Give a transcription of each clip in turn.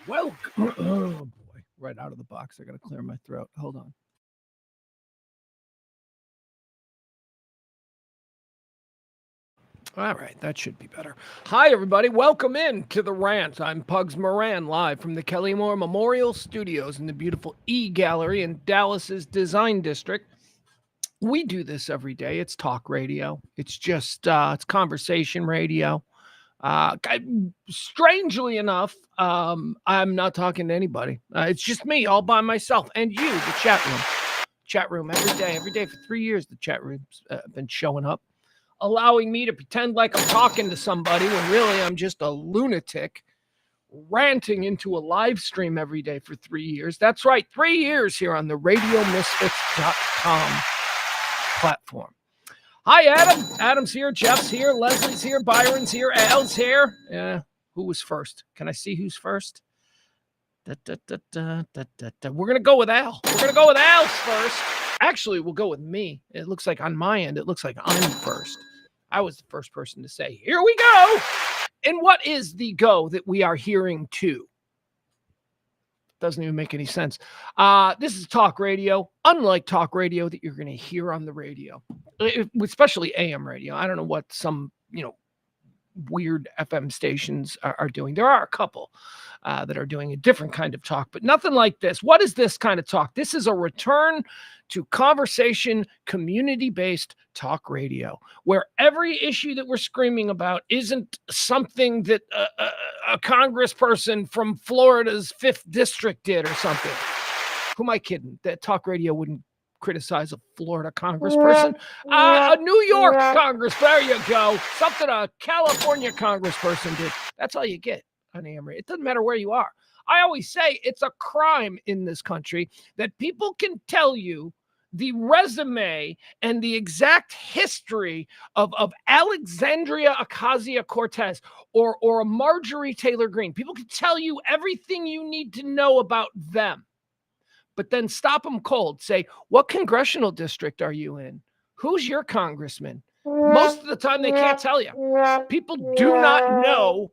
Welcome. Oh boy, right out of the box. I got to clear my throat. Hold on. All right, that should be better. Hi, everybody. Welcome in to the Rant. I'm Pugs Moran, live from the Kelly Moore Memorial Studios in the beautiful E Gallery in Dallas's Design District. We do this every day. It's talk radio. It's just it's conversation radio. Strangely enough, I'm not talking to anybody. It's just me all by myself and you, the chat room. Chat room every day for 3 years. The chat room's been showing up, allowing me to pretend like I'm talking to somebody when really I'm just a lunatic ranting into a live stream every day for 3 years. That's right, 3 years here on the RadioMisfits.com platform. Hi, Adam. Adam's here. Jeff's here. Leslie's here. Byron's here. Al's here. Who was first? Can I see who's first? We're going to go with Al. We're going to go with Al's first. Actually, we'll go with me. It looks like on my end, it looks like I'm first. I was the first person to say, here we go. And what is the go that we are hearing to? Doesn't even make any sense. This is talk radio, unlike talk radio that you're going to hear on the radio, especially AM radio. I don't know what some, weird FM stations are doing. There are a couple that are doing a different kind of talk, but nothing like this. What is this kind of talk? This is a return to conversation, community-based talk radio, where every issue that we're screaming about isn't something that a congressperson from Florida's 5th district did or something. Who am I kidding? That talk radio wouldn't criticize a Florida congressperson. A New York congress. There you go. Something a California congressperson did. That's all you get on AM radio. It doesn't matter where you are. I always say it's a crime in this country that people can tell you the resume and the exact history of Alexandria Ocasio-Cortez or a Marjorie Taylor Greene. People can tell you everything you need to know about them, but then stop them cold. Say, what congressional district are you in? Who's your congressman? Most of the time, they can't tell you. People do not know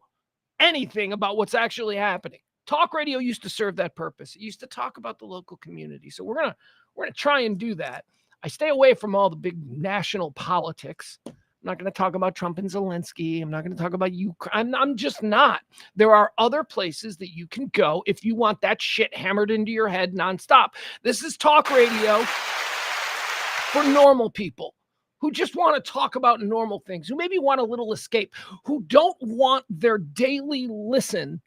anything about what's actually happening. Talk radio used to serve that purpose. It used to talk about the local community. So we're gonna try and do that. I stay away from all the big national politics. I'm not going to talk about Trump and Zelensky. I'm not going to talk about Ukraine. I'm just not. There are other places that you can go if you want that shit hammered into your head nonstop. This is talk radio for normal people who just want to talk about normal things, who maybe want a little escape, who don't want their daily listen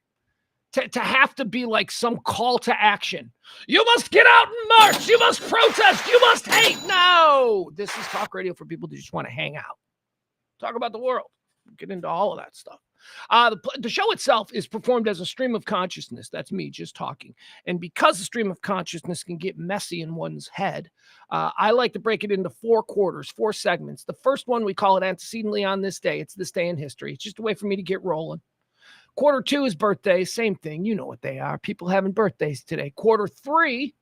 to have to be like some call to action. You must get out and march. You must protest. You must hate. No, this is talk radio for people who just want to hang out. Talk about the world. Get into all of that stuff. The show itself is performed as a stream of consciousness. That's me just talking. And because the stream of consciousness can get messy in one's head, I like to break it into 4 quarters, 4 segments. The first one, we call it Antecedently on This Day. It's this day in history. It's just a way for me to get rolling. Quarter 2 is birthdays. Same thing. You know what they are. People having birthdays today. Quarter 3,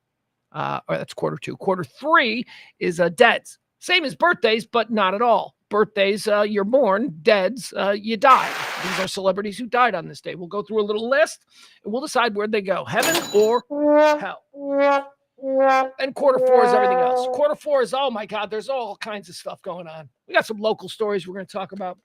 or that's quarter 2. Quarter 3 is deads. Same as birthdays, but not at all. Birthdays, you're born. Deads, you died. These are celebrities who died on this day. We'll go through a little list, and we'll decide where they go, heaven or hell. And quarter 4 is everything else. Quarter 4 is, oh my God, there's all kinds of stuff going on. We got some local stories we're going to talk about.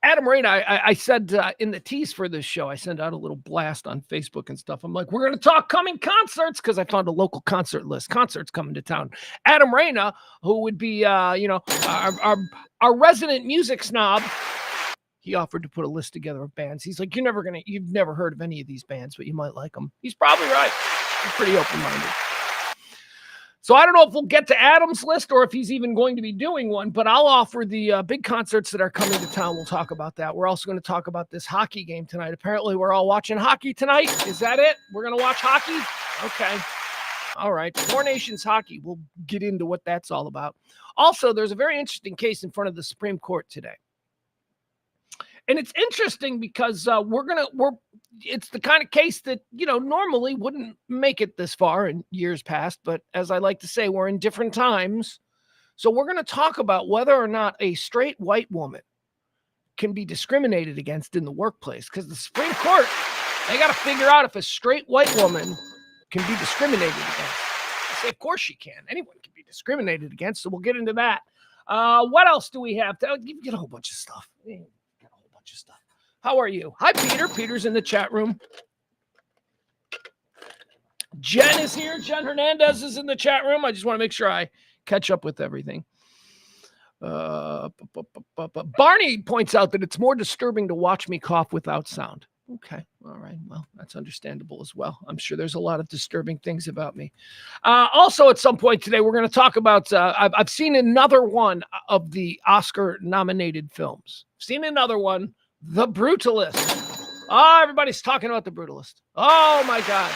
Adam Rain, I said in the tease for this show, I sent out a little blast on Facebook and stuff. I'm like, we're going to talk coming concerts because I found a local concert list. Concerts coming to town. Adam Reyna, who would be, our resident music snob, he offered to put a list together of bands. He's like, you've never heard of any of these bands, but you might like them. He's probably right. He's pretty open-minded. So I don't know if we'll get to Adam's list or if he's even going to be doing one, but I'll offer the big concerts that are coming to town. We'll talk about that. We're also going to talk about this hockey game tonight. Apparently, we're all watching hockey tonight. Is that it? We're going to watch hockey? Okay. All right. Four Nations hockey. We'll get into what that's all about. Also, there's a very interesting case in front of the Supreme Court today. And it's interesting because it's the kind of case that, normally wouldn't make it this far in years past. But as I like to say, we're in different times. So we're going to talk about whether or not a straight white woman can be discriminated against in the workplace, because the Supreme Court, they got to figure out if a straight white woman can be discriminated against. I say, of course she can. Anyone can be discriminated against, so we'll get into that. What else do we have? You get a whole bunch of stuff. How are you? Hi, Peter. Peter's in the chat room. Jen is here. Jen Hernandez is in the chat room. I just want to make sure I catch up with everything. Barney points out that it's more disturbing to watch me cough without sound. Okay. All right. Well, that's understandable as well. I'm sure there's a lot of disturbing things about me. Also, at some point today, we're going to talk about, I've seen another one of the Oscar-nominated films. Seen another one, The Brutalist. Oh, everybody's talking about The Brutalist. Oh, my God.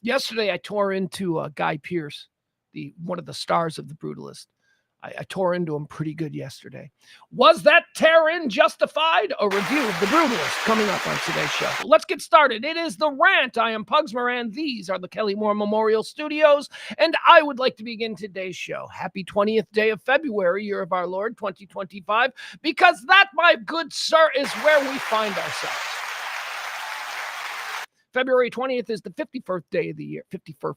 Yesterday, I tore into Guy Pearce, one of the stars of The Brutalist. I tore into him pretty good yesterday. Was that tear-in justified? A review of The Brutalist coming up on today's show. Well, let's get started. It is The Rant. I am Pugs Moran. These are the Kelly Moore Memorial Studios, and I would like to begin today's show. Happy 20th day of February, year of our Lord, 2025, because that, my good sir, is where we find ourselves. February 20th is the 51st day of the year. 51st.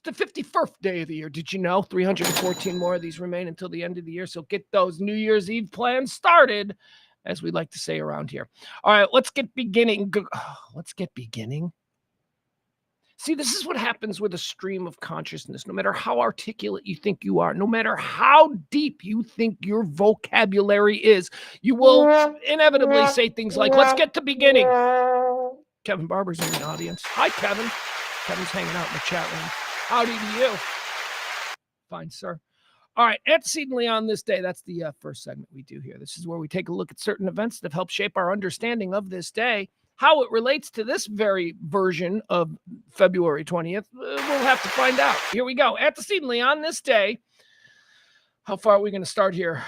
It's the 51st day of the year. Did you know? 314 more of these remain until the end of the year. So get those New Year's Eve plans started, as we like to say around here. All right, let's get beginning. See, this is what happens with a stream of consciousness. No matter how articulate you think you are, no matter how deep you think your vocabulary is, you will inevitably say things like, let's get to beginning. Kevin Barber's in the audience. Hi, Kevin. Kevin's hanging out in the chat room. Howdy to you. Fine, sir. All right, antecedently on this day, that's the first segment we do here. This is where we take a look at certain events that have helped shape our understanding of this day. How it relates to this very version of February 20th, we'll have to find out. Here we go. Antecedently on this day, how far are we going to start here?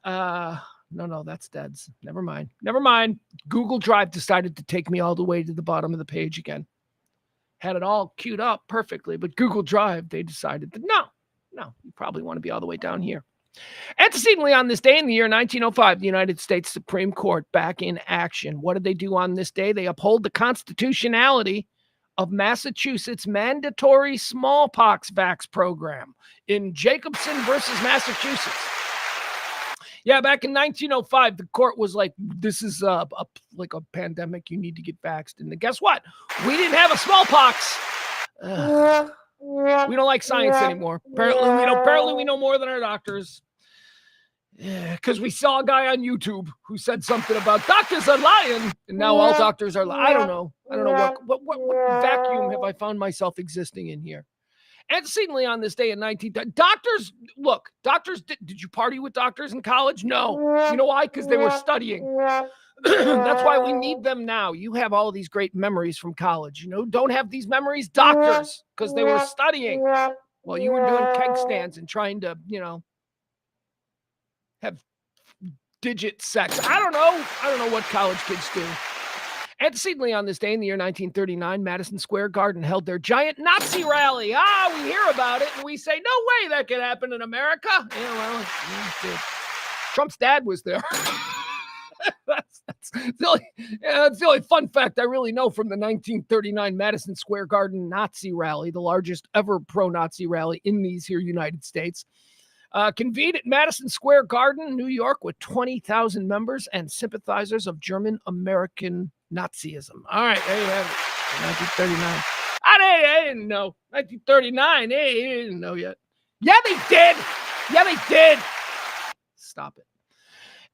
No, that's Dead's. Never mind. Google Drive decided to take me all the way to the bottom of the page again. Had it all queued up perfectly, but Google Drive, they decided that no, you probably want to be all the way down here. Antecedently on this day in the year 1905, the United States Supreme Court back in action. What did they do on this day? They uphold the constitutionality of Massachusetts' mandatory smallpox vax program in Jacobson versus Massachusetts. Yeah, back in 1905, the court was like, this is like a pandemic. You need to get vaxxed. And guess what? We didn't have a smallpox. We don't like science anymore. Apparently we know more than our doctors. Yeah, because we saw a guy on YouTube who said something about doctors are lying, and now all doctors are lying. I don't know what vacuum have I found myself existing in here. Antecedently on this day in doctors, did you party with doctors in college? No. You know why? Because they were studying. That's why we need them now. You have all of these great memories from college. You know, don't have these memories, doctors, because they were studying while you were doing keg stands and trying to, have digit sex. I don't know what college kids do. Antecedently on this day in the year 1939, Madison Square Garden held their giant Nazi rally. We hear about it and we say, no way that could happen in America. Yeah, well, it did. Trump's dad was there. That's the only fun fact I really know from the 1939 Madison Square Garden Nazi rally, the largest ever pro-Nazi rally in these here United States. Convened at Madison Square Garden, New York, with 20,000 members and sympathizers of German-American Nazism. All right, there you have it. 1939. I didn't know. 1939, they didn't know yet. Yeah, they did. Stop it.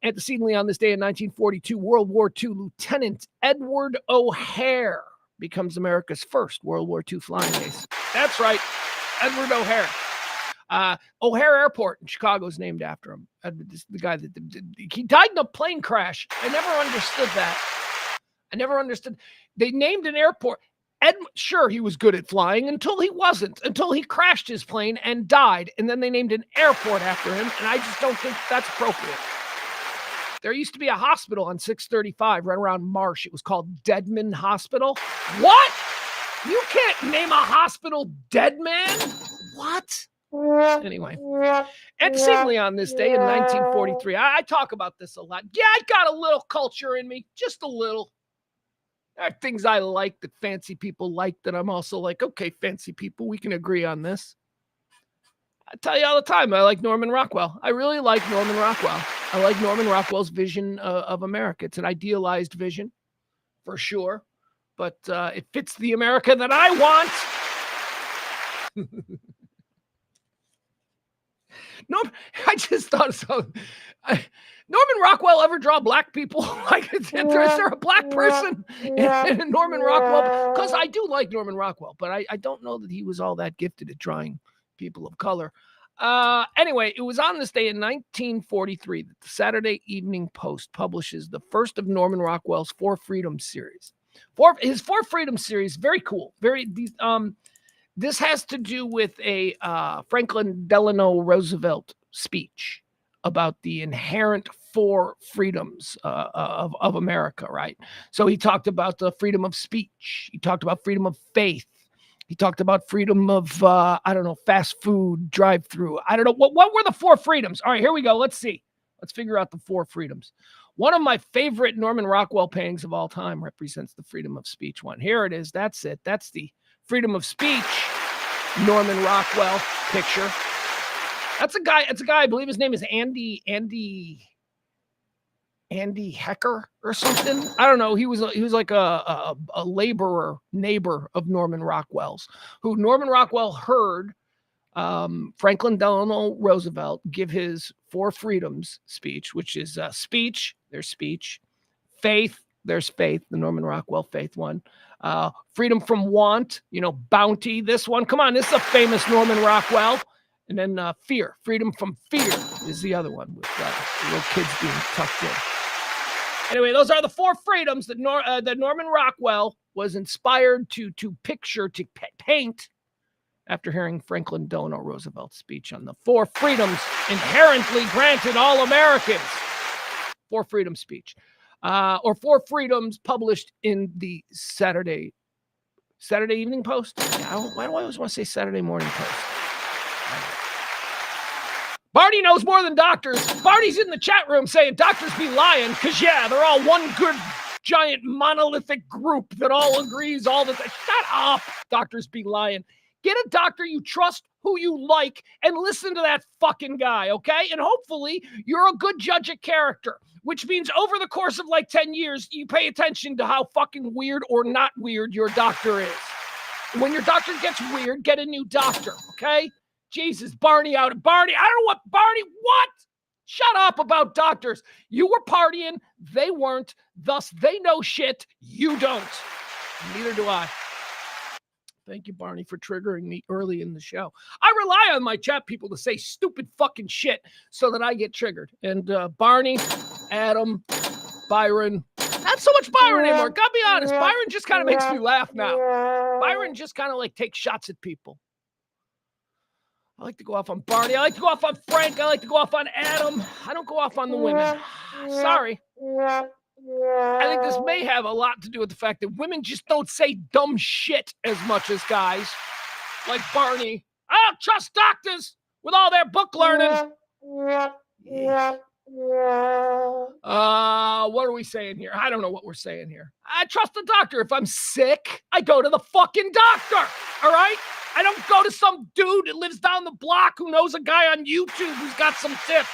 Antecedently on this day in 1942, World War II, Lieutenant Edward O'Hare becomes America's first World War II flying ace. That's right, Edward O'Hare. O'Hare Airport in Chicago is named after him. The guy he died in a plane crash. I never understood that. They named an airport. Sure, he was good at flying until he wasn't, until he crashed his plane and died. And then they named an airport after him. And I just don't think that's appropriate. There used to be a hospital on 635 right around Marsh. It was called Deadman Hospital. What? You can't name a hospital Deadman? What? Anyway, antecedently on this day in 1943, I talk about this a lot. Yeah, I got a little culture in me, just a little. There are things I like that fancy people like that I'm also like, okay, fancy people, we can agree on this. I tell you all the time, I like Norman Rockwell. I really like Norman Rockwell. I like Norman Rockwell's vision of America. It's an idealized vision, for sure, but it fits the America that I want. No, I just thought so. Norman Rockwell ever draw black people? Like, is there a black person in Norman Rockwell? Because I do like Norman Rockwell, but I don't know that he was all that gifted at drawing people of color. Anyway, it was on this day in 1943 that the Saturday Evening Post publishes the first of Norman Rockwell's Four Freedoms series. His Four Freedoms series, very cool. This has to do with a Franklin Delano Roosevelt speech about the inherent four freedoms of America, right? So he talked about the freedom of speech. He talked about freedom of faith. He talked about freedom of, fast food, drive-through. I don't know. What were the four freedoms? All right, here we go. Let's see. Let's figure out the four freedoms. One of my favorite Norman Rockwell paintings of all time represents the freedom of speech one. Here it is. That's it. That's the freedom of speech Norman Rockwell picture. That's a guy, I believe his name is Andy Hecker or something. I don't know. He was like a laborer neighbor of Norman Rockwell's, who Norman Rockwell heard Franklin Delano Roosevelt give his Four Freedoms speech, which is speech, there's speech, faith, there's faith, the Norman Rockwell faith one, freedom from want, bounty, this one. Come on, this is a famous Norman Rockwell. And then fear, freedom from fear is the other one with little kids being tucked in. Anyway, those are the four freedoms that Norman Rockwell was inspired to picture, to paint after hearing Franklin Delano Roosevelt's speech on the four freedoms inherently granted all Americans. Four freedom speech. Or Four Freedoms published in the Saturday Evening Post. Yeah, why do I always want to say Saturday Morning Post? Barney knows more than doctors. Barney's in the chat room saying doctors be lying because, yeah, they're all one good giant monolithic group that all agrees all the time. Shut up. Doctors be lying. Get a doctor you trust, who you like, and listen to that fucking guy, okay? And hopefully you're a good judge of character, which means over the course of like 10 years, you pay attention to how fucking weird or not weird your doctor is. When your doctor gets weird, get a new doctor, okay? Jesus, Barney out. Barney, I don't know what, Barney, what? Shut up about doctors. You were partying, they weren't, thus they know shit, you don't. Neither do I. Thank you, Barney, for triggering me early in the show. I rely on my chat people to say stupid fucking shit so that I get triggered. And Barney, Adam, Byron, not so much Byron anymore. Gotta be honest, Byron just kind of makes me laugh now. Byron just kind of like takes shots at people. I like to go off on Barney. I like to go off on Frank. I like to go off on Adam. I don't go off on the women. Sorry. I think this may have a lot to do with the fact that women just don't say dumb shit as much as guys. Like Barney. I don't trust doctors with all their book learning. What are we saying here? I don't know what we're saying here. I trust the doctor. If I'm sick, I go to the fucking doctor. All right? I don't go to some dude that lives down the block who knows a guy on YouTube who's got some tips.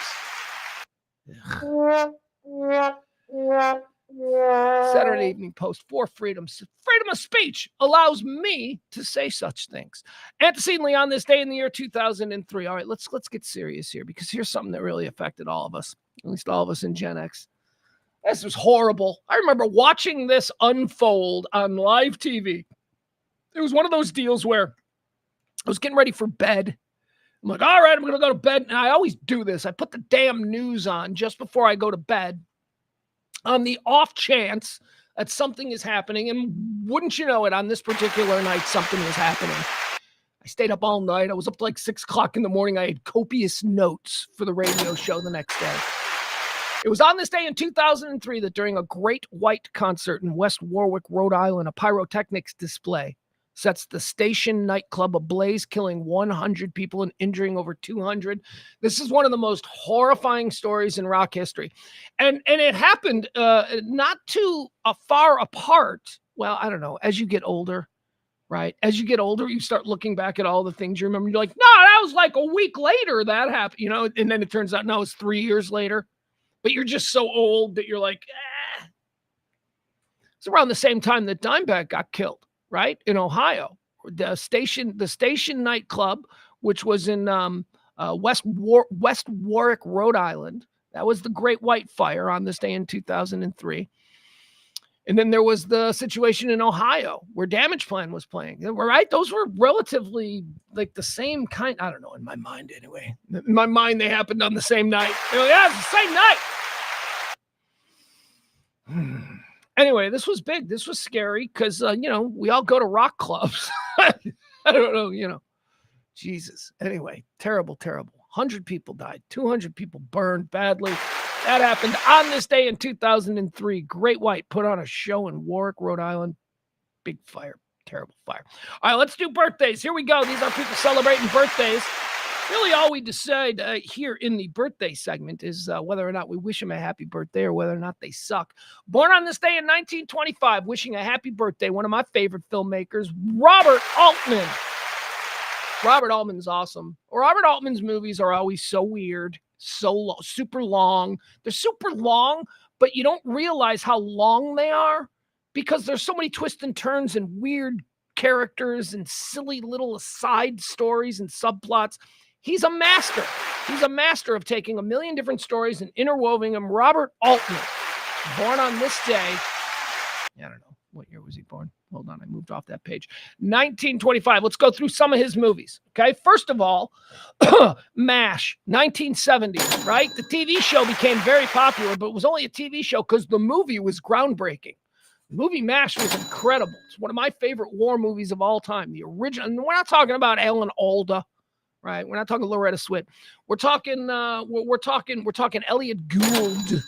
Saturday Evening Post, Four Freedoms. Freedom of speech allows me to say such things. Antecedently on this day in the year 2003. All right, let's get serious here, because here's something that really affected all of us, at least all of us in Gen X. This was horrible. I remember watching this unfold on live TV. It was one of those deals where I was getting ready for bed. I'm like, all right, I'm going to go to bed. And I always do this. I put the damn news on just before I go to bed on the off chance that something is happening. And wouldn't you know it, on this particular night, something was happening. I stayed up all night. I was up to like 6 o'clock in the morning. I had copious notes for the radio show the next day. It was on this day in 2003 that during a Great White concert in West Warwick, Rhode Island, a pyrotechnics display sets the Station nightclub ablaze, killing 100 people and injuring over 200. This is one of the most horrifying stories in rock history. And it happened not too far apart. Well, I don't know. As you get older, right? As you get older, you start looking back at all the things you remember. You're like, no, that was like a week later that happened, you know? And then it turns out, no, it's 3 years later. But you're just so old that you're like, eh. It's around the same time that Dimebag got killed, right? In Ohio. The Station nightclub, which was in West Warwick, Rhode Island. That was the Great White Fire on this day in 2003. And then there was the situation in Ohio where Damage Plan was playing, right? Those were relatively like the same kind. I don't know, in my mind anyway. In my mind, they happened on the same night. Yeah, it's the same night. Anyway, this was big. This was scary because, we all go to rock clubs. I don't know, Jesus. Anyway, terrible, terrible. 100 people died. 200 people burned badly. That happened on this day in 2003. Great White put on a show in Warwick, Rhode Island. Big fire. Terrible fire. All right, let's do birthdays. Here we go. These are people celebrating birthdays. Really, all we decide here in the birthday segment is whether or not we wish them a happy birthday or whether or not they suck. Born on this day in 1925, wishing a happy birthday, one of my favorite filmmakers, Robert Altman. Robert Altman's awesome. Robert Altman's movies are always so weird. Super long. They're super long, but you don't realize how long they are because there's so many twists and turns and weird characters and silly little side stories and subplots. He's a master. He's a master of taking a million different stories and interwoven them. Robert Altman, born on this day. I don't know. What year was he born? Hold on, I moved off that page. 1925. Let's go through some of his movies. Okay, first of all, MASH, 1970, right? The TV show became very popular, but it was only a TV show because the movie was groundbreaking. The movie MASH was incredible. It's one of my favorite war movies of all time. The original. And we're not talking about Alan Alda, right? We're not talking Loretta Swit. We're talking. We're talking Elliot Gould.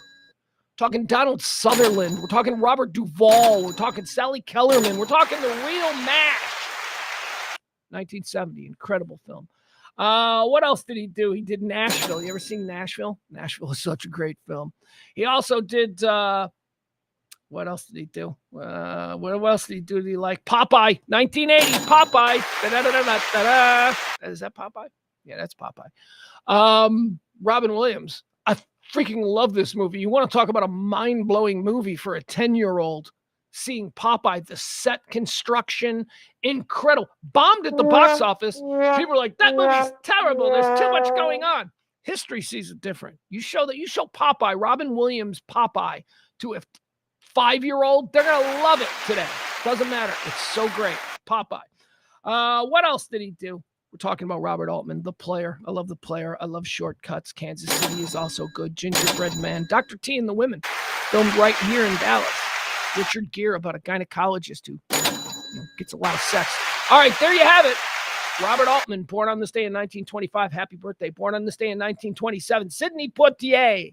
Talking Donald Sutherland. We're talking Robert Duvall. We're talking Sally Kellerman. We're talking the real MASH. 1970, incredible film. What else did he do? He did Nashville. You ever seen Nashville? Nashville is such a great film. He also did, what else did he do? What else did he do? Did he like Popeye? 1980, Popeye. Da-da-da-da-da-da. Is that Popeye? Yeah, that's Popeye. Robin Williams. I freaking love this movie. You want to talk about a mind-blowing movie for a 10-year-old. Seeing Popeye, the set construction, incredible. Bombed at the box office. People are like, that movie's terrible. There's too much going on. History sees it different. You show Popeye, Robin Williams Popeye, to a 5-year-old, they're going to love it today. Doesn't matter. It's so great. Popeye. What else did he do? We're talking about Robert Altman, The Player. I love The Player. I love Shortcuts. Kansas City is also good. Gingerbread Man. Dr. T and the Women, filmed right here in Dallas. Richard Gere, about a gynecologist who gets a lot of sex. All right, there you have it. Robert Altman, born on this day in 1925. Happy birthday. Born on this day in 1927. Sidney Poitier.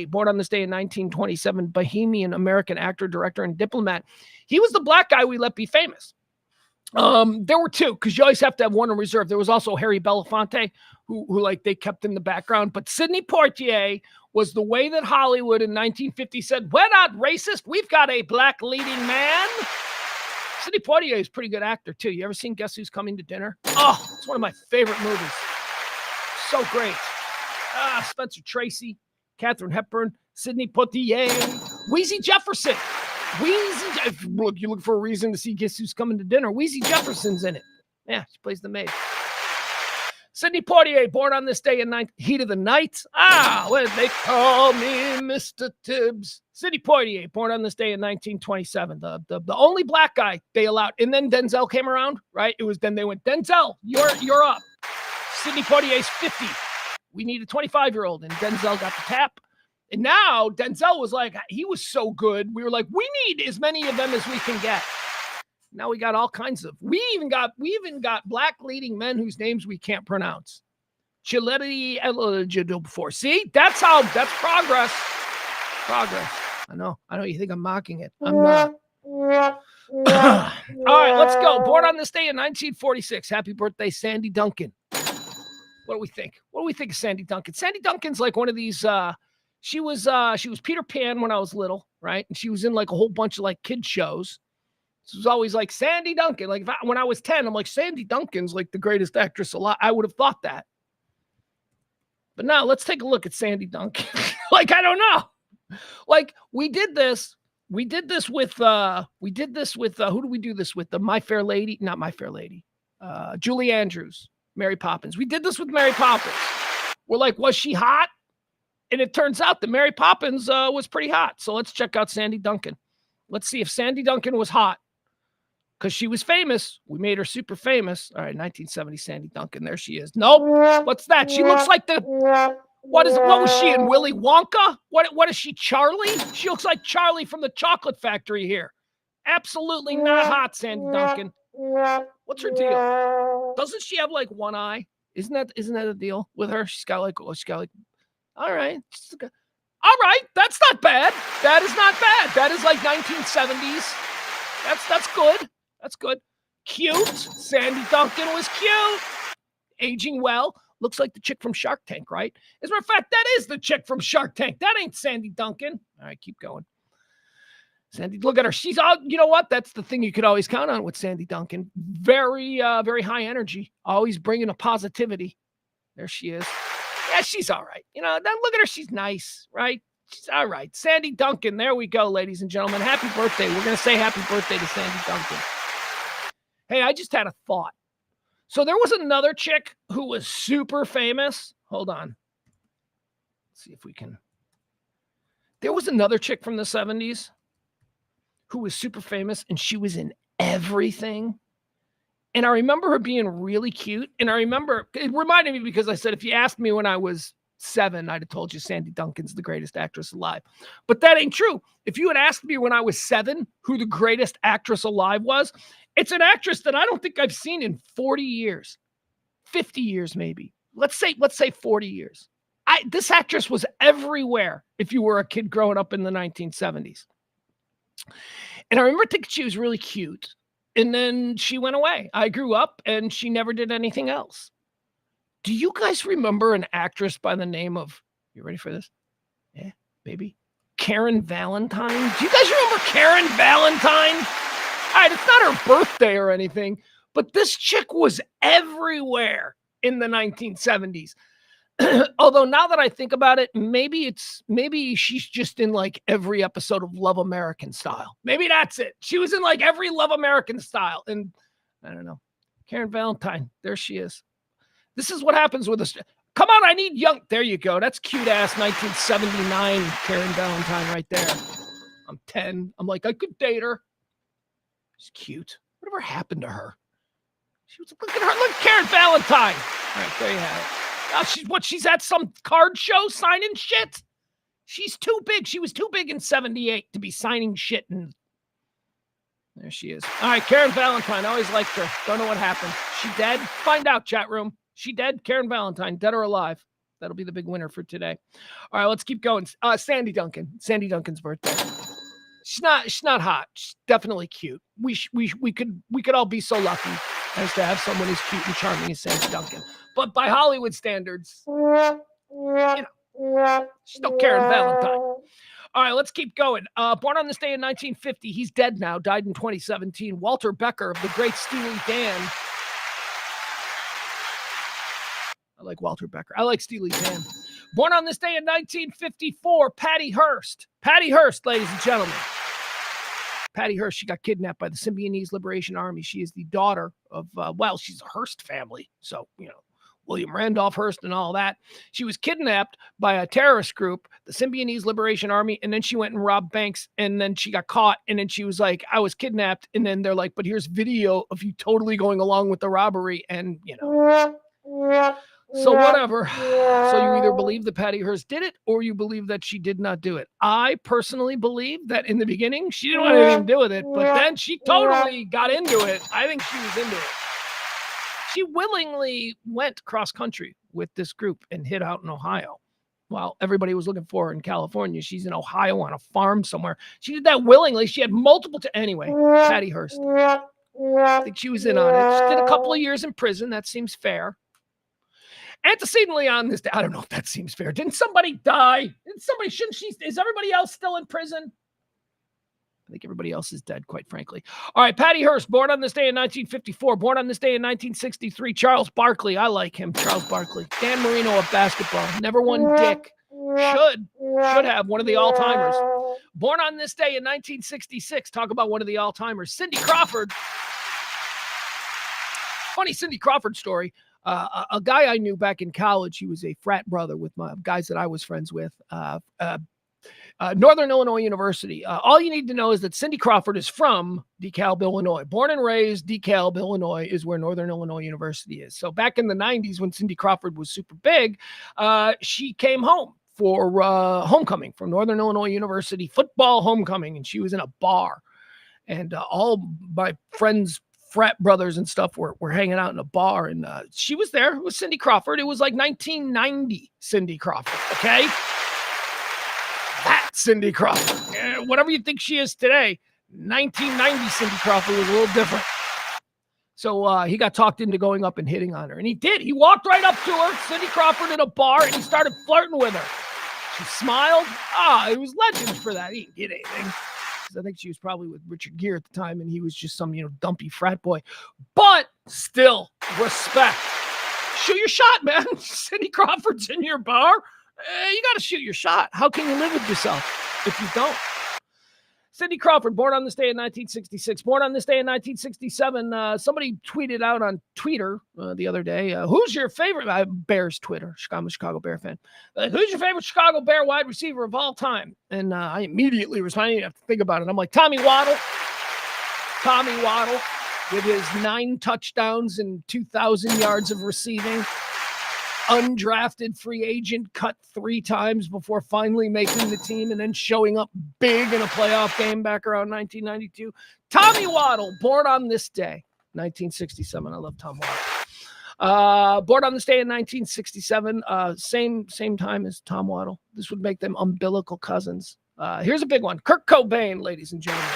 Born on this day in 1927. Bohemian American actor, director, and diplomat. He was the black guy we let be famous. There were two, because you always have to have one in reserve. There was also Harry Belafonte, who like they kept in the background. But Sidney Poitier was the way that Hollywood in 1950 said, we're not racist. We've got a black leading man. Sidney Poitier is a pretty good actor, too. You ever seen Guess Who's Coming to Dinner? Oh, it's one of my favorite movies. So great. Spencer Tracy, Katharine Hepburn, Sidney Poitier, Weezy Jefferson. Look, you look for a reason to see Guess Who's Coming to Dinner. Weezy Jefferson's in it. Yeah, she plays the maid. Sidney Poitier, born on this day in Heat of the Night. When they call me Mr. Tibbs. Sidney Poitier, born on this day in 1927. The only black guy they allowed. And then Denzel came around, right? Then they went, Denzel, you're up. Sidney Poitier's 50. We need a 25-year-old, and Denzel got the tap. And now Denzel was like, he was so good. We were like, we need as many of them as we can get. Now we got all kinds of, we even got black leading men whose names we can't pronounce. Chiletti eligible before. See, that's progress. Progress. I know you think I'm mocking it. I'm not. All right, let's go. Born on this day in 1946. Happy birthday, Sandy Duncan. What do we think? What do we think of Sandy Duncan? Sandy Duncan's like one of these. She was Peter Pan when I was little, right? And she was in like a whole bunch of like kid shows. It was always like Sandy Duncan. Like when I was 10, I'm like, Sandy Duncan's like the greatest actress alive. I would have thought that. But now let's take a look at Sandy Duncan. Like, I don't know. Like we did this with who do we do this with? The My Fair Lady, not My Fair Lady. Julie Andrews, Mary Poppins. We did this with Mary Poppins. We're like, was she hot? And it turns out that Mary Poppins was pretty hot. So let's check out Sandy Duncan. Let's see if Sandy Duncan was hot. Because she was famous. We made her super famous. All right, 1970 Sandy Duncan. There she is. Nope. What's that? She looks like what was she in? Willy Wonka? What is she, Charlie? She looks like Charlie from the Chocolate Factory here. Absolutely not hot, Sandy Duncan. What's her deal? Doesn't she have like one eye? Isn't that a deal with her? She's got like, all right. All right. That's not bad. That is not bad. That is like 1970s. That's good. That's good. Cute. Sandy Duncan was cute. Aging well. Looks like the chick from Shark Tank, right? As a matter of fact, that is the chick from Shark Tank. That ain't Sandy Duncan. All right, keep going. Sandy, look at her. She's all, you know what? That's the thing you could always count on with Sandy Duncan. Very, very high energy. Always bringing a positivity. There she is. Yeah, she's all right. You know, then look at her. She's nice, right? She's all right. Sandy Duncan. There we go, ladies and gentlemen. Happy birthday. We're going to say happy birthday to Sandy Duncan. Hey, I just had a thought. So there was another chick who was super famous. Hold on. Let's see if we can. There was another chick from the 70s who was super famous, and she was in everything. And I remember her being really cute. And I remember, it reminded me because I said, if you asked me when I was 7, I'd have told you Sandy Duncan's the greatest actress alive. But that ain't true. If you had asked me when I was 7 who the greatest actress alive was, it's an actress that I don't think I've seen in 40 years, 50 years maybe. Let's say 40 years. This actress was everywhere if you were a kid growing up in the 1970s. And I remember thinking she was really cute. And then she went away. I grew up and she never did anything else. Do you guys remember an actress by the name of, you ready for this? Yeah, baby. Karen Valentine. Do you guys remember Karen Valentine? All right, it's not her birthday or anything, but this chick was everywhere in the 1970s. Although now that I think about it, maybe she's just in like every episode of Love American Style. Maybe that's it. She was in like every Love American Style. And I don't know. Karen Valentine. There she is. This is what happens with us. Come on, I need young. There you go. That's cute ass 1979 Karen Valentine right there. I'm 10. I'm like, I could date her. She's cute. Whatever happened to her? Look at her. Look at Karen Valentine. All right, there you have it. She's at some card show signing shit? She's too big. She was too big in 78 to be signing shit. And there she is. All right, Karen Valentine. I always liked her. Don't know what happened. She dead? Find out, chat room. She dead? Karen Valentine, dead or alive? That'll be the big winner for today. All right, let's keep going. Sandy Duncan. Sandy Duncan's birthday. She's not hot. She's definitely cute. We could all be so lucky as to have someone as cute and charming as Sandy Duncan. But by Hollywood standards, you know, she's no Karen Valentine. All right, let's keep going. Born on this day in 1950. He's dead now. Died in 2017. Walter Becker of the great Steely Dan. I like Walter Becker. I like Steely Dan. Born on this day in 1954, Patty Hearst. Patty Hearst, ladies and gentlemen. Patty Hearst, she got kidnapped by the Symbionese Liberation Army. She is the daughter of, she's a Hearst family. So, you know, William Randolph Hearst and all that. She was kidnapped by a terrorist group, the Symbionese Liberation Army, and then she went and robbed banks, and then she got caught, and then she was like, I was kidnapped, and then they're like, but here's video of you totally going along with the robbery, and, you know. So whatever. So you either believe that Patty Hearst did it or you believe that she did not do it. I personally believe that in the beginning, she didn't want anything to do with it, but then she totally got into it. I think she was into it. She willingly went cross country with this group and hid out in Ohio. while everybody was looking for her in California. She's in Ohio on a farm somewhere. She did that willingly. She had multiple anyway, Patty Hearst. I think she was in on it. She did a couple of years in prison. That seems fair. Antecedently on this day, I don't know if that seems fair. Didn't somebody die? Is everybody else still in prison? I think everybody else is dead, quite frankly. All right, Patty Hearst, born on this day in 1954, born on this day in 1963. Charles Barkley, I like him, Charles Barkley. Dan Marino of basketball, never won dick. Should have one of the all-timers. Born on this day in 1966, talk about one of the all-timers. Cindy Crawford. Funny Cindy Crawford story. A guy I knew back in college, he was a frat brother with my guys that I was friends with. Northern Illinois University. All you need to know is that Cindy Crawford is from DeKalb, Illinois. Born and raised, DeKalb, Illinois is where Northern Illinois University is. So back in the 90s when Cindy Crawford was super big, she came home for homecoming from Northern Illinois University, football homecoming, and she was in a bar. And all my friends, frat brothers and stuff were hanging out in a bar, and she was there. It was Cindy Crawford. It was like 1990 Cindy Crawford, okay? That Cindy Crawford. Whatever you think she is today, 1990 Cindy Crawford was a little different. So he got talked into going up and hitting on her. And he did. He walked right up to her, Cindy Crawford, in a bar, and he started flirting with her. She smiled. It was legends for that. He didn't get anything. I think she was probably with Richard Gere at the time, and he was just some, dumpy frat boy. But still, respect. Shoot your shot, man. Cindy Crawford's in your bar. You got to shoot your shot. How can you live with yourself if you don't? Cindy Crawford, born on this day in 1966. Born on this day in 1967. Somebody tweeted out on Twitter the other day, who's your favorite? Bears Twitter. I'm a Chicago Bear fan. Who's your favorite Chicago Bear wide receiver of all time? And I immediately responded. I didn't have to think about it. I'm like, Tommy Waddle. Tommy Waddle with his 9 touchdowns and 2,000 yards of receiving. Undrafted free agent, cut 3 times before finally making the team and then showing up big in a playoff game back around 1992. Tommy Waddle, born on this day, 1967. I love Tom Waddle. Born on this day in 1967, same time as Tom Waddle. This would make them umbilical cousins. Here's a big one. Kurt Cobain, ladies and gentlemen.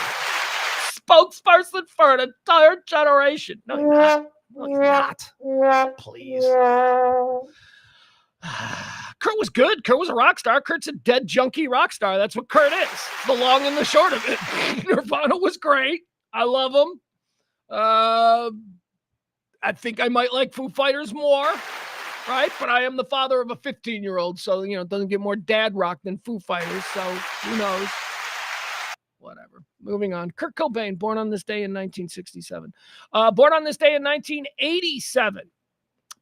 Spokesperson for an entire generation. No, you're not. No, you're not. Please. Kurt was good. Kurt was a rock star. Kurt's a dead junkie rock star. That's what Kurt is. The long and the short of it. Nirvana was great. I love him. I think I might like Foo Fighters more, right? But I am the father of a 15-year-old, so, it doesn't get more dad rock than Foo Fighters, so who knows? Whatever. Moving on. Kurt Cobain, born on this day in 1967. Born on this day in 1987.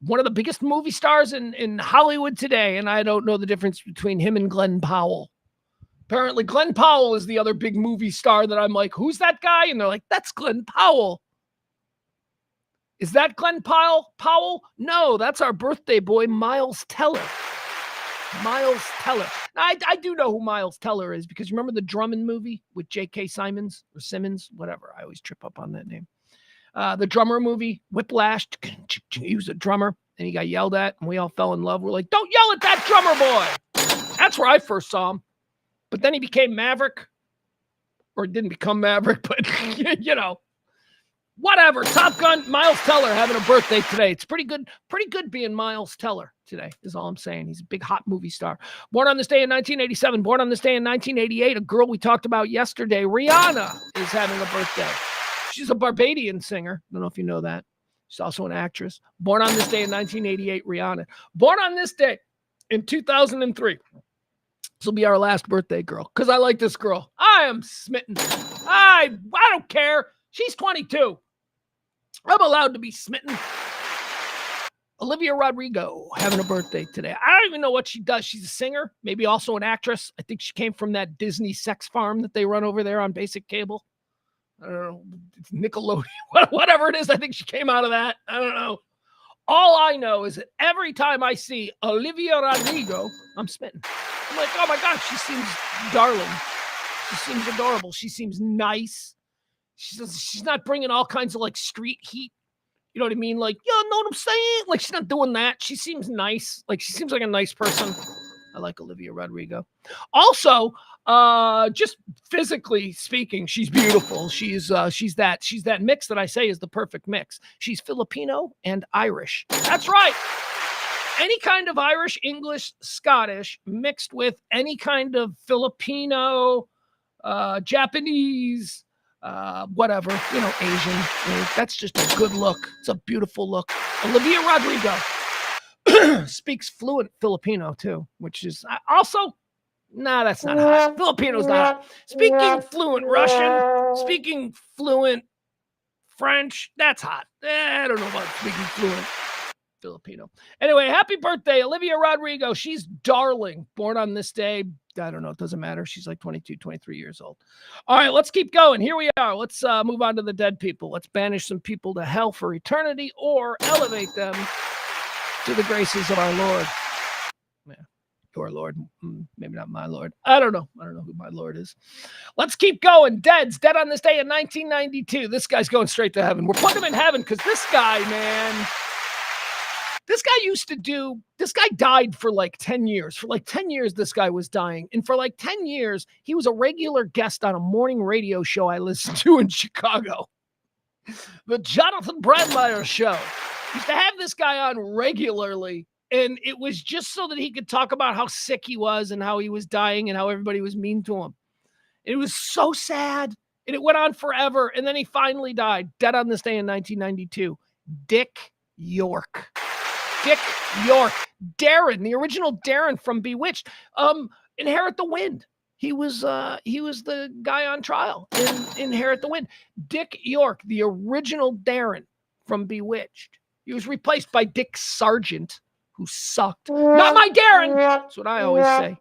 One of the biggest movie stars in Hollywood today, and I don't know the difference between him and Glenn Powell. Apparently, Glenn Powell is the other big movie star that I'm like, who's that guy? And they're like, that's Glenn Powell. Is that Glenn Powell? No, that's our birthday boy, Miles Teller. Miles Teller. I do know who Miles Teller is because you remember the Drummond movie with J.K. Simmons or Simmons, whatever. I always trip up on that name. The drummer movie, Whiplash. He was a drummer and he got yelled at and we all fell in love. We're like, don't yell at that drummer boy. That's where I first saw him. But then he became Maverick, or he didn't become Maverick, but whatever. Top Gun, Miles Teller having a birthday today. It's pretty good being Miles Teller today is all I'm saying. He's a big hot movie star. Born on this day in 1987. Born on this day in 1988. A girl we talked about yesterday, Rihanna, is having a birthday. She's a Barbadian singer. I don't know if you know that. She's also an actress. Born on this day in 1988, Rihanna. Born on this day in 2003. This will be our last birthday girl because I like this girl. I am smitten. I don't care. She's 22. I'm allowed to be smitten. Olivia Rodrigo having a birthday today. I don't even know what she does. She's a singer, maybe also an actress. I think she came from that Disney sex farm that they run over there on basic cable. I don't know. It's Nickelodeon, whatever it is. I think she came out of that. I don't know. All I know is that every time I see Olivia Rodrigo, I'm smitten. I'm like, oh my God, she seems darling. She seems adorable. She seems nice. She's not bringing all kinds of like street heat. You know what I mean? Like, you know what I'm saying? Like, she's not doing that. She seems nice. Like, she seems like a nice person. I like Olivia Rodrigo. Also, just physically speaking, she's beautiful. She's that mix that I say is the perfect mix. She's Filipino and Irish. That's right. Any kind of Irish, English, Scottish mixed with any kind of Filipino, Japanese, whatever, Asian. That's just a good look. It's a beautiful look. Olivia Rodrigo speaks fluent Filipino too, which is also, that's not hot. Filipino's not hot. Speaking fluent Russian, speaking fluent French, that's hot. I don't know about speaking fluent Filipino. Anyway, happy birthday, Olivia Rodrigo. She's darling. Born on this day. I don't know. It doesn't matter. She's like 22, 23 years old. All right, let's keep going. Here we are. Let's move on to the dead people. Let's banish some people to hell for eternity or elevate them to the graces of our Lord. Yeah, your Lord. Maybe not my Lord. I don't know who my Lord is. Let's keep going. Dead on this day in 1992. This guy's going straight to heaven. We're putting him in heaven because this guy, man... This guy died for like 10 years. For like 10 years, this guy was dying. And for like 10 years, he was a regular guest on a morning radio show I listened to in Chicago. The Jonathan Brandmeier Show. Used to have this guy on regularly. And it was just so that he could talk about how sick he was and how he was dying and how everybody was mean to him. It was so sad. And it went on forever. And then he finally died. Dead on this day in 1992. Dick York. Darren, the original Darren from Bewitched, Inherit the Wind. He was the guy on trial in Inherit the Wind. Dick York, the original Darren from Bewitched. He was replaced by Dick Sargent, who sucked. Not my Darren. That's what I always say.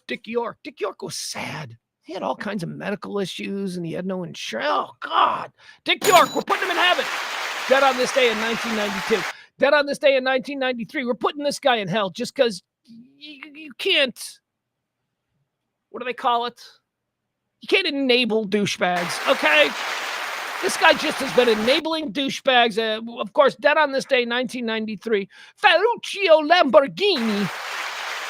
Dick York was sad. He had all kinds of medical issues, and he had no insurance. Oh, God. Dick York, we're putting him in heaven. Dead on this day in 1992. Dead on this day in 1993. We're putting this guy in hell just because you can't, what do they call it? You can't enable douchebags, okay? This guy just has been enabling douchebags. Of course, dead on this day, 1993. Ferruccio Lamborghini.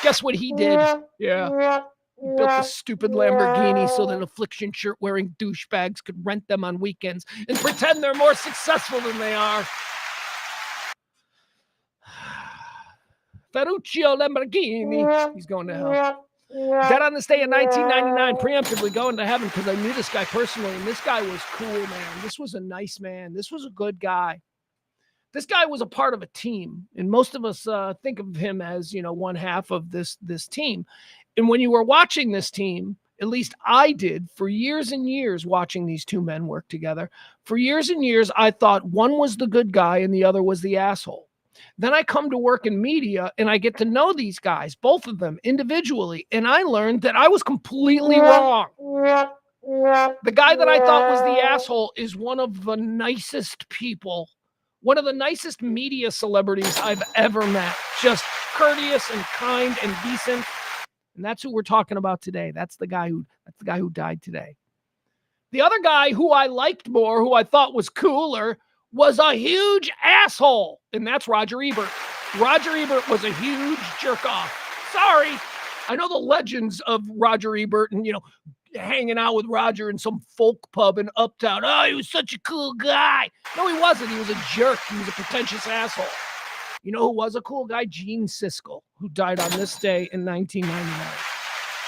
Guess what he did? Yeah. He built the stupid Lamborghini so that affliction shirt-wearing douchebags could rent them on weekends and pretend they're more successful than they are. Ferruccio Lamborghini. He's going to hell. Dead on this day in 1999, preemptively going to heaven because I knew this guy personally, and this guy was cool, man. This was a nice man. This was a good guy. This guy was a part of a team, and most of us think of him as, one half of this team. And when you were watching this team, at least I did, for years and years, watching these two men work together, for years and years, I thought one was the good guy and the other was the asshole. Then I come to work in media and I get to know these guys, both of them individually, and I learned that I was completely wrong. The guy that I thought was the asshole is one of the nicest people, one of the nicest media celebrities I've ever met. Just courteous and kind and decent. And that's who we're talking about today. That's the guy who died today. The other guy who I liked more, who I thought was cooler, was a huge asshole. And that's Roger Ebert. Roger Ebert was a huge jerk off. Sorry. I know the legends of Roger Ebert and, hanging out with Roger in some folk pub in Uptown. Oh, he was such a cool guy. No, he wasn't. He was a jerk. He was a pretentious asshole. You know who was a cool guy? Gene Siskel, who died on this day in 1999.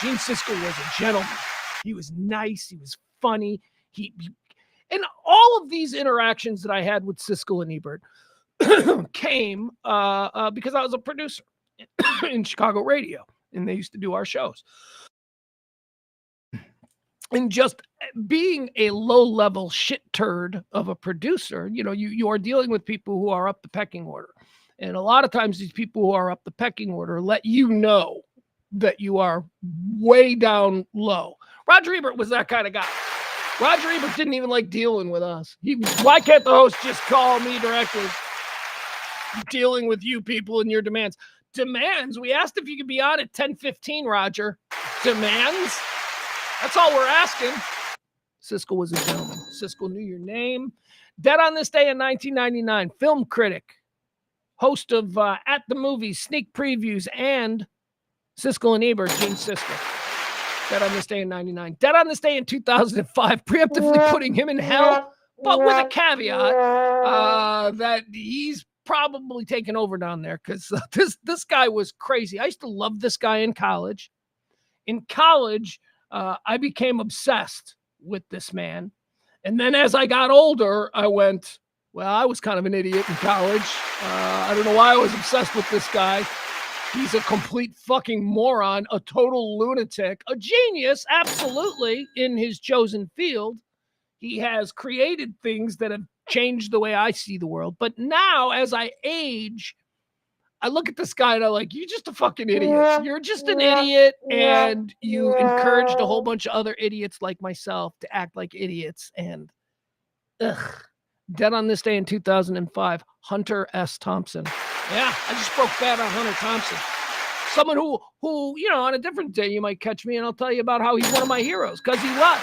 Gene Siskel was a gentleman. He was nice. He was funny. And all of these interactions that I had with Siskel and Ebert came because I was a producer in Chicago radio, and they used to do our shows. And just being a low-level shit turd of a producer, you are dealing with people who are up the pecking order. And a lot of times these people who are up the pecking order let you know that you are way down low. Roger Ebert was that kind of guy. Roger Ebert didn't even like dealing with us. Why can't the host just call me directly? Dealing with you people and your demands. Demands? We asked if you could be on at 10:15, Roger. Demands? That's all we're asking. Siskel was a gentleman. Siskel knew your name. Dead on this day in 1999, film critic. host of At the Movies, sneak previews, and Siskel and Ebert, Gene's sister. Dead on this day in 99. Dead on this day in 2005, preemptively putting him in hell, but with a caveat that he's probably taken over down there because this guy was crazy. I used to love this guy in college. In college, I became obsessed with this man. And then as I got older, I went, well, I was kind of an idiot in college. I don't know why I was obsessed with this guy. He's a complete fucking moron, a total lunatic, a genius, absolutely, in his chosen field. He has created things that have changed the way I see the world. But now, as I age, I look at this guy and I'm like, you're just a fucking idiot. You're just an idiot. And you encouraged a whole bunch of other idiots like myself to act like idiots. And dead on this day in 2005, Hunter S. Thompson. Yeah, I just broke bad on Hunter Thompson. Someone who, on a different day, you might catch me and I'll tell you about how he's one of my heroes, because he was.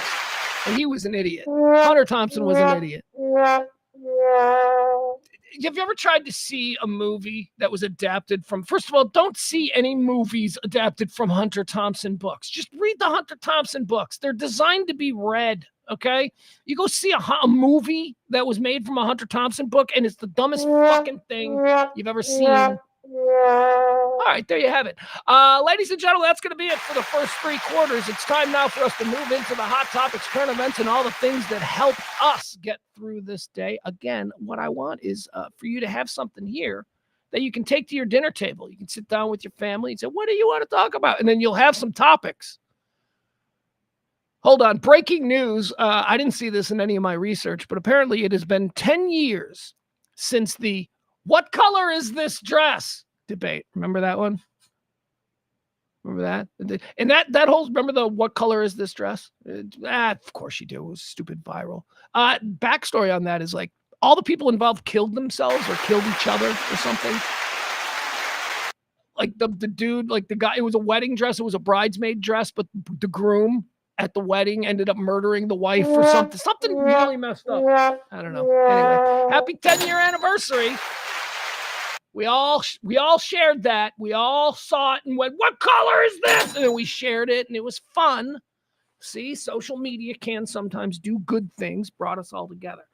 And he was an idiot. Hunter Thompson was an idiot. Have you ever tried to see a movie that was adapted from, first of all, don't see any movies adapted from Hunter Thompson books. Just read the Hunter Thompson books. They're designed to be read, okay? You go see a movie that was made from a Hunter Thompson book, and it's the dumbest fucking thing you've ever seen. All right, there you have it. Ladies and gentlemen, that's going to be it for the first three quarters. It's time now for us to move into the hot topics, current events, and all the things that help us get through this day. Again, what I want is for you to have something here that you can take to your dinner table. You can sit down with your family and say, what do you want to talk about? And then you'll have some topics. Hold on. Breaking news. I didn't see this in any of my research, but apparently it has been 10 years since the "what color is this dress" debate. Remember that one? Remember that? And that whole, remember the "what color is this dress"? Of course you do. It was stupid viral. Backstory on that is like all the people involved killed themselves or killed each other or something. Like the dude, like the guy, it was a wedding dress. It was a bridesmaid dress, but the groom at the wedding ended up murdering the wife or something. Something really messed up. I don't know. Anyway, happy 10-year anniversary. We all shared that. We all saw it and went, what color is this? And then we shared it, and it was fun. See, social media can sometimes do good things, brought us all together.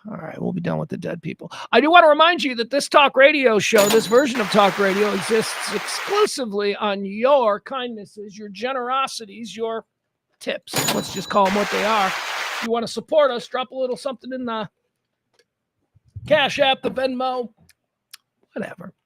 All right, we'll be done with the dead people. I do want to remind you that this talk radio show, this version of talk radio, exists exclusively on your kindnesses, your generosities, your tips. Let's just call them what they are. If you want to support us, drop a little something in the Cash App, the Venmo,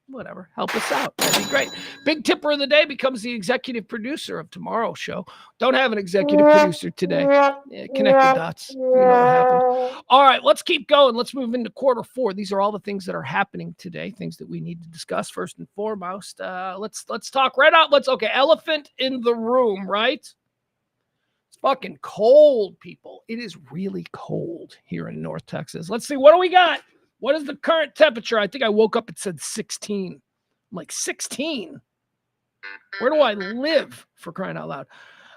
whatever. Help us out. That'd be great. Big tipper of the day becomes the executive producer of tomorrow's show. Don't have an executive producer today. Yeah, connect the dots. You know what happened. All right, let's keep going. Let's move into quarter four. These are all the things that are happening today, things that we need to discuss first and foremost. Let's talk right out. Elephant in the room, right? It's fucking cold, people. It is really cold here in North Texas. Let's see, what do we got? What is the current temperature? I think I woke up, it said 16. I'm like, 16? Where do I live, for crying out loud?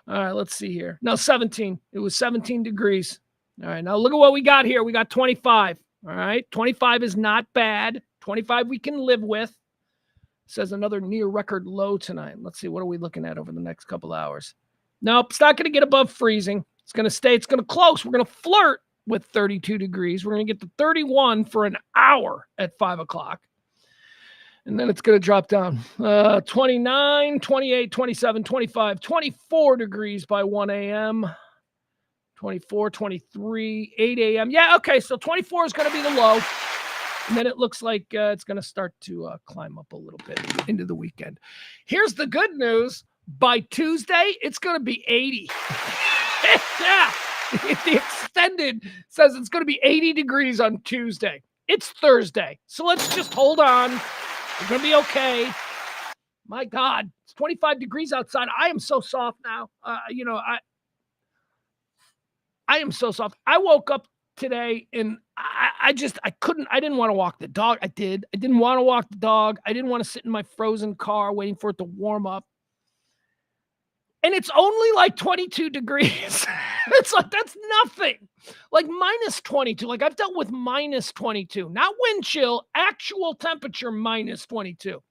All right, let's see here. No, 17. It was 17 degrees. All right, now look at what we got here. We got 25. All right, 25 is not bad. 25 we can live with. It says another near record low tonight. Let's see, what are we looking at over the next couple hours? Nope, it's not going to get above freezing. It's going to stay. It's going to close. We're going to flirt with 32 degrees. We're going to get to 31 for an hour at 5 o'clock. And then it's going to drop down. 29, 28, 27, 25, 24 degrees by 1 a.m. 24, 23, 8 a.m. Yeah, okay, so 24 is going to be the low. And then it looks like it's going to start to climb up a little bit into the weekend. Here's the good news. By Tuesday, it's going to be 80. Yeah. The extended says it's going to be 80 degrees on Tuesday. It's Thursday. So let's just hold on. We're going to be okay. My God, it's 25 degrees outside. I am so soft now. I am so soft. I woke up today and I didn't want to walk the dog. I didn't want to walk the dog. I didn't want to sit in my frozen car waiting for it to warm up. And it's only like 22 degrees. It's like, that's nothing. Like minus 22. Like I've dealt with minus 22, not wind chill, actual temperature minus 22.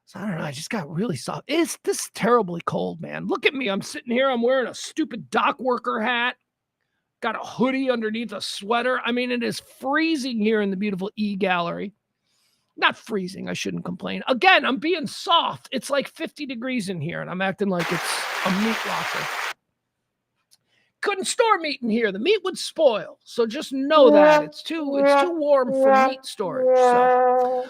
So I don't know. I just got really soft. This is terribly cold, man. Look at me. I'm sitting here. I'm wearing a stupid dock worker hat. Got a hoodie underneath a sweater. I mean, it is freezing here in the beautiful E gallery. Not freezing. I shouldn't complain. Again, I'm being soft. It's like 50 degrees in here, and I'm acting like it's a meat locker. Couldn't store meat in here. The meat would spoil. So just know that it's too warm for meat storage. So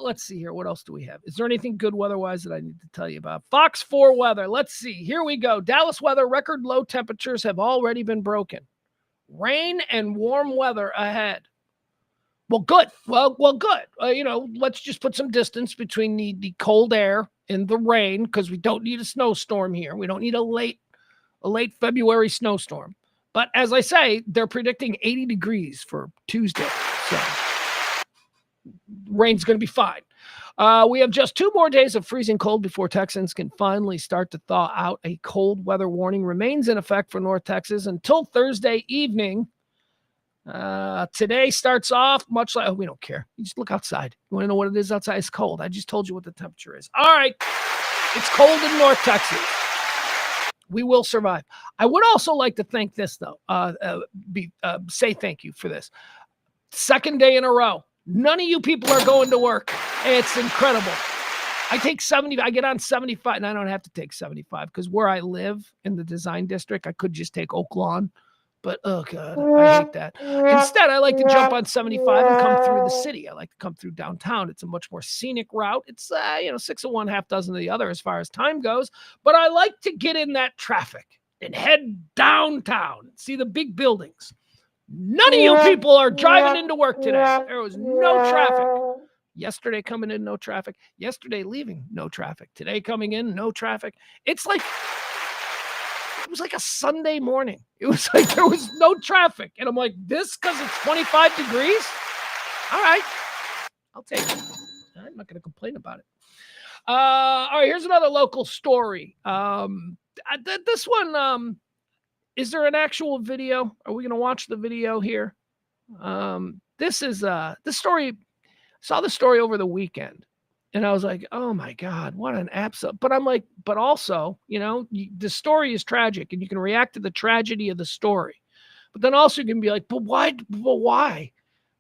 let's see here. What else do we have? Is there anything good weather-wise that I need to tell you about? Fox 4 weather. Let's see. Here we go. Dallas weather. Record low temperatures have already been broken. Rain and warm weather ahead. Well, good. Well, good. Let's just put some distance between the cold air and the rain because we don't need a snowstorm here. We don't need a late February snowstorm. But as I say, they're predicting 80 degrees for Tuesday. So rain's going to be fine. We have just 2 more days of freezing cold before Texans can finally start to thaw out. A cold weather warning remains in effect for North Texas until Thursday evening. Today starts off much like, we don't care. You just look outside. You want to know what it is outside? It's cold. I just told you what the temperature is. All right. It's cold in North Texas. We will survive. I would also like to thank this, though. Say thank you for this. Second day in a row. None of you people are going to work. It's incredible. I take 70. I get on 75, and I don't have to take 75 because where I live in the design district, I could just take Oak Lawn. But, oh, God, I hate that. Instead, I like to jump on 75 and come through the city. I like to come through downtown. It's a much more scenic route. It's, 6 of one, half dozen of the other as far as time goes. But I like to get in that traffic and head downtown, see the big buildings. None of you people are driving into work today. There was no traffic. Yesterday coming in, no traffic. Yesterday leaving, no traffic. Today coming in, no traffic. It was like a Sunday morning. It was like there was no traffic. And I'm like, this because it's 25 degrees? All right. I'll take it. I'm not going to complain about it. All right, here's another local story. This one, is there an actual video? Are we going to watch the video here? This story, saw the story over the weekend. And I was like, oh my God, what an absolute. But I'm like, but also, the story is tragic and you can react to the tragedy of the story. But then also you can be like, but why?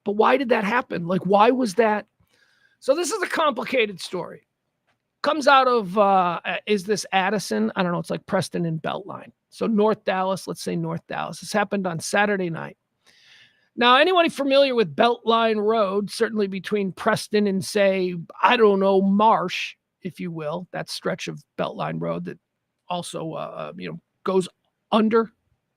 But why did that happen? Like, why was that? So this is a complicated story. Comes out of, is this Addison? I don't know. It's like Preston and Beltline. So North Dallas, let's say North Dallas. This happened on Saturday night. Now, anyone familiar with Beltline Road, certainly between Preston and, say, I don't know, Marsh, if you will, that stretch of Beltline Road that also, goes under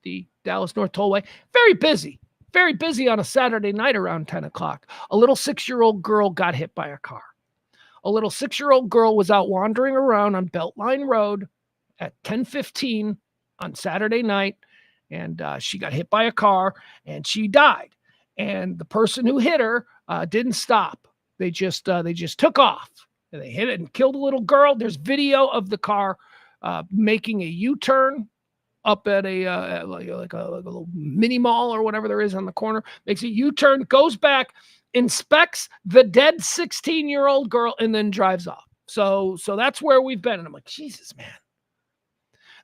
the Dallas North Tollway. Very busy on a Saturday night around 10 o'clock. A little 6-year-old girl got hit by a car. A little 6-year-old girl was out wandering around on Beltline Road at 10:15 on Saturday night. And she got hit by a car and she died. And the person who hit her didn't stop. They just took off. And they hit it and killed a little girl. There's video of the car making a U-turn up at a like a little mini mall or whatever there is on the corner. Makes a U-turn, goes back, inspects the dead 16-year-old girl, and then drives off. So that's where we've been. And I'm like, Jesus, man.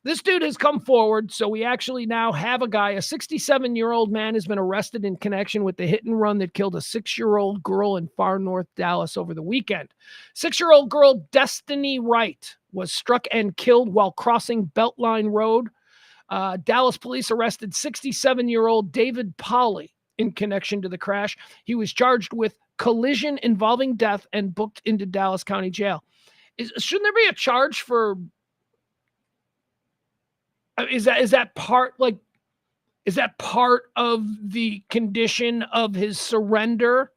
This dude has come forward, so we actually now have a guy, a 67-year-old man has been arrested in connection with the hit and run that killed a 6-year-old girl in far north Dallas over the weekend. 6-year-old girl Destiny Wright was struck and killed while crossing Beltline Road. Dallas police arrested 67-year-old David Polly in connection to the crash. He was charged with collision involving death and booked into Dallas County Jail. Shouldn't there be a charge for... Is that part of the condition of his surrender?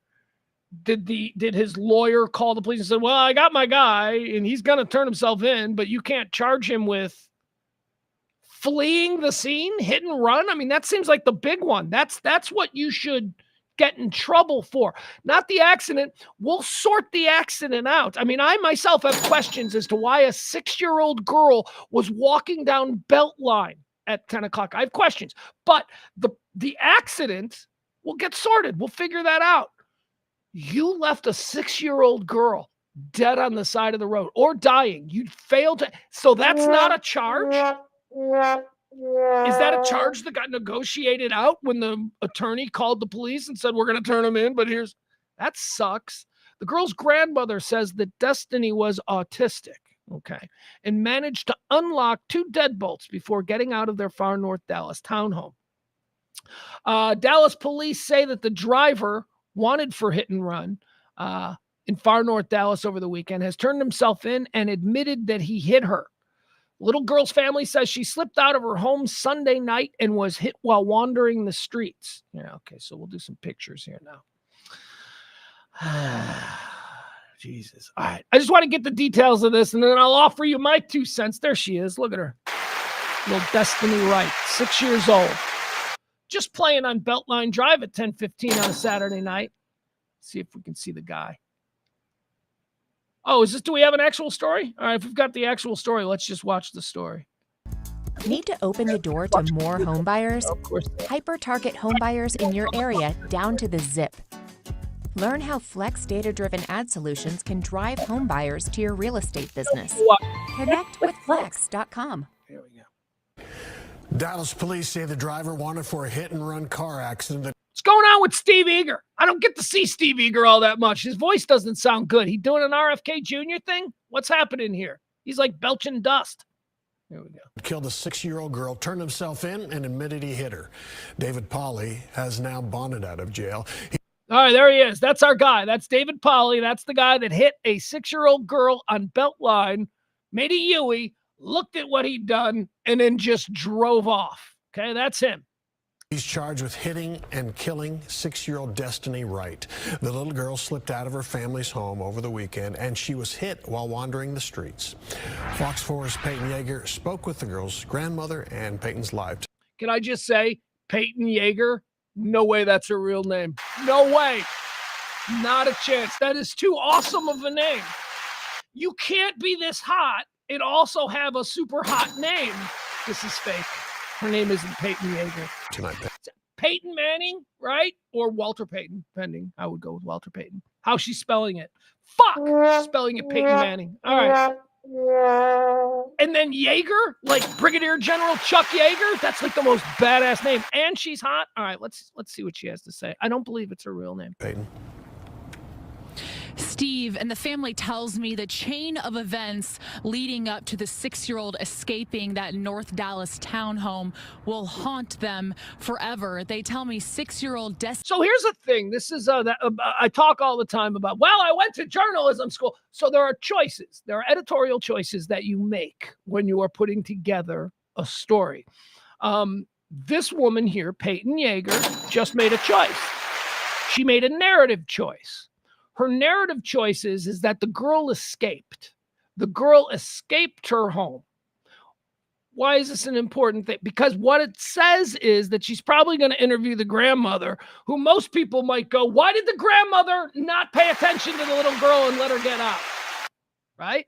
Did his lawyer call the police and say, well, I got my guy and he's going to turn himself in, but you can't charge him with fleeing the scene, hit and run? I mean, that seems like the big one. That's what you should get in trouble for, not the accident. We'll sort the accident out. I mean, I myself have questions as to why a 6-year-old girl was walking down Beltline at 10 o'clock. I have questions, but the accident will get sorted. We'll figure that out. You left a 6-year-old girl dead on the side of the road or dying. You failed to. So that's not a charge? Is that a charge that got negotiated out when the attorney called the police and said, we're going to turn him in, but that sucks. The girl's grandmother says that Destiny was autistic, okay, and managed to unlock 2 deadbolts before getting out of their far north Dallas townhome. Dallas police say that the driver wanted for hit and run in far north Dallas over the weekend has turned himself in and admitted that he hit her. Little girl's family says she slipped out of her home Sunday night and was hit while wandering the streets. Yeah, okay, so we'll do some pictures here now. Jesus. All right. I just want to get the details of this, and then I'll offer you my 2 cents. There she is. Look at her. Little Destiny Wright, 6 years old. Just playing on Beltline Drive at 10:15 on a Saturday night. See if we can see the guy. Oh, do we have an actual story? All right, if we've got the actual story, let's just watch the story. Need to open the door to more home buyers? Hyper-target home buyers in your area down to the zip. Learn how Flex data-driven ad solutions can drive home buyers to your real estate business. Connect with Flex.com. Here we go. Dallas police say the driver wanted for a hit-and-run car accident. What's going on with Steve Eager? I don't get to see Steve Eager all that much. His voice doesn't sound good. He doing an RFK Jr. thing? What's happening here? He's like belching dust. Here we go. Killed a 6-year-old girl, turned himself in, and admitted he hit her. David Pauly has now bonded out of jail. All right, there he is. That's our guy. That's David Pauly. That's the guy that hit a 6-year-old girl on Beltline, made a Yui, looked at what he'd done, and then just drove off. Okay, that's him. He's charged with hitting and killing 6-year-old Destiny Wright. The little girl slipped out of her family's home over the weekend, and she was hit while wandering the streets. Fox 4's Peyton Yeager spoke with the girl's grandmother and Peyton's live. Can I just say, Peyton Yeager? No way that's her real name. No way. Not a chance. That is too awesome of a name. You can't be this hot and also have a super hot name. This is fake. Her name isn't Peyton Yeager. Tonight, Peyton Manning, right? Or Walter Payton, depending. I would go with Walter Payton. How's she spelling it? Fuck! She's spelling it Peyton Manning. All right. And then Yeager, like Brigadier General Chuck Yeager. That's like the most badass name. And she's hot. All right, let's see what she has to say. I don't believe it's her real name. Peyton. Steve and the family tells me the chain of events leading up to the 6-year-old escaping that North Dallas townhome will haunt them forever. They tell me 6-year-old So here's the thing. This is I talk all the time about, well, I went to journalism school. So there are choices. There are editorial choices that you make when you are putting together a story. This woman here, Peyton Yeager, just made a choice. She made a narrative choice. Her narrative choice is that the girl escaped. The girl escaped her home. Why is this an important thing? Because what it says is that she's probably going to interview the grandmother, who most people might go, why did the grandmother not pay attention to the little girl and let her get out? Right?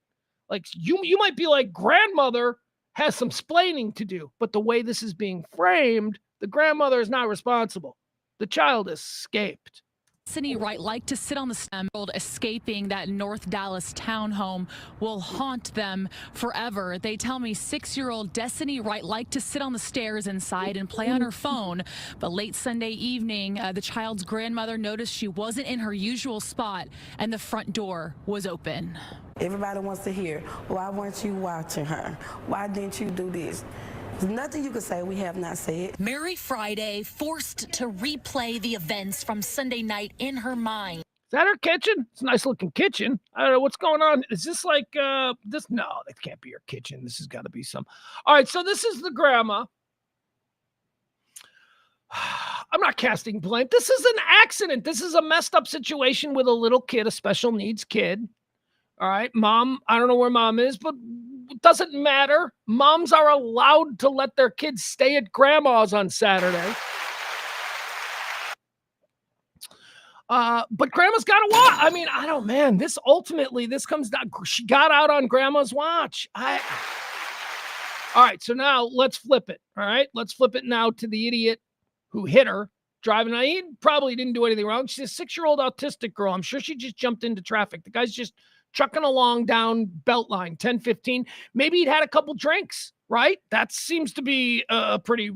Like you might be like, grandmother has some splaining to do. But the way this is being framed, the grandmother is not responsible. The child escaped. Destiny Wright liked to sit on the stem, escaping that North Dallas townhome will haunt them forever. They tell me 6-year-old Destiny Wright liked to sit on the stairs inside and play on her phone. But late Sunday evening, the child's grandmother noticed she wasn't in her usual spot and the front door was open. Everybody wants to hear, why weren't you watching her? Why didn't you do this? There's nothing you can say we have not said. Mary Friday forced to replay the events from Sunday night in her mind. Is that her kitchen? It's a nice looking kitchen. I don't know what's going on. Is this like this? No, that can't be her kitchen. This has got to be some. All right, so this is the grandma. I'm not casting blame. This is an accident. This is a messed up situation with a little kid, a special needs kid. All right, mom, I don't know where mom is, but it doesn't matter. Moms are allowed to let their kids stay at grandma's on Saturday. But grandma's got to watch. I mean, I don't, man, this comes down. She got out on grandma's watch. All right, so now let's flip it. All right, let's flip it now to the idiot who hit her driving. Now, he probably didn't do anything wrong. She's a 6-year-old autistic girl. I'm sure she just jumped into traffic. The guy's just trucking along down Beltline, 10:15. Maybe he'd had a couple drinks, right? That seems to be a pretty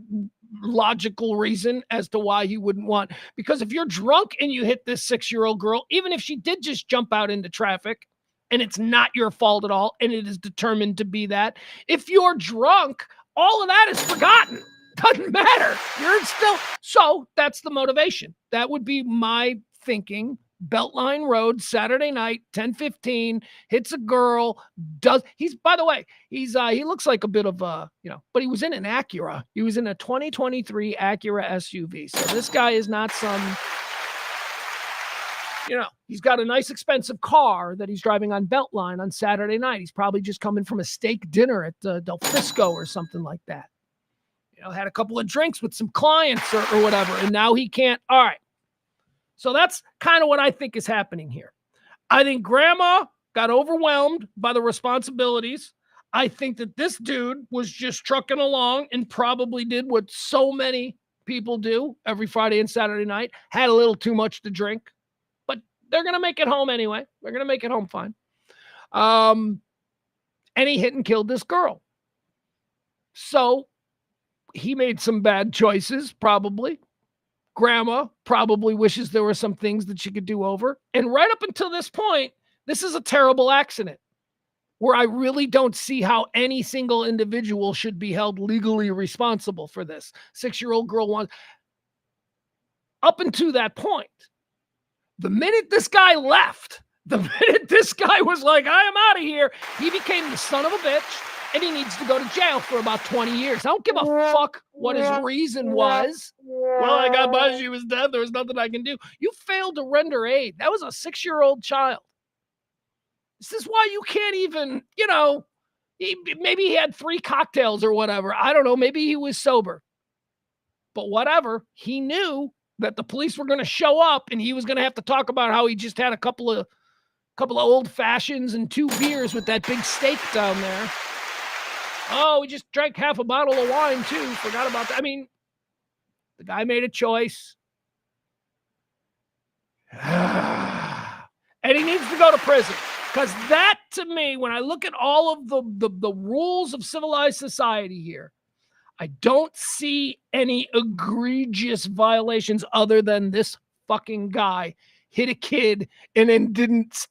logical reason as to why he wouldn't want. Because if you're drunk and you hit this 6-year-old girl, even if she did just jump out into traffic, and it's not your fault at all, and it is determined to be that. If you're drunk, all of that is forgotten. Doesn't matter. You're still... So that's the motivation. That would be my thinking. Beltline Road, Saturday night, 10:15, hits a girl, he's, by the way, he looks like a bit of a, but he was in an Acura. He was in a 2023 Acura SUV. So this guy is not some... he's got a nice expensive car that he's driving on Beltline on Saturday night. He's probably just coming from a steak dinner at Del Frisco or something like that. Had a couple of drinks with some clients or whatever, and now he can't. All right. So that's kind of what I think is happening here. I think grandma got overwhelmed by the responsibilities. I think that this dude was just trucking along and probably did what so many people do every Friday and Saturday night, had a little too much to drink. They're going to make it home anyway. They're going to make it home fine. And he hit and killed this girl. So he made some bad choices, probably. Grandma probably wishes there were some things that she could do over. And right up until this point, this is a terrible accident where I really don't see how any single individual should be held legally responsible for this. 6-year-old girl wants... Up until that point, the minute this guy left, the minute this guy was like, I am out of here, he became the son of a bitch, and he needs to go to jail for about 20 years. I don't give a fuck what his reason was. Well, I got by, she was dead. There was nothing I can do. You failed to render aid. That was a 6-year-old child. This is why you can't even, maybe he had 3 cocktails or whatever. I don't know. Maybe he was sober. But whatever, he knew that the police were going to show up and he was going to have to talk about how he just had a couple of old fashions and 2 beers with that big steak down there. Oh, we just drank half a bottle of wine too. Forgot about that. I mean, the guy made a choice. And he needs to go to prison. Because that, to me, when I look at all of the rules of civilized society here, I don't see any egregious violations other than this fucking guy hit a kid and then didn't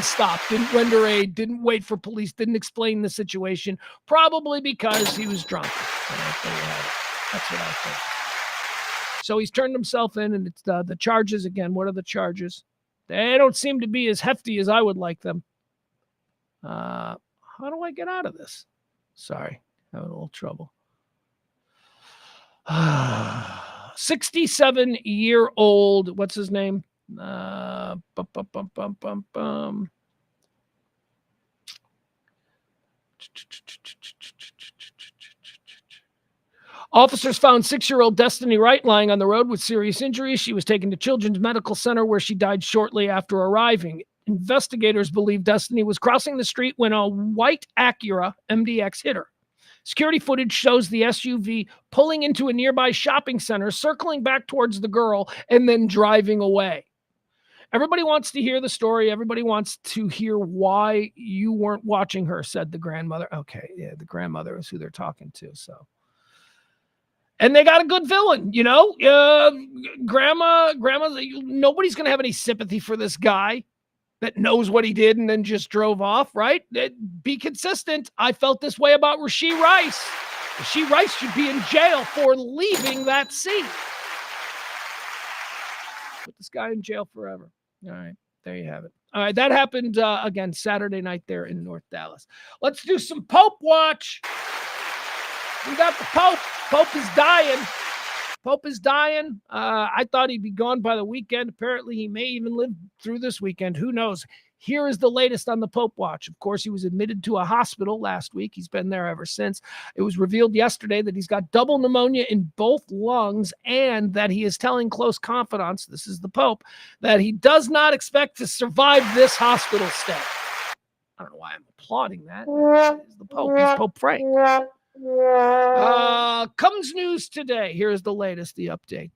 stop, didn't render aid, didn't wait for police, didn't explain the situation, probably because he was drunk. That's what I think. So he's turned himself in, and it's the charges again. What are the charges? They don't seem to be as hefty as I would like them. How do I get out of this? Sorry, having a little trouble. 67-year-old, what's his name? Officers found 6-year-old Destiny Wright lying on the road with serious injuries. She was taken to Children's Medical Center where she died shortly after arriving. Investigators believe Destiny was crossing the street when a white Acura MDX hit her. Security footage shows the SUV pulling into a nearby shopping center, circling back towards the girl, and then driving away. Everybody wants to hear the story. Everybody wants to hear why you weren't watching her, said the grandmother. Okay, yeah, the grandmother is who they're talking to, so. And they got a good villain, grandma, nobody's going to have any sympathy for this guy that knows what he did and then just drove off, right? Be consistent. I felt this way about Rashee Rice. Rashee Rice should be in jail for leaving that scene. Put this guy in jail forever. All right, there you have it. All right, that happened, again, Saturday night there in North Dallas. Let's do some Pope watch. We got the Pope. Pope is dying. Pope is dying. I thought he'd be gone by the weekend. Apparently, he may even live through this weekend. Who knows? Here is the latest on the Pope watch. Of course, he was admitted to a hospital last week. He's been there ever since. It was revealed yesterday that he's got double pneumonia in both lungs and that he is telling close confidants, this is the Pope, that he does not expect to survive this hospital stay. I don't know why I'm applauding that. He's the Pope. He's Pope Frank. Comes news today. Here's the latest, the update.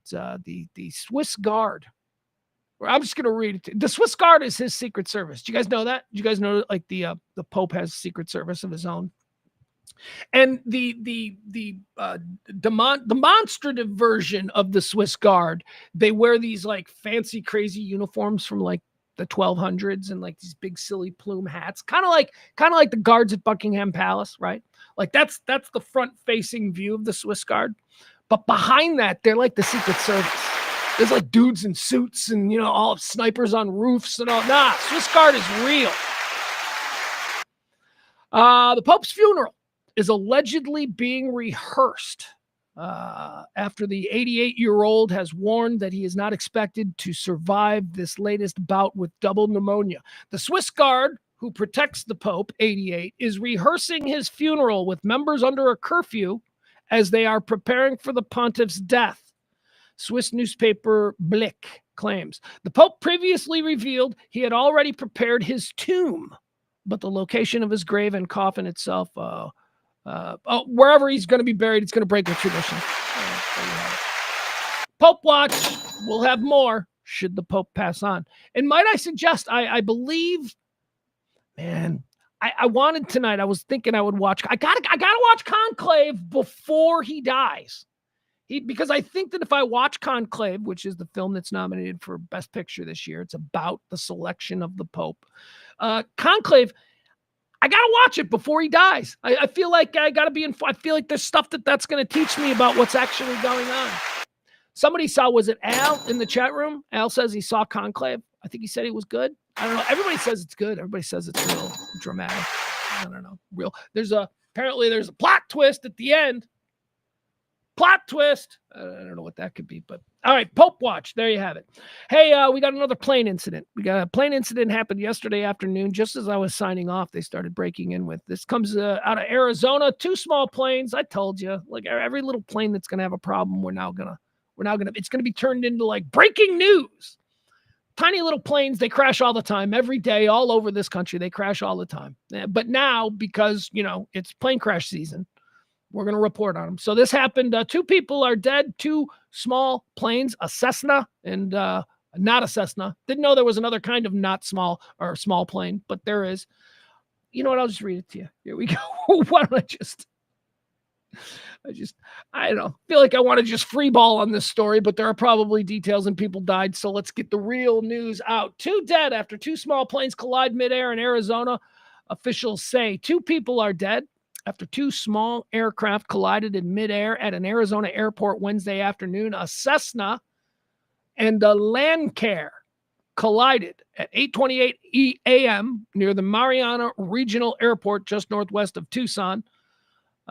The Swiss Guard. I'm just gonna read it. The Swiss Guard is his secret service. Do you guys know that? Do you guys know like the Pope has a secret service of his own? And the demonstrative version of the Swiss Guard, they wear these like fancy, crazy uniforms from like the 1200s and like these big silly plume hats, kind of like the guards at Buckingham Palace, right? Like that's the front facing view of the Swiss Guard, but behind that they're like the Secret Service. There's like dudes in suits and all snipers on roofs and all. Nah, Swiss Guard is real. The Pope's funeral is allegedly being rehearsed after the 88-year-old has warned that he is not expected to survive this latest bout with double pneumonia. The Swiss Guard, who protects the Pope, 88, is rehearsing his funeral with members under a curfew as they are preparing for the pontiff's death. Swiss newspaper Blick claims. The Pope previously revealed he had already prepared his tomb, but the location of his grave and coffin itself, wherever he's going to be buried, it's going to break with tradition. Pope Watch, we'll have more should the Pope pass on. And might I suggest, I believe, man, I wanted tonight, I was thinking I would watch, I gotta watch Conclave before he dies. Because I think that if I watch Conclave, which is the film that's nominated for Best Picture this year, it's about the selection of the Pope. Conclave, I got to watch it before he dies. I feel like I got to be I feel like there's stuff that's going to teach me about what's actually going on. Somebody saw, was it Al in the chat room? Al says he saw Conclave. I think he said it was good. I don't know. Everybody says it's good. Everybody says it's real dramatic. I don't know. Real. Apparently there's a plot twist at the end. Plot twist. I don't know what that could be, but all right. Pope Watch. There you have it. Hey, we got another plane incident. We got a plane incident happened yesterday afternoon. Just as I was signing off, they started breaking in with this. Comes out of Arizona. 2 small planes. I told you, like every little plane that's gonna have a problem, it's gonna be turned into like breaking news. Tiny little planes, they crash all the time, every day, all over this country. They crash all the time. But now, because it's plane crash season, we're going to report on them. So this happened. 2 people are dead. 2 small planes, a Cessna and not a Cessna. Didn't know there was another kind of not small or small plane, but there is. You know what? I'll just read it to you. Here we go. Why don't I don't know. Feel like I want to just free ball on this story, but there are probably details and people died. So let's get the real news out. 2 dead after 2 small planes collide midair in Arizona. Officials say 2 people are dead after 2 small aircraft collided in midair at an Arizona airport Wednesday afternoon. A Cessna and a Lancair collided at 8:28 a.m. near the Mariana Regional Airport just northwest of Tucson.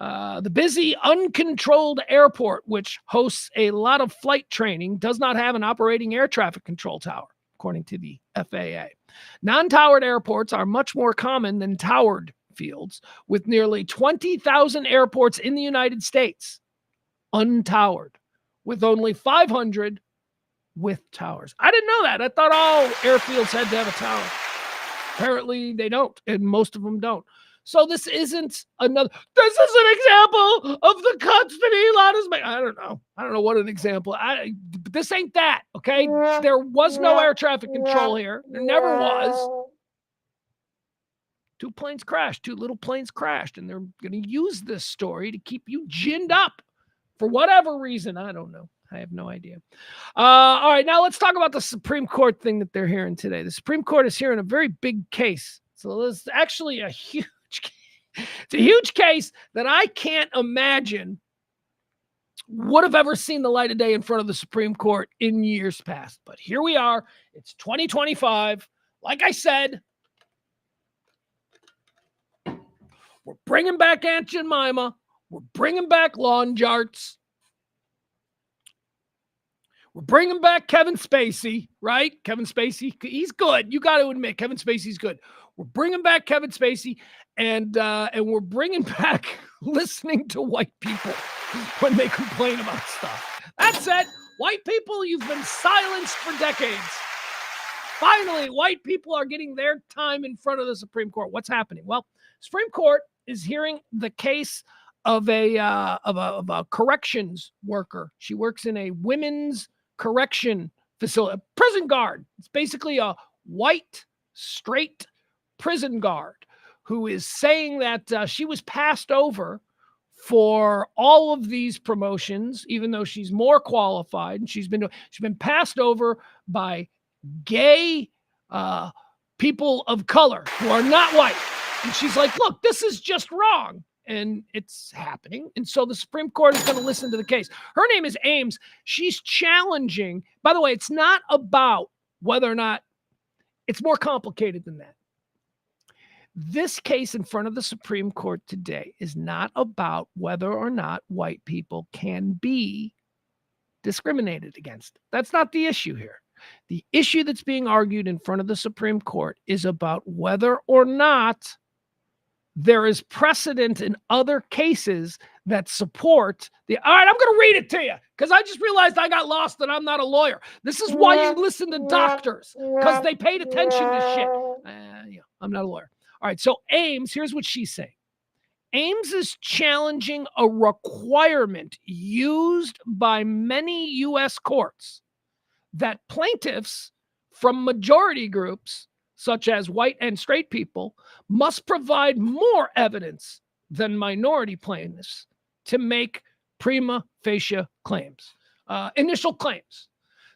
The busy, uncontrolled airport, which hosts a lot of flight training, does not have an operating air traffic control tower, according to the FAA. Non-towered airports are much more common than towered fields, with nearly 20,000 airports in the United States untowered, with only 500 with towers. I didn't know that. I thought all airfields had to have a tower. Apparently they don't, and most of them don't. So this is an example of the cuts that Elon is making. I don't know what an example. This ain't that, okay? There was no air traffic control here. There never was. 2 planes crashed. 2 little planes crashed, and they're going to use this story to keep you ginned up for whatever reason. I don't know. I have no idea. All right, now let's talk about the Supreme Court thing that they're hearing today. The Supreme Court is hearing a very big case. So this is actually a huge case that I can't imagine would have ever seen the light of day in front of the Supreme Court in years past. But here we are. It's 2025. Like I said, we're bringing back Aunt Jemima. We're bringing back lawn jarts. We're bringing back Kevin Spacey, right? Kevin Spacey, he's good. You got to admit, Kevin Spacey's good. We're bringing back Kevin Spacey, and we're bringing back listening to white people when they complain about stuff. That's it. White people, you've been silenced for decades. Finally, white people are getting their time in front of the Supreme Court. What's happening? Well, Supreme Court is hearing the case of a corrections worker. She works in a women's correction facility, a prison guard. It's basically a white, straight prison guard who is saying that she was passed over for all of these promotions, even though she's more qualified, and she's been passed over by gay people of color who are not white. And she's like, look, this is just wrong. And it's happening. And so the Supreme Court is going to listen to the case. Her name is Ames. She's challenging. By the way, it's not about whether or not, it's more complicated than that. This case in front of the Supreme Court today is not about whether or not white people can be discriminated against. That's not the issue here. The issue that's being argued in front of the Supreme Court is about whether or not there is precedent in other cases that support the. All right, I'm going to read it to you because I just realized I got lost and I'm not a lawyer. This is why you listen to doctors, because they paid attention to shit. I'm not a lawyer. All right, so Ames, here's what she's saying. Ames is challenging a requirement used by many U.S. courts that plaintiffs from majority groups, such as white and straight people, must provide more evidence than minority plaintiffs to make prima facie claims, initial claims.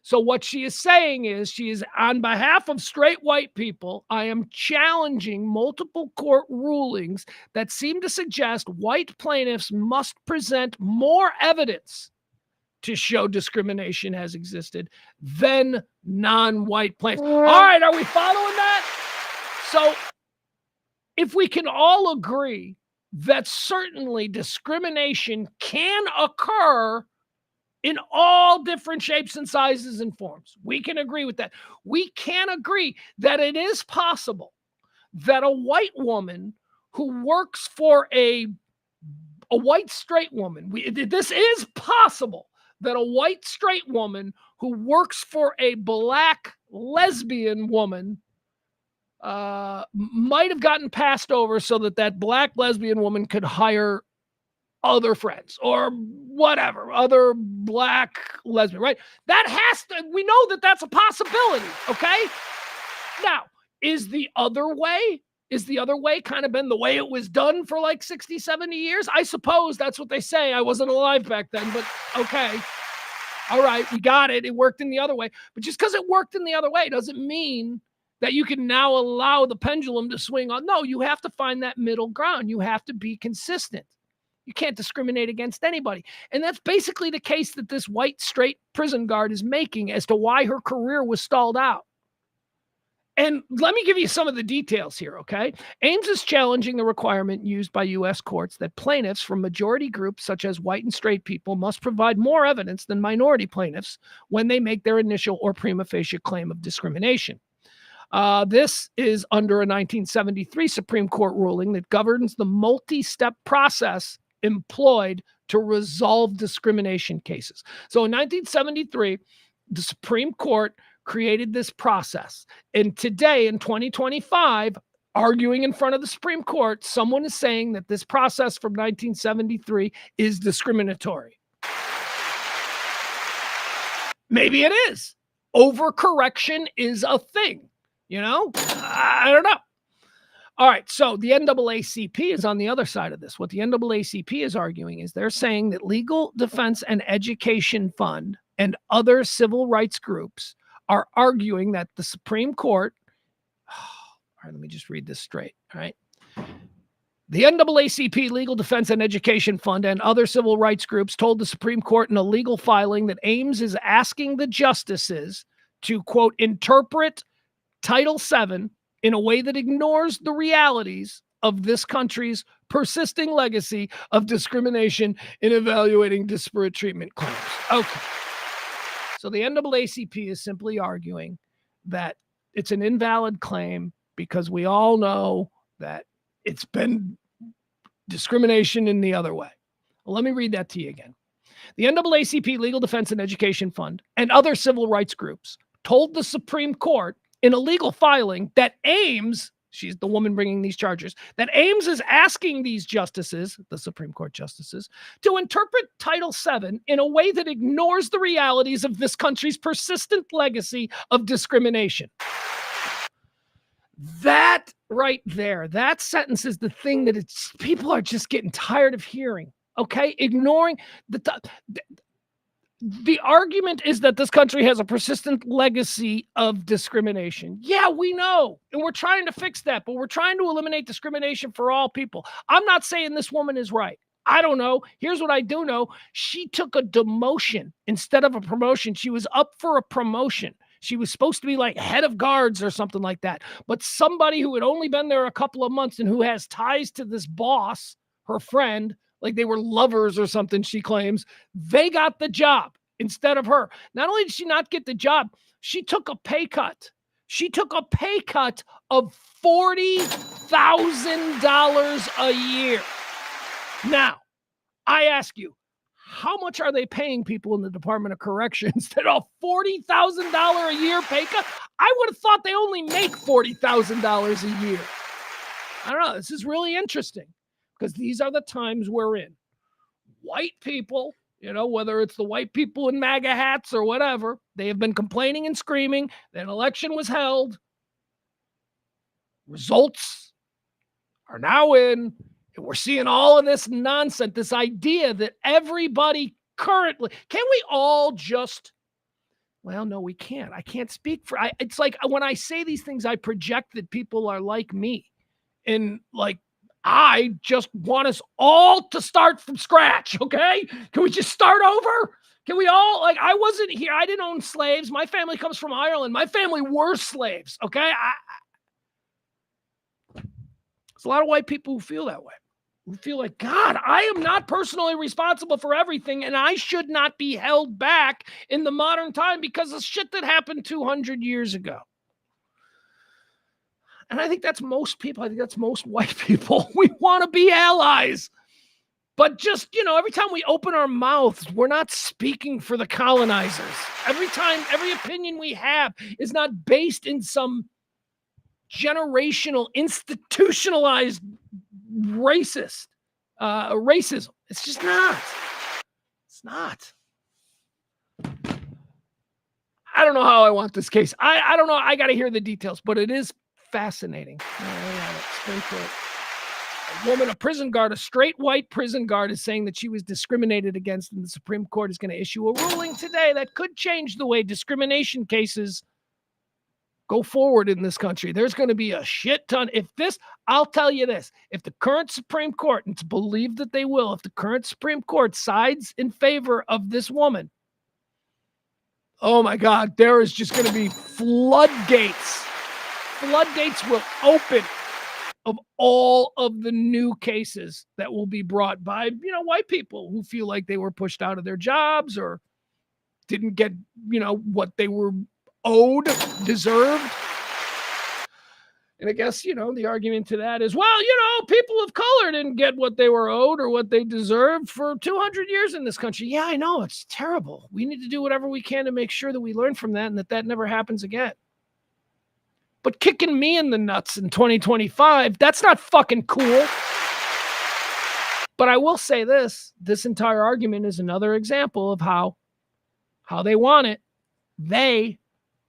So what she is saying is, she is on behalf of straight white people, I am challenging multiple court rulings that seem to suggest white plaintiffs must present more evidence to show discrimination has existed than non-white plaintiffs. All right, are we following that? So if we can all agree that certainly discrimination can occur in all different shapes and sizes and forms, we can agree with that. We can agree that it is possible that a white woman who works for a white straight woman, this is possible that a white straight woman who works for a black lesbian woman might have gotten passed over so that black lesbian woman could hire other friends or whatever, other black lesbian, right? We know that that's a possibility, okay? Now, is the other way kind of been the way it was done for like 60, 70 years? I suppose that's what they say. I wasn't alive back then, but okay. All right, we got it. It worked in the other way. But just because it worked in the other way doesn't mean that you can now allow the pendulum to swing on. No, you have to find that middle ground. You have to be consistent. You can't discriminate against anybody. And that's basically the case that this white straight prison guard is making as to why her career was stalled out. And let me give you some of the details here, okay? Ames is challenging the requirement used by U.S. courts that plaintiffs from majority groups, such as white and straight people, must provide more evidence than minority plaintiffs when they make their initial or prima facie claim of discrimination. This is under a 1973 Supreme Court ruling that governs the multi-step process employed to resolve discrimination cases. So in 1973, the Supreme Court created this process. And today, in 2025, arguing in front of the Supreme Court, someone is saying that this process from 1973 is discriminatory. Maybe it is. Overcorrection is a thing, I don't know. All right, so the NAACP is on the other side of this. What the NAACP is arguing is they're saying that Legal Defense and Education Fund and other civil rights groups are arguing that the Supreme Court, all right, let me just read this straight, all right? The NAACP, Legal Defense and Education Fund, and other civil rights groups told the Supreme Court in a legal filing that Ames is asking the justices to, quote, interpret Title VII in a way that ignores the realities of this country's persisting legacy of discrimination in evaluating disparate treatment claims. Okay. So the NAACP is simply arguing that it's an invalid claim because we all know that it's been discrimination in the other way. Well, let me read that to you again. The NAACP, Legal Defense and Education Fund, and other civil rights groups told the Supreme Court in a legal filing that Ames, she's the woman bringing these charges, that Ames is asking these justices, the Supreme Court justices, to interpret Title VII in a way that ignores the realities of this country's persistent legacy of discrimination. That right there, that sentence is the thing that people are just getting tired of hearing, okay? Ignoring the argument is that this country has a persistent legacy of discrimination. Yeah, we know. And we're trying to fix that, but we're trying to eliminate discrimination for all people. I'm not saying this woman is right. I don't know. Here's what I do know. She took a demotion instead of a promotion. She was up for a promotion. She was supposed to be like head of guards or something like that. But somebody who had only been there a couple of months and who has ties to this boss, her friend, like they were lovers or something, she claims, they got the job instead of her. Not only did she not get the job, she took a pay cut. She took a pay cut of $40,000 a year. Now, I ask you, how much are they paying people in the Department of Corrections that a $40,000 a year pay cut? I would have thought they only make $40,000 a year. I don't know. This is really interesting because these are the times we're in. White people, whether it's the white people in MAGA hats or whatever, they have been complaining and screaming that an election was held. Results are now in. And we're seeing all of this nonsense, this idea that everybody currently, can we all just, well, no, we can't. I can't speak for, it's like when I say these things, I project that people are like me. And like, I just want us all to start from scratch, okay? Can we just start over? Can we all, like, I wasn't here. I didn't own slaves. My family comes from Ireland. My family were slaves, okay? There's a lot of white people who feel that way. Who feel like, God, I am not personally responsible for everything, and I should not be held back in the modern time because of shit that happened 200 years ago. And I think that's most people. I think that's most white people. We want to be allies. But just, every time we open our mouths, we're not speaking for the colonizers. Every opinion we have is not based in some generational, institutionalized racism. It's just not. It's not. I don't know how I want this case. I don't know. I got to hear the details, but it is fascinating. A woman, a prison guard, a straight white prison guard is saying that she was discriminated against, and the Supreme Court is going to issue a ruling today that could change the way discrimination cases go forward in this country. There's going to be a shit ton. I'll tell you this, if the current Supreme Court, and it's believed that they will, if the current Supreme Court sides in favor of this woman, oh my God, there is just going to be floodgates. Floodgates will open of all of the new cases that will be brought by, white people who feel like they were pushed out of their jobs or didn't get, what they were owed, deserved. And I guess, the argument to that is, well, people of color didn't get what they were owed or what they deserved for 200 years in this country. Yeah, I know. It's terrible. We need to do whatever we can to make sure that we learn from that and that never happens again. But kicking me in the nuts in 2025, that's not fucking cool. But I will say this entire argument is another example of how they want it.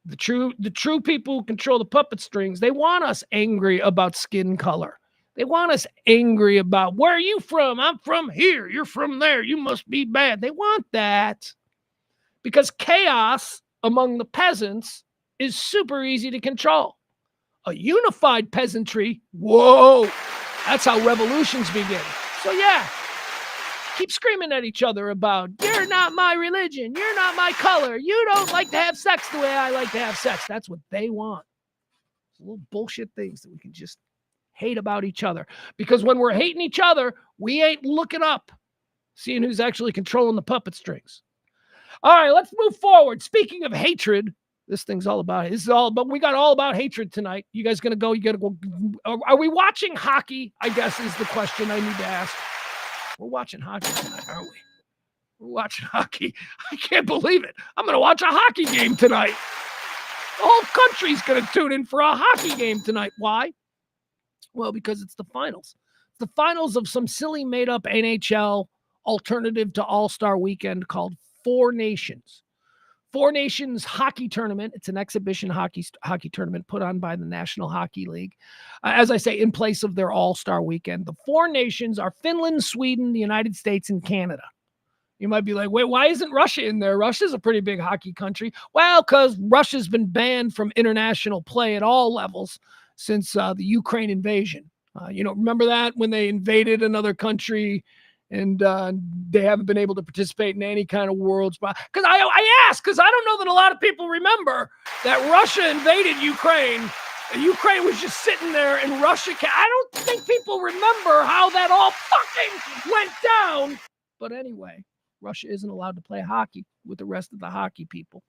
The true people who control the puppet strings, they want us angry about skin color. They want us angry about, where are you from? I'm from here. You're from there. You must be bad. They want that because chaos among the peasants is super easy to control. A unified peasantry, whoa, that's how revolutions begin. So yeah, keep screaming at each other about, you're not my religion, you're not my color, you don't like to have sex the way I like to have sex. That's what they want. It's little bullshit things that we can just hate about each other. Because when we're hating each other, we ain't looking up, seeing who's actually controlling the puppet strings. All right, let's move forward. Speaking of hatred, this thing's all about it. This is all about, we got all about hatred tonight. You guys gonna go? You gotta go. Are we watching hockey? I guess is the question I need to ask. We're watching hockey tonight, aren't we? We're watching hockey. I can't believe it. I'm gonna watch a hockey game tonight. The whole country's going to tune in for a hockey game tonight. Why? Well, because it's the finals. The finals of some silly made-up NHL alternative to All-Star Weekend called Four Nations. Four Nations hockey tournament. It's an exhibition hockey tournament put on by the National Hockey League. As I say, in place of their All-Star Weekend. The Four Nations are Finland, Sweden, the United States, and Canada. You might be like, wait, why isn't Russia in there? Russia's a pretty big hockey country. Well, because Russia's been banned from international play at all levels since the Ukraine invasion. Remember that when they invaded another country and they haven't been able to participate in any kind of world spot? Because I ask, because I don't know that a lot of people remember that Russia invaded Ukraine. Ukraine was just sitting there and Russia. I don't think people remember how that all fucking went down. But anyway, Russia isn't allowed to play hockey with the rest of the hockey people.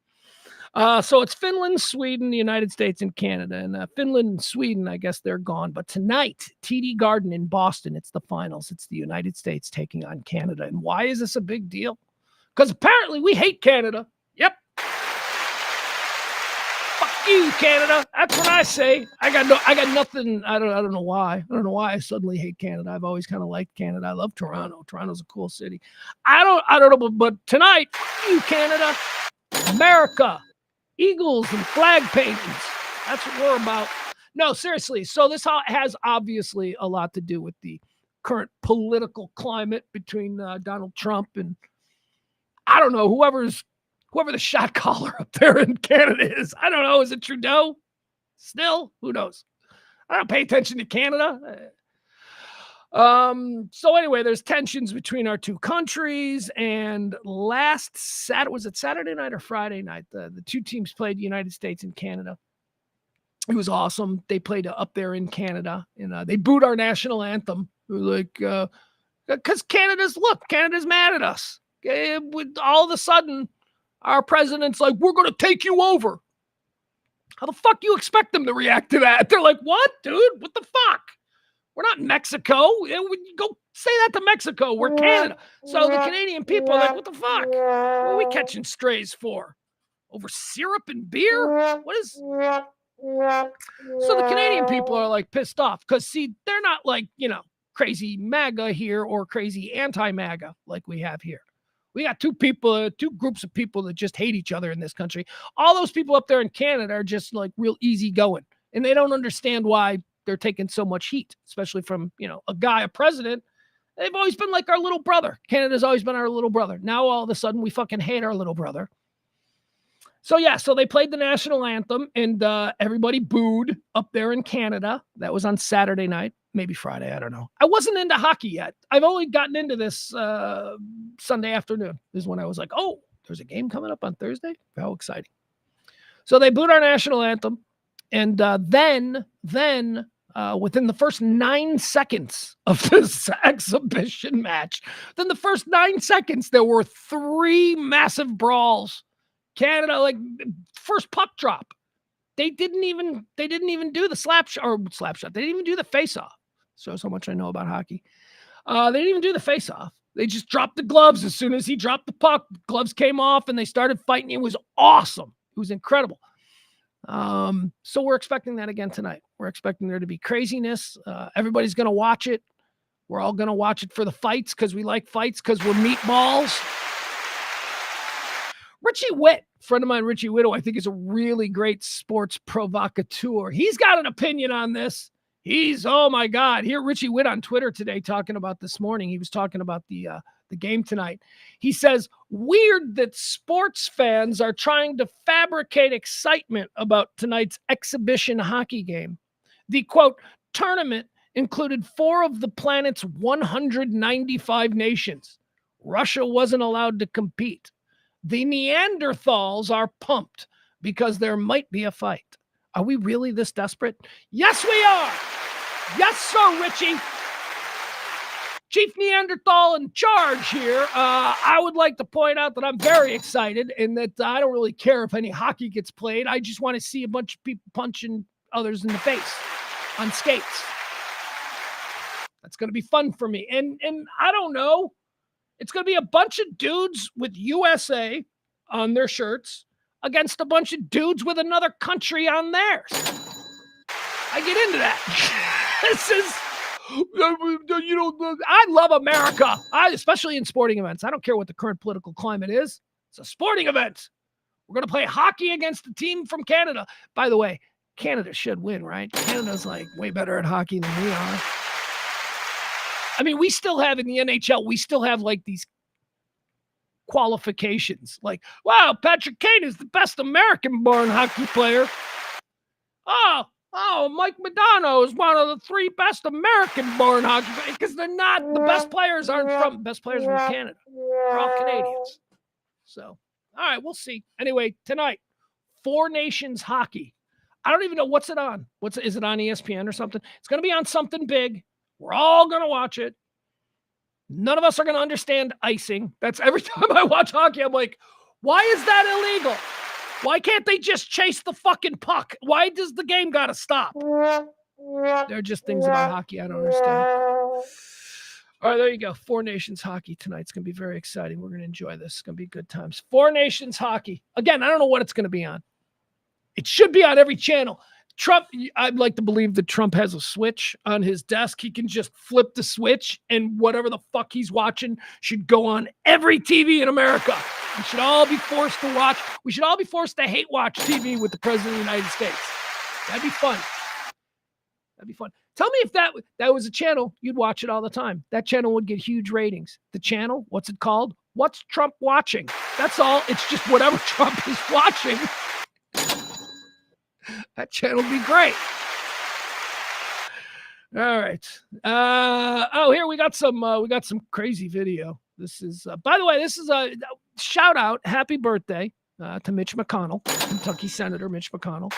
So it's Finland, Sweden, the United States, and Canada. And Finland and Sweden, I guess they're gone. But tonight, TD Garden in Boston, it's the finals. It's the United States taking on Canada. And why is this a big deal? Because apparently we hate Canada. Yep. Fuck you, Canada. That's what I say. I got nothing. I don't know why. I don't know why I suddenly hate Canada. I've always kind of liked Canada. I love Toronto. Toronto's a cool city. I don't know, but tonight, fuck you, Canada. America. Eagles and flag paintings. That's what we're about. No, seriously. So this has obviously a lot to do with the current political climate between Donald Trump and, I don't know, whoever the shot caller up there in Canada is. I don't know. Is it Trudeau? Still? Who knows? I don't pay attention to Canada. So anyway, there's tensions between our two countries, and was it Saturday night or Friday night? The two teams played, United States and Canada. It was awesome. They played up there in Canada, and they booed our national anthem. Like, because Canada's mad at us. With all of a sudden, our president's like, we're going to take you over. How the fuck you expect them to react to that? They're like, what, dude? What the fuck? We're not Mexico. Go say that to Mexico. We're Canada. So the Canadian people are like, what the fuck? What are we catching strays for? Over syrup and beer? What is... So the Canadian people are like pissed off because, see, they're not like, crazy MAGA here or crazy anti-MAGA like we have here. We got two groups of people that just hate each other in this country. All those people up there in Canada are just like real easygoing, and they don't understand why they're taking so much heat, especially from, a president. They've always been like our little brother. Canada's always been our little brother. Now, all of a sudden, we fucking hate our little brother. So, yeah, so they played the national anthem, and everybody booed up there in Canada. That was on Saturday night, maybe Friday, I don't know. I wasn't into hockey yet. I've only gotten into this Sunday afternoon. This is when I was like, oh, there's a game coming up on Thursday? How exciting. So they booed our national anthem, and then within the first 9 seconds of this exhibition match, there were 3 massive brawls. Canada, like, first puck drop. They didn't even do the slap shot. They didn't even do the face-off. So much I know about hockey. They didn't even do the face-off. They just dropped the gloves as soon as he dropped the puck. Gloves came off and they started fighting. It was awesome. It was incredible. So we're expecting that again tonight. We're expecting there to be craziness. Everybody's going to watch it. We're all going to watch it for the fights because we like fights because we're meatballs. Richie Witt, friend of mine, Richie Witt, I think is a really great sports provocateur. He's got an opinion on this. Oh my God. Here, Richie Witt on Twitter today talking about this morning. He was talking about the game tonight. He says, weird that sports fans are trying to fabricate excitement about tonight's exhibition hockey game. The, quote, tournament included 4 of the planet's 195 nations. Russia wasn't allowed to compete. The Neanderthals are pumped because there might be a fight. Are we really this desperate? Yes, we are. Yes, sir, Richie. Chief Neanderthal in charge here. I would like to point out that I'm very excited and that I don't really care if any hockey gets played. I just want to see a bunch of people punching others in the face on skates. That's going to be fun for me. And I don't know. It's going to be a bunch of dudes with USA on their shirts. against a bunch of dudes with another country on theirs. I get into that. This is, I love America. Especially in sporting events. I don't care what the current political climate is. It's a sporting event. We're going to play hockey against a team from Canada. By the way, Canada should win, right? Canada's like way better at hockey than we are. I mean, we still have in the NHL, we still have like these qualifications. Like, wow, Patrick Kane is the best American-born hockey player. Oh, Mike Modano is one of the 3 best American-born hockey players. Because they're not, the best players aren't from, best players are from Canada. They're all Canadians. So, all right, we'll see. Anyway, tonight, 4 Nations hockey. I don't even know what's it on. Is it on ESPN or something? It's going to be on something big. We're all going to watch it. None of us are going to understand icing. That's every time I watch hockey, I'm like, why is that illegal? Why can't they just chase the fucking puck? Why does the game got to stop? There are just things about hockey I don't understand. All right, there you go. 4 Nations hockey tonight. It's going to be very exciting. We're going to enjoy this. It's going to be good times. 4 Nations hockey. Again, I don't know what it's going to be on. It should be on every channel. Trump, I'd like to believe that Trump has a switch on his desk. He can just flip the switch and whatever the fuck he's watching should go on every TV in America. We should all be forced to watch. We should all be forced to hate watch TV with the President of the United States. That'd be fun. That'd be fun. Tell me if that was a channel, you'd watch it all the time. That channel would get huge ratings. The channel, what's it called? What's Trump watching? That's all. It's just whatever Trump is watching. That channel would be great. All right. Here we got some crazy video. This is, by the way, this is a shout out. Happy birthday to Mitch McConnell, Kentucky Senator Mitch McConnell.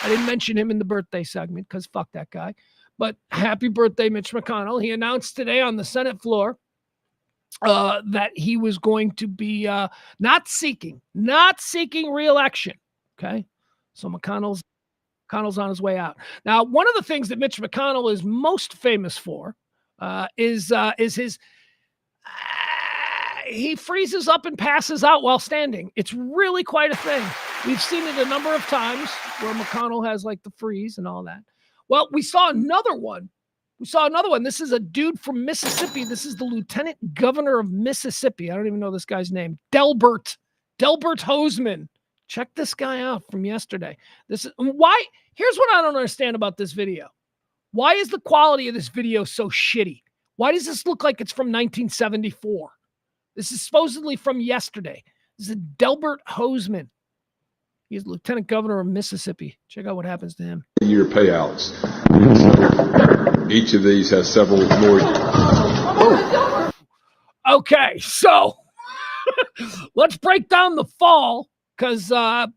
I didn't mention him in the birthday segment because fuck that guy. But happy birthday, Mitch McConnell. He announced today on the Senate floor that he was going to be not seeking re-election. Okay, so McConnell's on his way out. Now, one of the things that Mitch McConnell is most famous for is his he freezes up and passes out while standing. It's really quite a thing. We've seen it a number of times where McConnell has like the freeze and all that. Well, we saw another one. This is a dude from Mississippi. This is the Lieutenant Governor of Mississippi. I don't even know this guy's name. Delbert Hosemann. Check this guy out from yesterday. Here's what I don't understand about this video. Why is the quality of this video so shitty? Why does this look like it's from 1974? This is supposedly from yesterday. This is Delbert Hosemann. He's Lieutenant Governor of Mississippi. Check out what happens to him. Year payouts. Each of these has several more. Okay, so let's break down the fall because I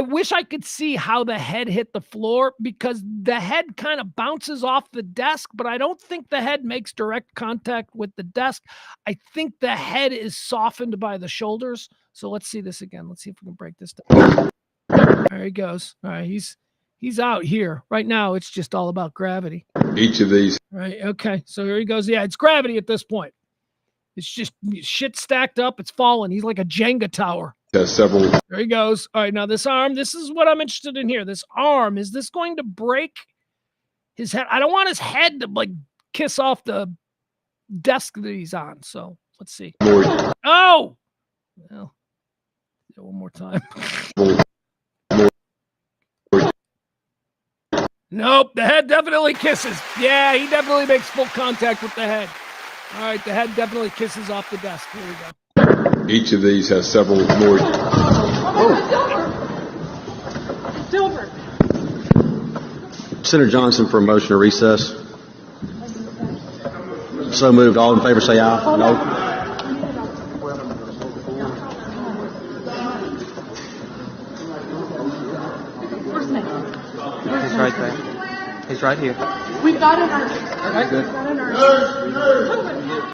wish I could see how the head hit the floor because the head kind of bounces off the desk, but I don't think the head makes direct contact with the desk. I think the head is softened by the shoulders. So let's see this again. Let's see if we can break this down. There he goes. All right, he's out here. Right now, it's just all about gravity. Each of these. Right, okay. So here he goes. Yeah, it's gravity at this point. It's just shit stacked up. It's falling. He's like a Jenga tower. Has several. There he goes. All right, now this arm, this is what I'm interested in here. This arm, is this going to break his head? I don't want his head to like kiss off the desk that he's on. So let's see. Oh! Well, one more time. Nope, the head definitely kisses. Yeah, he definitely makes full contact with the head. All right, the head definitely kisses off the desk. Here we go. Each of these has several more. Silver. Senator Johnson for a motion to recess. So moved. All in favor say aye. No. He's right there. He's right here. We've got an urgent. Okay, good. We've got an urgent.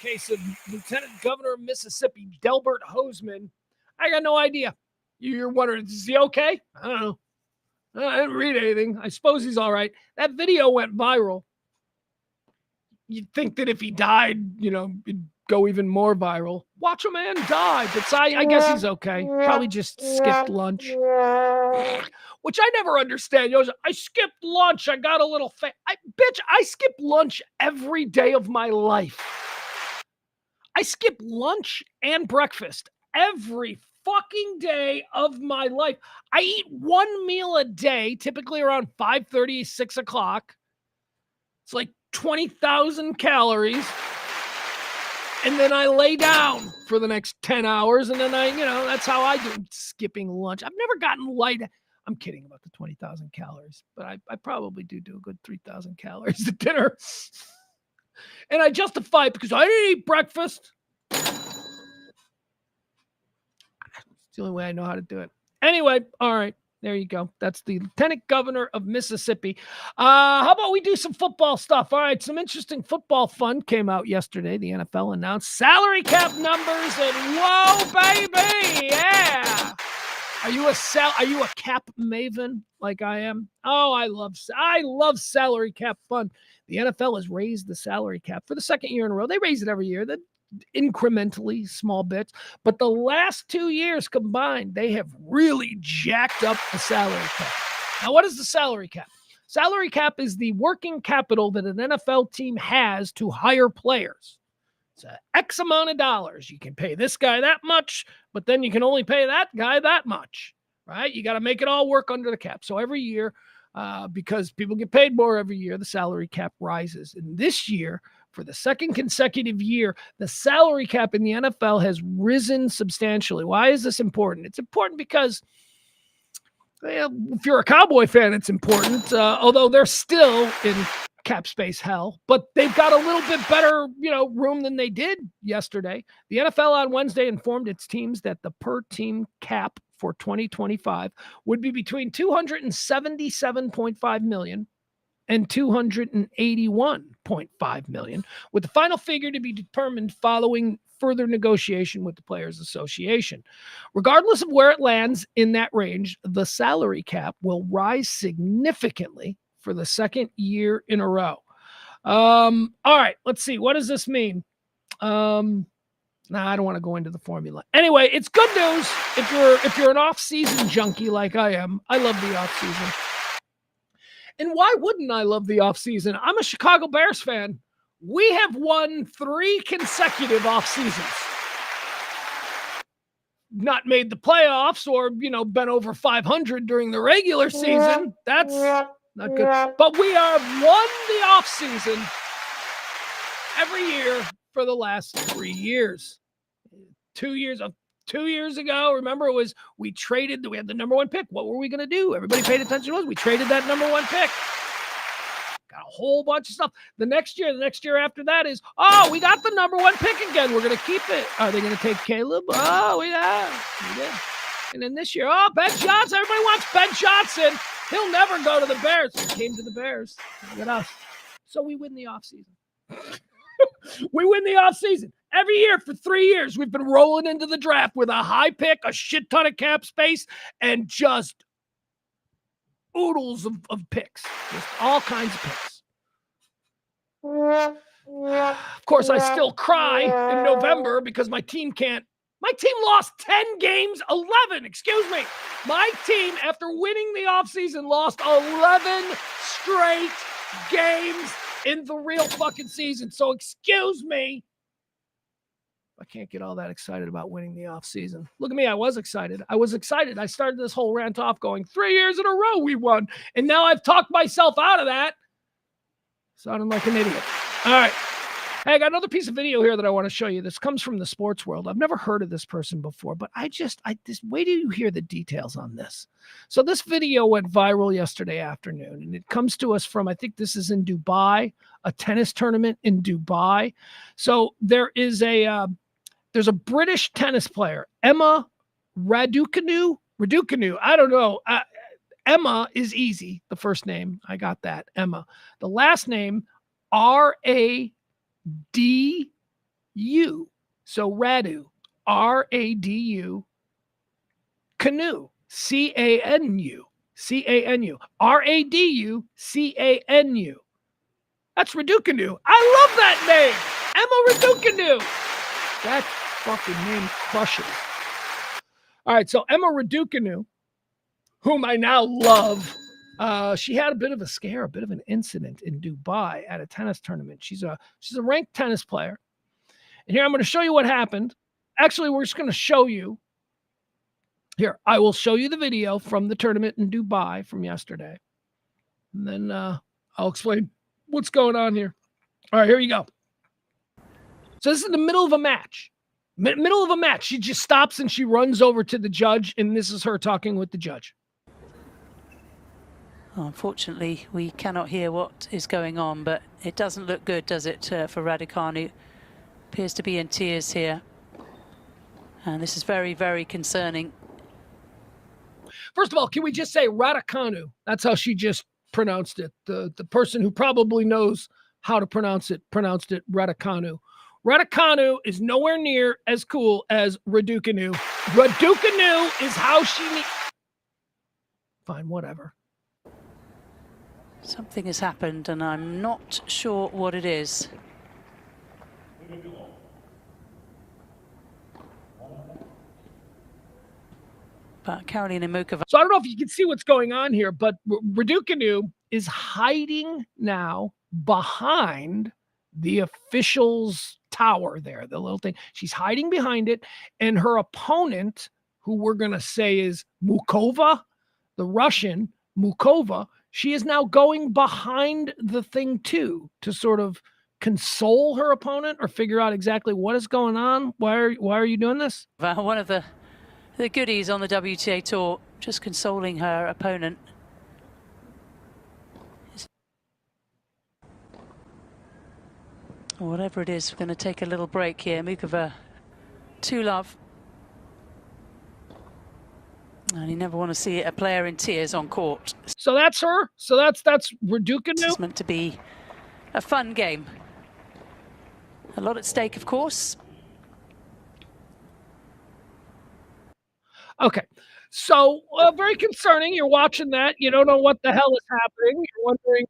Case of Lieutenant Governor of Mississippi, Delbert Hosemann. I got no idea. You're wondering, is he okay? I don't know. I didn't read anything. I suppose he's all right. That video went viral. you'd think that if he died, it'd go even more viral. Watch a man die. But I guess he's okay. Probably just skipped lunch. Which I never understand. I skipped lunch. I got a little fat. Bitch, I skip lunch every day of my life. I skip lunch and breakfast every fucking day of my life. I eat one meal a day, typically around 5:30, 6 o'clock. It's like 20,000 calories. And then I lay down for the next 10 hours. And then that's how I do skipping lunch. I've never gotten light. I'm kidding about the 20,000 calories, but I probably do a good 3,000 calories at dinner. And I justify it because I didn't eat breakfast. It's the only way I know how to do it. Anyway, all right. There you go. That's the Lieutenant Governor of Mississippi. How about we do some football stuff? All right, some interesting football fun came out yesterday. The NFL announced salary cap numbers, and whoa, baby, yeah. Are you a cap maven like I am? Oh, I love salary cap fun. The NFL has raised the salary cap for the second year in a row. They raise it every year. Incrementally, small bits. But the last 2 years combined, they have really jacked up the salary cap. Now, what is the salary cap? Salary cap is the working capital that an NFL team has to hire players. It's an X amount of dollars. You can pay this guy that much, but then you can only pay that guy that much, right? You got to make it all work under the cap. So every year, because people get paid more every year, the salary cap rises. And this year, for the second consecutive year, the salary cap in the NFL has risen substantially. Why is this important? It's important because if you're a Cowboy fan, it's important, although they're still in cap space hell, but they've got a little bit better, room than they did yesterday. The NFL on Wednesday informed its teams that the per team cap for 2025 would be between $277.5 million and $281.5 million, with the final figure to be determined following further negotiation with the Players Association. Regardless of where it lands in that range, the salary cap will rise significantly for the second year in a row. All right, let's see. What does this mean? I don't want to go into the formula. Anyway, it's good news if you're an off-season junkie like I am. I love the off-season. And why wouldn't I love the offseason? I'm a Chicago Bears fan. We have won 3 consecutive off seasons. Not made the playoffs or, been over 500 during the regular season. That's not good. But we have won the off season every year for the last 3 years. 2 years ago, remember, we had the number 1 pick. What were we going to do? Everybody paid attention to us. We traded that number 1 pick. Got a whole bunch of stuff. The next year after that is, we got the number 1 pick again. We're going to keep it. Are they going to take Caleb? Oh, we did. And then this year, Ben Johnson. Everybody wants Ben Johnson. He'll never go to the Bears. He came to the Bears. Look at us. So we win the offseason. We win the offseason. Every year for 3 years, we've been rolling into the draft with a high pick, a shit ton of cap space, and just oodles of picks. Just all kinds of picks. Of course, I still cry in November because my team lost 10 games, 11, excuse me. My team, after winning the offseason, lost 11 straight games in the real fucking season. So excuse me. I can't get all that excited about winning the offseason. Look at me. I was excited. I started this whole rant off going 3 years in a row we won. And now I've talked myself out of that. Sounding like an idiot. All right. Hey, I got another piece of video here that I want to show you. This comes from the sports world. I've never heard of this person before, but wait till you hear the details on this. So this video went viral yesterday afternoon, and it comes to us from, I think this is in Dubai, a tennis tournament in Dubai. So there's a British tennis player, Emma Raducanu. I don't know. Emma is easy. The first name, I got that. Emma. The last name, R-A-D-U. So Radu, R-A-D-U. Canoe, C-A-N-U. C-A-N-U. R-A-D-U, C-A-N-U. That's Raducanu. I love that name. Emma Raducanu. That fucking name crushes. All right, so Emma Raducanu, whom I now love, she had a bit of a scare, a bit of an incident in Dubai at a tennis tournament. She's a ranked tennis player. And here I'm going to show you what happened. Actually, we're just going to show you. Here, I will show you the video from the tournament in Dubai from yesterday. And then I'll explain what's going on here. All right, here you go. So this is the middle of a match. Middle of a match. She just stops and she runs over to the judge, and this is her talking with the judge. Unfortunately, we cannot hear what is going on, but it doesn't look good, does it, for Raducanu? Appears to be in tears here. And this is very, very concerning. First of all, can we just say Raducanu? That's how she just pronounced it. The person who probably knows how to pronounce it pronounced it Raducanu. Raducanu is nowhere near as cool as Raducanu. Raducanu is how she... Fine, whatever. Something has happened, and I'm not sure what it is. But Karolina Muchova. So I don't know if you can see what's going on here, but Raducanu is hiding now behind the officials' tower there, the little thing. She's hiding behind it, and her opponent, who we're going to say is Muchova, the Russian Muchova, she is now going behind the thing too to sort of console her opponent or figure out exactly what is going on. Why are you doing this? One of the goodies on the WTA Tour, just consoling her opponent. Whatever it is, we're going to take a little break here. Muchova, 2-love. And you never want to see a player in tears on court. So that's her. So that's Raducanu. It's meant to be a fun game. A lot at stake, of course. Okay. So very concerning. You're watching that. You don't know what the hell is happening. You're wondering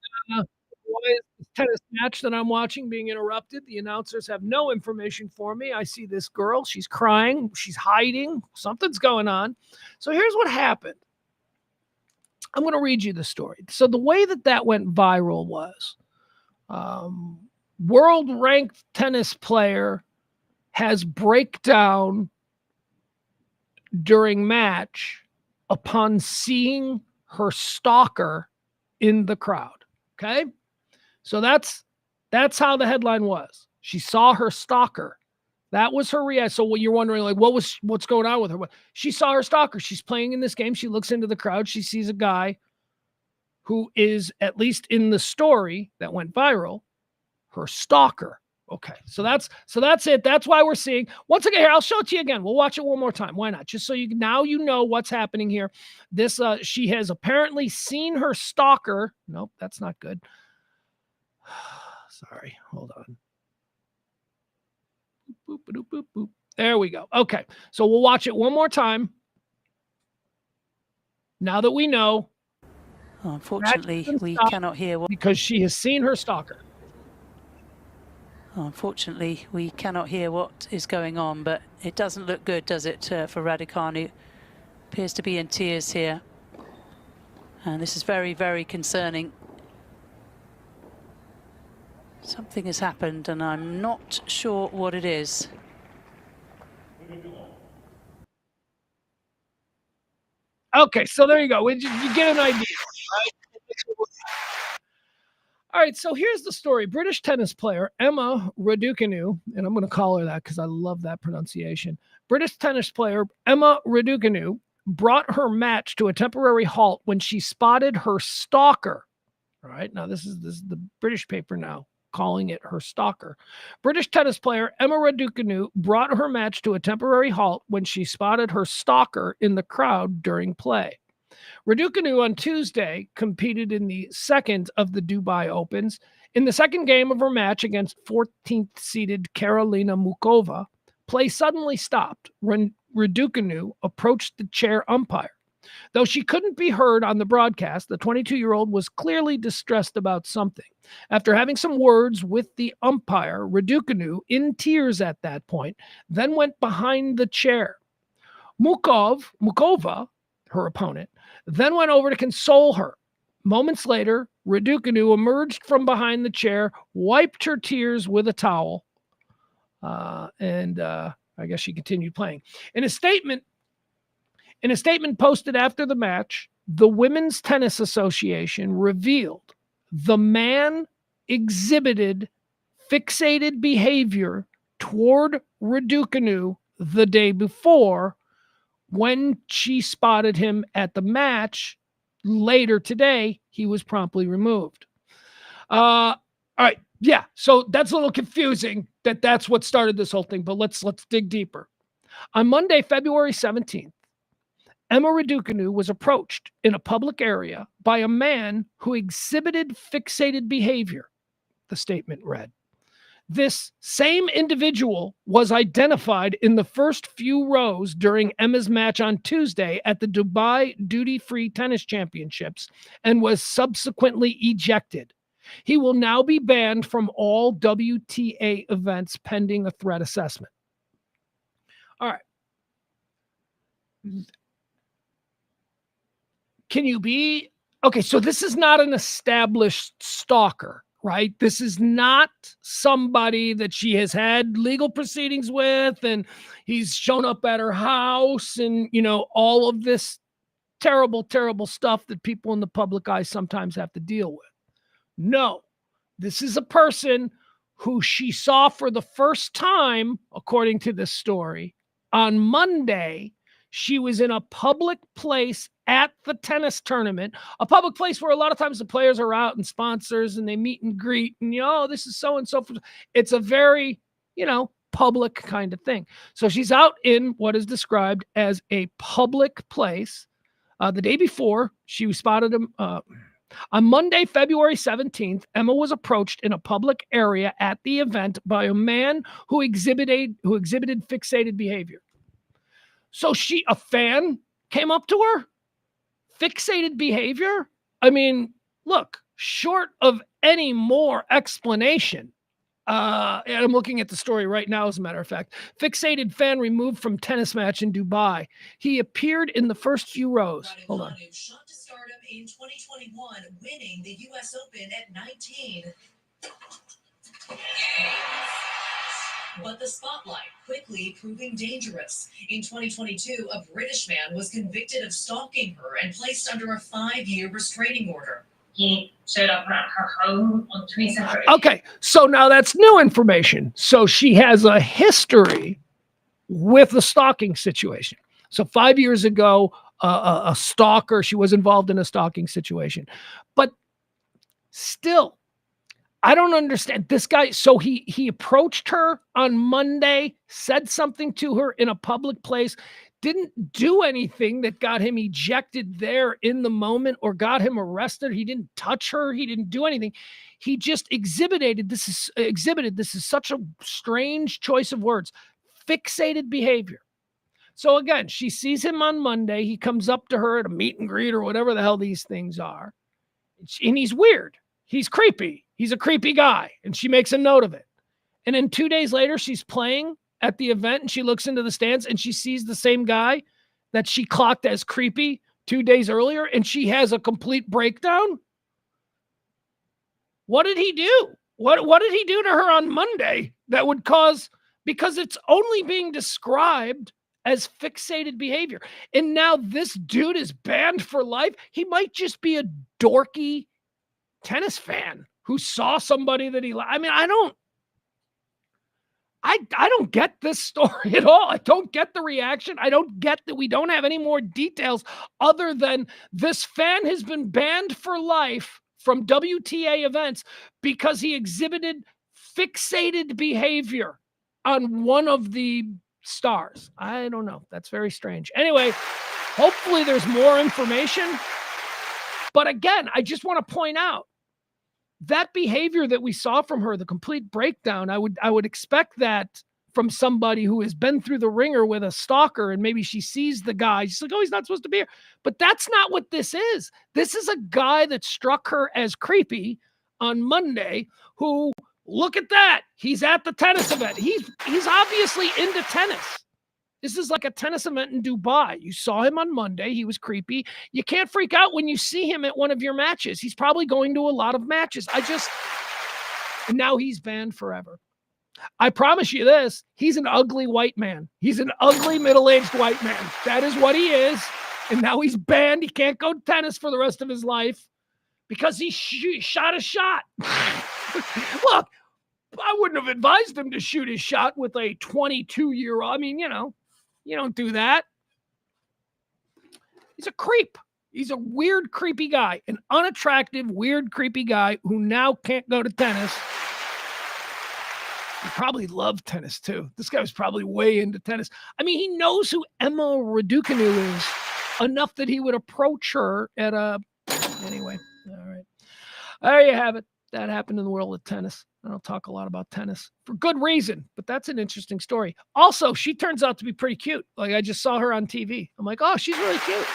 why is this tennis match that I'm watching being interrupted? The announcers have no information for me. I see this girl. She's crying. She's hiding. Something's going on. So here's what happened. I'm going to read you the story. So the way that went viral was world-ranked tennis player has breakdown during match upon seeing her stalker in the crowd. Okay? So that's how the headline was. She saw her stalker. That was her reaction. So what you're wondering, like, what's going on with her? She saw her stalker. She's playing in this game. She looks into the crowd. She sees a guy who is, at least in the story that went viral, her stalker. Okay, so that's it. That's why we're seeing. Once again, here, I'll show it to you again. We'll watch it one more time. Why not? Just so you know what's happening here. This she has apparently seen her stalker. Nope, that's not good. Sorry, hold on. Boop, boop, boop, boop. There we go. Okay, so we'll watch it one more time. Now that we know. Unfortunately, we cannot hear what... Because she has seen her stalker. Unfortunately, we cannot hear what is going on, but it doesn't look good, does it, for Raducanu? Appears to be in tears here. And this is very, very concerning. Something has happened, and I'm not sure what it is. Okay, so there you go. You get an idea, right? All right, so here's the story. British tennis player Emma Raducanu, and I'm going to call her that because I love that pronunciation. British tennis player Emma Raducanu brought her match to a temporary halt when she spotted her stalker. All right, now this is the British paper now calling it her stalker. British tennis player Emma Raducanu brought her match to a temporary halt when she spotted her stalker in the crowd during play. Raducanu on Tuesday competed in the second of the Dubai Opens. In the second game of her match against 14th-seeded Karolina Muchova, play suddenly stopped when Raducanu approached the chair umpire. Though she couldn't be heard on the broadcast, the 22-year-old was clearly distressed about something. After having some words with the umpire, Raducanu, in tears at that point, then went behind the chair. Mukova, her opponent, then went over to console her. Moments later, Raducanu emerged from behind the chair, wiped her tears with a towel, and I guess she continued playing. In a statement posted after the match, the Women's Tennis Association revealed the man exhibited fixated behavior toward Raducanu the day before when she spotted him at the match. Later today, he was promptly removed. All right. Yeah. So that's a little confusing that's what started this whole thing, but let's dig deeper. On Monday, February 17th, Emma Raducanu was approached in a public area by a man who exhibited fixated behavior, the statement read. This same individual was identified in the first few rows during Emma's match on Tuesday at the Dubai Duty-Free Tennis Championships and was subsequently ejected. He will now be banned from all WTA events pending a threat assessment. All right. Can you be... Okay, so this is not an established stalker, right? This is not somebody that she has had legal proceedings with and he's shown up at her house and, all of this terrible, terrible stuff that people in the public eye sometimes have to deal with. No, this is a person who she saw for the first time, according to this story, on Monday. She was in a public place at the tennis tournament, a public place where a lot of times the players are out and sponsors and they meet and greet and, this is so-and-so. It's a very, public kind of thing. So she's out in what is described as a public place. The day before, she spotted him. On Monday, February 17th, Emma was approached in a public area at the event by a man who exhibited fixated behavior. So a fan came up to her? Fixated behavior? I mean, look, short of any more explanation, and I'm looking at the story right now, as a matter of fact, fixated fan removed from tennis match in Dubai. He appeared in the first few rows. Hold on. Shot to stardom in 2021, winning the U.S. Open at 19. But the spotlight quickly proving dangerous. In 2022, a British man was convicted of stalking her and placed under a 5-year restraining order. He showed up at her home on 27th. Okay, so now that's new information. So she has a history with the stalking situation. So 5 years ago, a stalker, she was involved in a stalking situation. But still, I don't understand this guy. So he approached her on Monday, said something to her in a public place, didn't do anything that got him ejected there in the moment or got him arrested. He didn't touch her. He didn't do anything. He just exhibited. This is such a strange choice of words. Fixated behavior. So again, she sees him on Monday. He comes up to her at a meet and greet or whatever the hell these things are. And he's weird. He's creepy. He's a creepy guy. And she makes a note of it. And then 2 days later, she's playing at the event and she looks into the stands and she sees the same guy that she clocked as creepy 2 days earlier. And she has a complete breakdown. What did he do? What did he do to her on Monday that would cause, because it's only being described as fixated behavior. And now this dude is banned for life. He might just be a dorky tennis fan who saw somebody that he liked. I mean, I don't get this story at all. I don't get the reaction. I don't get that we don't have any more details other than this fan has been banned for life from WTA events because he exhibited fixated behavior on one of the stars. I don't know. That's very strange. Anyway, hopefully there's more information. But again, I just want to point out that behavior that we saw from her, the complete breakdown, I would expect that from somebody who has been through the ringer with a stalker, and maybe she sees the guy. She's like, oh, he's not supposed to be here. But that's not what this is. This is a guy that struck her as creepy on Monday who, look at that. He's at the tennis event. He's obviously into tennis. This is like a tennis event in Dubai. You saw him on Monday. He was creepy. You can't freak out when you see him at one of your matches. He's probably going to a lot of matches. And now he's banned forever. I promise you this, he's an ugly white man. He's an ugly middle-aged white man. That is what he is. And now he's banned. He can't go tennis for the rest of his life because he shot a shot. Look, I wouldn't have advised him to shoot his shot with a 22-year-old. I mean, you don't do that. He's a creep. He's a weird, creepy guy, an unattractive, weird, creepy guy who now can't go to tennis. He probably loved tennis, too. This guy was probably way into tennis. I mean, he knows who Emma Raducanu is enough that he would approach her at a... Anyway, all right. There you have it. That happened in the world of tennis. I don't talk a lot about tennis for good reason, but that's an interesting story. Also, she turns out to be pretty cute. Like, I just saw her on TV. I'm like, oh, she's really cute.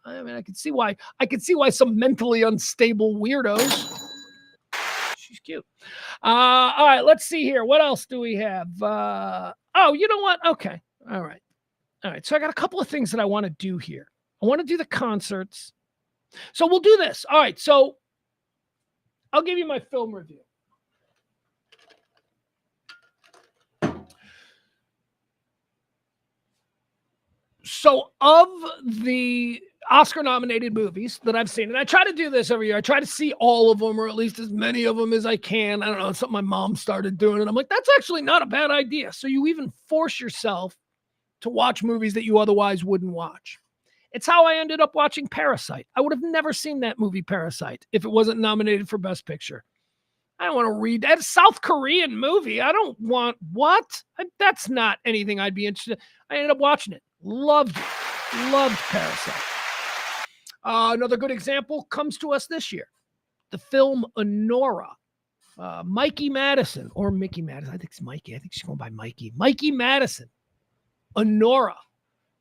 I mean, I could see why some mentally unstable weirdos. She's cute. All right, let's see here. What else do we have? Oh, you know what? Okay. All right. So I got a couple of things that I want to do here. I want to do the concerts. So we'll do this. All right. So I'll give you my film review. So of the Oscar-nominated movies that I've seen, and I try to do this every year. I try to see all of them, or at least as many of them as I can. I don't know, it's something my mom started doing, and I'm like, that's actually not a bad idea. So you even force yourself to watch movies that you otherwise wouldn't watch. It's how I ended up watching Parasite. I would have never seen that movie, Parasite, if it wasn't nominated for Best Picture. I don't want to read that. South Korean movie. I don't want what? That's not anything I'd be interested in. I ended up watching it. Loved it. Loved Parasite. Another good example comes to us this year. The film Honora. Mikey Madison, or Mickey Madison. I think it's Mikey. I think she's going by Mikey. Mikey Madison. Honora.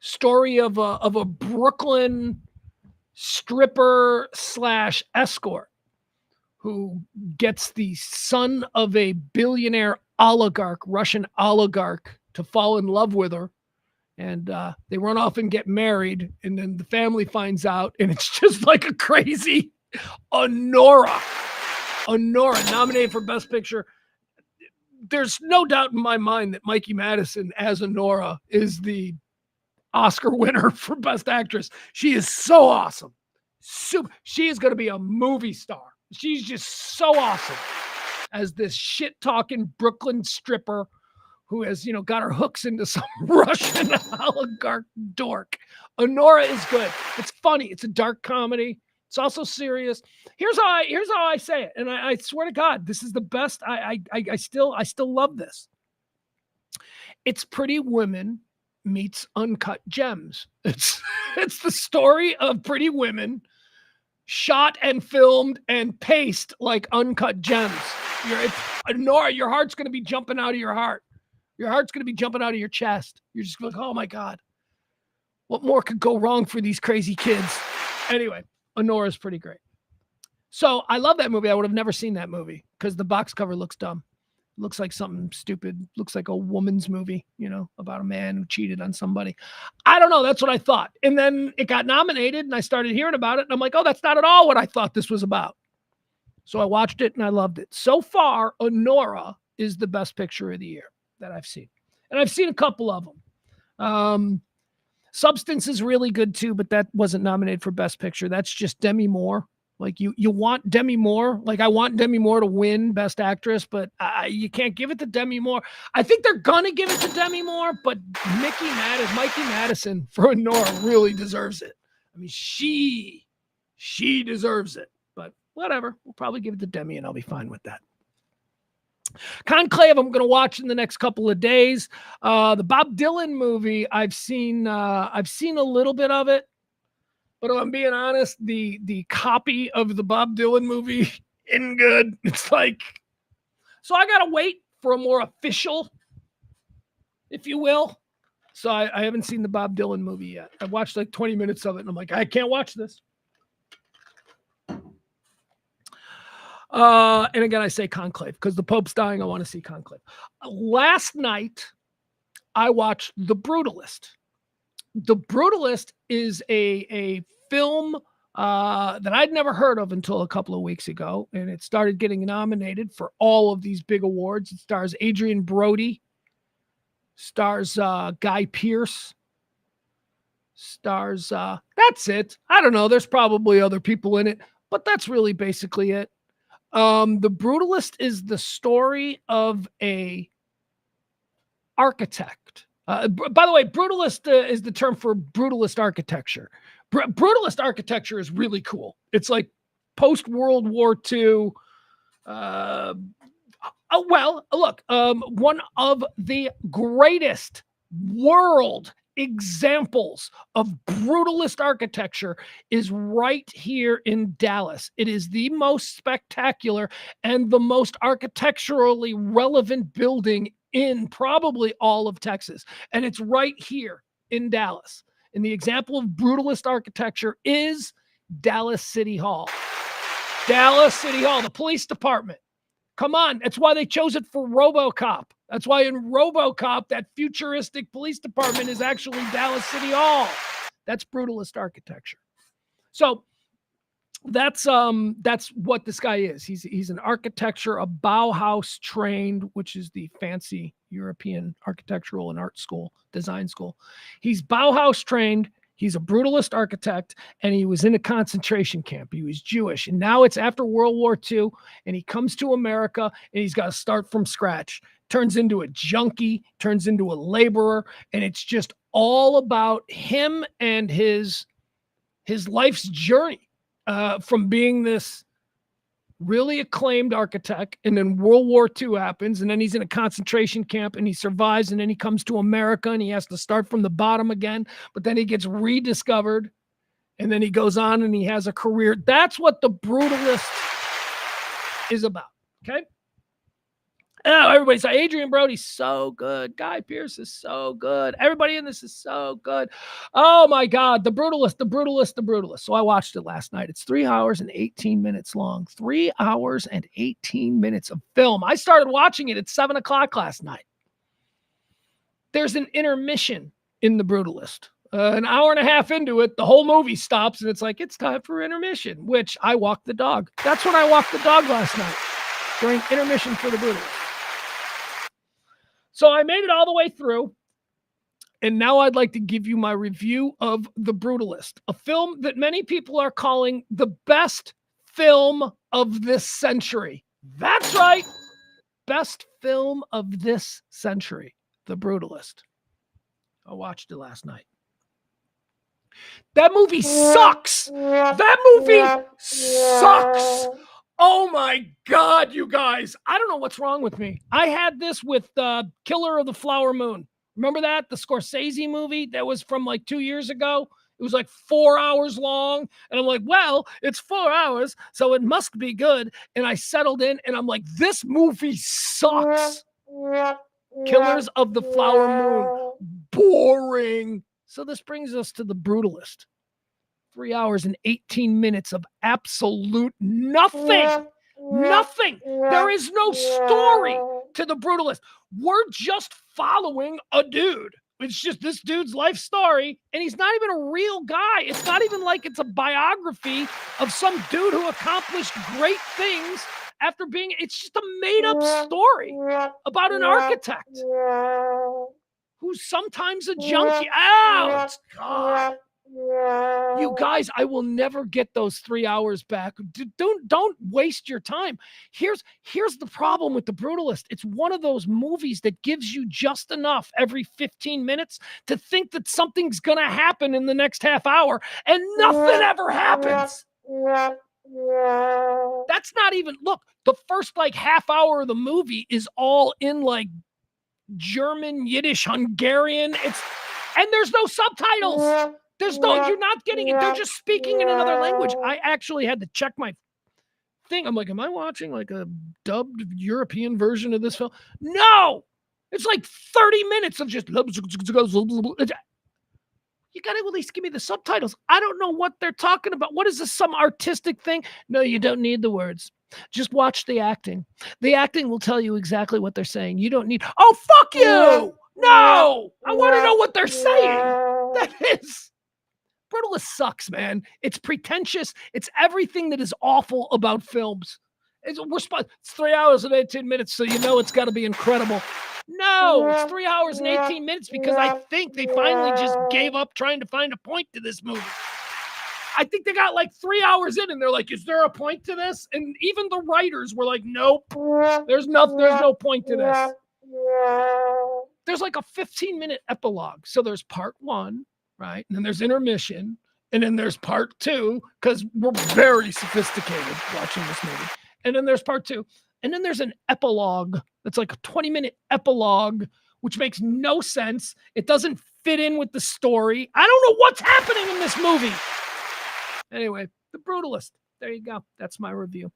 Story of a Brooklyn stripper / escort who gets the son of a billionaire oligarch, Russian oligarch, to fall in love with her. And they run off and get married. And then the family finds out. And it's just like a crazy Honora. Honora, nominated for Best Picture. There's no doubt in my mind that Mikey Madison as Honora is the Oscar winner for Best Actress. She is so awesome. She is going to be a movie star. She's just so awesome as this shit-talking Brooklyn stripper who has, got her hooks into some Russian oligarch dork. Honora is good. It's funny. It's a dark comedy. It's also serious. Here's how I say it, and I swear to God, this is the best. I still love this. It's Pretty Women meets Uncut Gems. It's the story of Pretty Women shot and filmed and paced like Uncut Gems. Honora, your heart's going to be jumping out of your heart. Your heart's going to be jumping out of your chest. You're just like, oh my God, what more could go wrong for these crazy kids? Anyway, Honora's pretty great. So I love that movie. I would have never seen that movie because the box cover looks dumb. It looks like something stupid. Looks like a woman's movie, about a man who cheated on somebody. I don't know. That's what I thought. And then it got nominated and I started hearing about it. And I'm like, oh, that's not at all what I thought this was about. So I watched it and I loved it. So far, Honora is the best picture of the year that I've seen. And I've seen a couple of them. Substance is really good too, but that wasn't nominated for Best Picture. That's just Demi Moore. Like you want Demi Moore. Like I want Demi Moore to win Best Actress, but you can't give it to Demi Moore. I think they're gonna give it to Demi Moore, but Mikey Madison for Honora really deserves it. I mean, she deserves it. But whatever, we'll probably give it to Demi, and I'll be fine with that. Conclave, I'm going to watch in the next couple of days. The Bob Dylan movie, I've seen a little bit of it, but if I'm being honest, the copy of the Bob Dylan movie isn't good. It's like, so I got to wait for a more official if you will. So I haven't seen the Bob Dylan movie yet. I watched like 20 minutes of it, and I'm like, I can't watch this. And again, I say Conclave because the Pope's dying. I want to see Conclave. Last night, I watched The Brutalist. The Brutalist is a film that I'd never heard of until a couple of weeks ago, and it started getting nominated for all of these big awards. It stars Adrian Brody, stars Guy Pearce, stars that's it. I don't know. There's probably other people in it, but that's really basically it. The Brutalist is the story of a architect. By the way, brutalist is the term for brutalist architecture. Brutalist architecture is really cool. It's like post-World War II. One of the greatest world examples of brutalist architecture is right here in Dallas. It is the most spectacular and the most architecturally relevant building in probably all of Texas. And it's right here in Dallas. And the example of brutalist architecture is Dallas City Hall. Dallas City Hall, the police department. Come on. That's why they chose it for RoboCop. That's why in RoboCop, that futuristic police department is actually Dallas City Hall. That's brutalist architecture. So that's what this guy is. He's an architecture, a Bauhaus trained, which is the fancy European architectural and art school, design school. He's Bauhaus trained. He's a brutalist architect, and he was in a concentration camp. He was Jewish, and now it's after World War II, and he comes to America, and he's got to start from scratch. Turns into a junkie, turns into a laborer, and it's just all about him and his life's journey from being this really acclaimed architect, and then World War II happens, and then he's in a concentration camp, and he survives, and then he comes to America, and he has to start from the bottom again, but then he gets rediscovered, and then he goes on, and he has a career. That's what The Brutalist is about, okay? Oh, everybody's like, Adrian Brody's so good. Guy Pearce is so good. Everybody in this is so good. Oh, my God. The Brutalist, The Brutalist, The Brutalist. So I watched it last night. It's 3 hours and 18 minutes long. 3 hours and 18 minutes of film. I started watching it at 7 o'clock last night. There's an intermission in The Brutalist. An hour and a half into it, the whole movie stops, and it's like, it's time for intermission, which I walked the dog. That's when I walked the dog last night, during intermission for The Brutalist. So I made it all the way through, and now I'd like to give you my review of The Brutalist, a film that many people are calling the best film of this century. That's right. Best film of this century, The Brutalist. I watched it last night. That movie sucks. That movie sucks. Oh my God, you guys. I don't know what's wrong with me. I had this with Killer of the Flower Moon. Remember that? The Scorsese movie that was from like 2 years ago? It was like 4 hours long. And I'm like, well, it's 4 hours, so it must be good. And I settled in and I'm like, this movie sucks. Killers of the Flower Moon. Boring. So this brings us to The Brutalist. 3 hours and 18 minutes of absolute nothing. Nothing. There is no story to The Brutalist. We're just following a dude. It's just this dude's life story, and he's not even a real guy. It's not even like it's a biography of some dude who accomplished great things after being, it's just a made-up story about an architect who's sometimes a junkie. Ouch! God. You guys, I will never get those 3 hours back. Don't waste your time. Here's the problem with The Brutalist. It's one of those movies that gives you just enough every 15 minutes to think that something's going to happen in the next half hour, and nothing ever happens. That's not even, look, the first like half hour of the movie is all in like German, Yiddish, Hungarian. And there's no subtitles. You're not getting it. They're just speaking in another language. I actually had to check my thing. I'm like, am I watching like a dubbed European version of this film? No, It's like 30 minutes of just. You got to at least give me the subtitles. I don't know what they're talking about. What is this, some artistic thing? No, you don't need the words. Just watch the acting. The acting will tell you exactly what they're saying. You don't need, oh, fuck you. No, I want to know what they're saying. That is, Brutalist sucks, man. It's pretentious. It's everything that is awful about films. It's 3 hours and 18 minutes, so you know it's got to be incredible. No, it's 3 hours and 18 minutes because I think they finally just gave up trying to find a point to this movie. I think they got like 3 hours in and they're like, is there a point to this? And even the writers were like, nope, there's no point to this. There's like a 15-minute epilogue. So there's part 1, right? And then there's intermission. And then there's part 2, because we're very sophisticated watching this movie. And then there's part 2. And then there's an epilogue that's like a 20-minute epilogue, which makes no sense. It doesn't fit in with the story. I don't know what's happening in this movie. Anyway, The Brutalist. There you go. That's my review.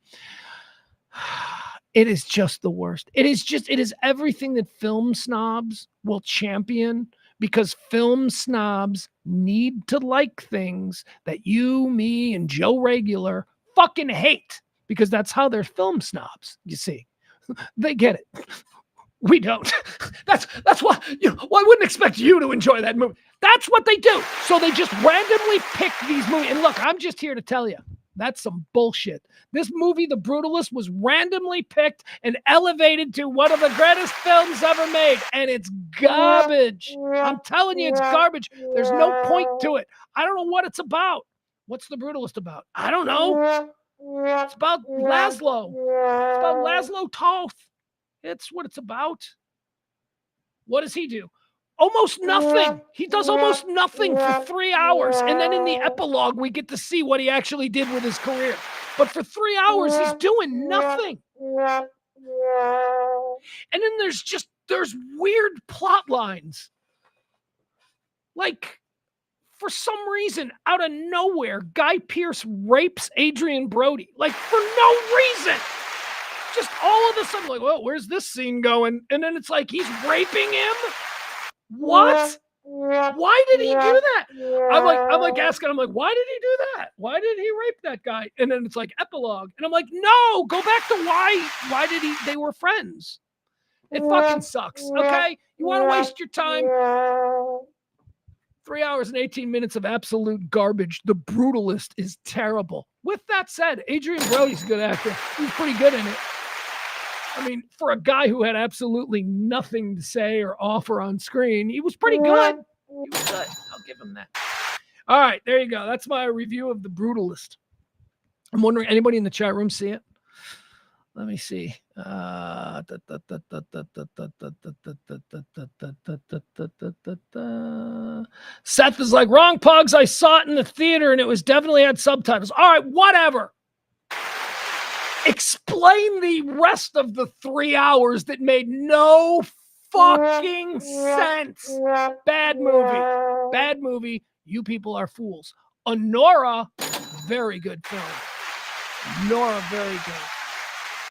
It is just the worst. It is everything that film snobs will champion, because film snobs need to like things that you, me, and Joe Regular fucking hate, because that's how they're film snobs, you see. They get it. We don't. That's why, I wouldn't expect you to enjoy that movie. That's what they do. So they just randomly pick these movies. And look, I'm just here to tell you, that's some bullshit. This movie, The Brutalist, was randomly picked and elevated to one of the greatest films ever made. And it's garbage. I'm telling you, it's garbage. There's no point to it. I don't know what it's about. What's The Brutalist about? I don't know. It's about Laszlo. It's about Laszlo Toth. It's what it's about. What does he do? Almost nothing. He does almost nothing for 3 hours. And then in the epilogue, we get to see what he actually did with his career. But for 3 hours, he's doing nothing. And then there's weird plot lines. Like, for some reason, out of nowhere, Guy Pearce rapes Adrian Brody. Like, for no reason. Just all of a sudden, like, well, where's this scene going? And then it's like, he's raping him? What? Why did he do that? I'm like asking, why did he do that? Why did he rape that guy? And then it's like epilogue. And I'm like, no, go back to why did they were friends. It fucking sucks. Okay. You want to waste your time? 3 hours and 18 minutes of absolute garbage. The Brutalist is terrible. With that said, Adrian Brody's a good actor. He's pretty good in it. I mean, for a guy who had absolutely nothing to say or offer on screen, he was pretty good. He was good. I'll give him that. All right, there you go. That's my review of The Brutalist. I'm wondering, anybody in the chat room see it? Let me see. Seth is like, wrong, Pugs. I saw it in the theater and it was definitely had subtitles. All right, whatever. Explain the rest of the 3 hours that made no fucking sense. Bad movie. Bad movie. You people are fools. Honora, very good film. Honora, very good.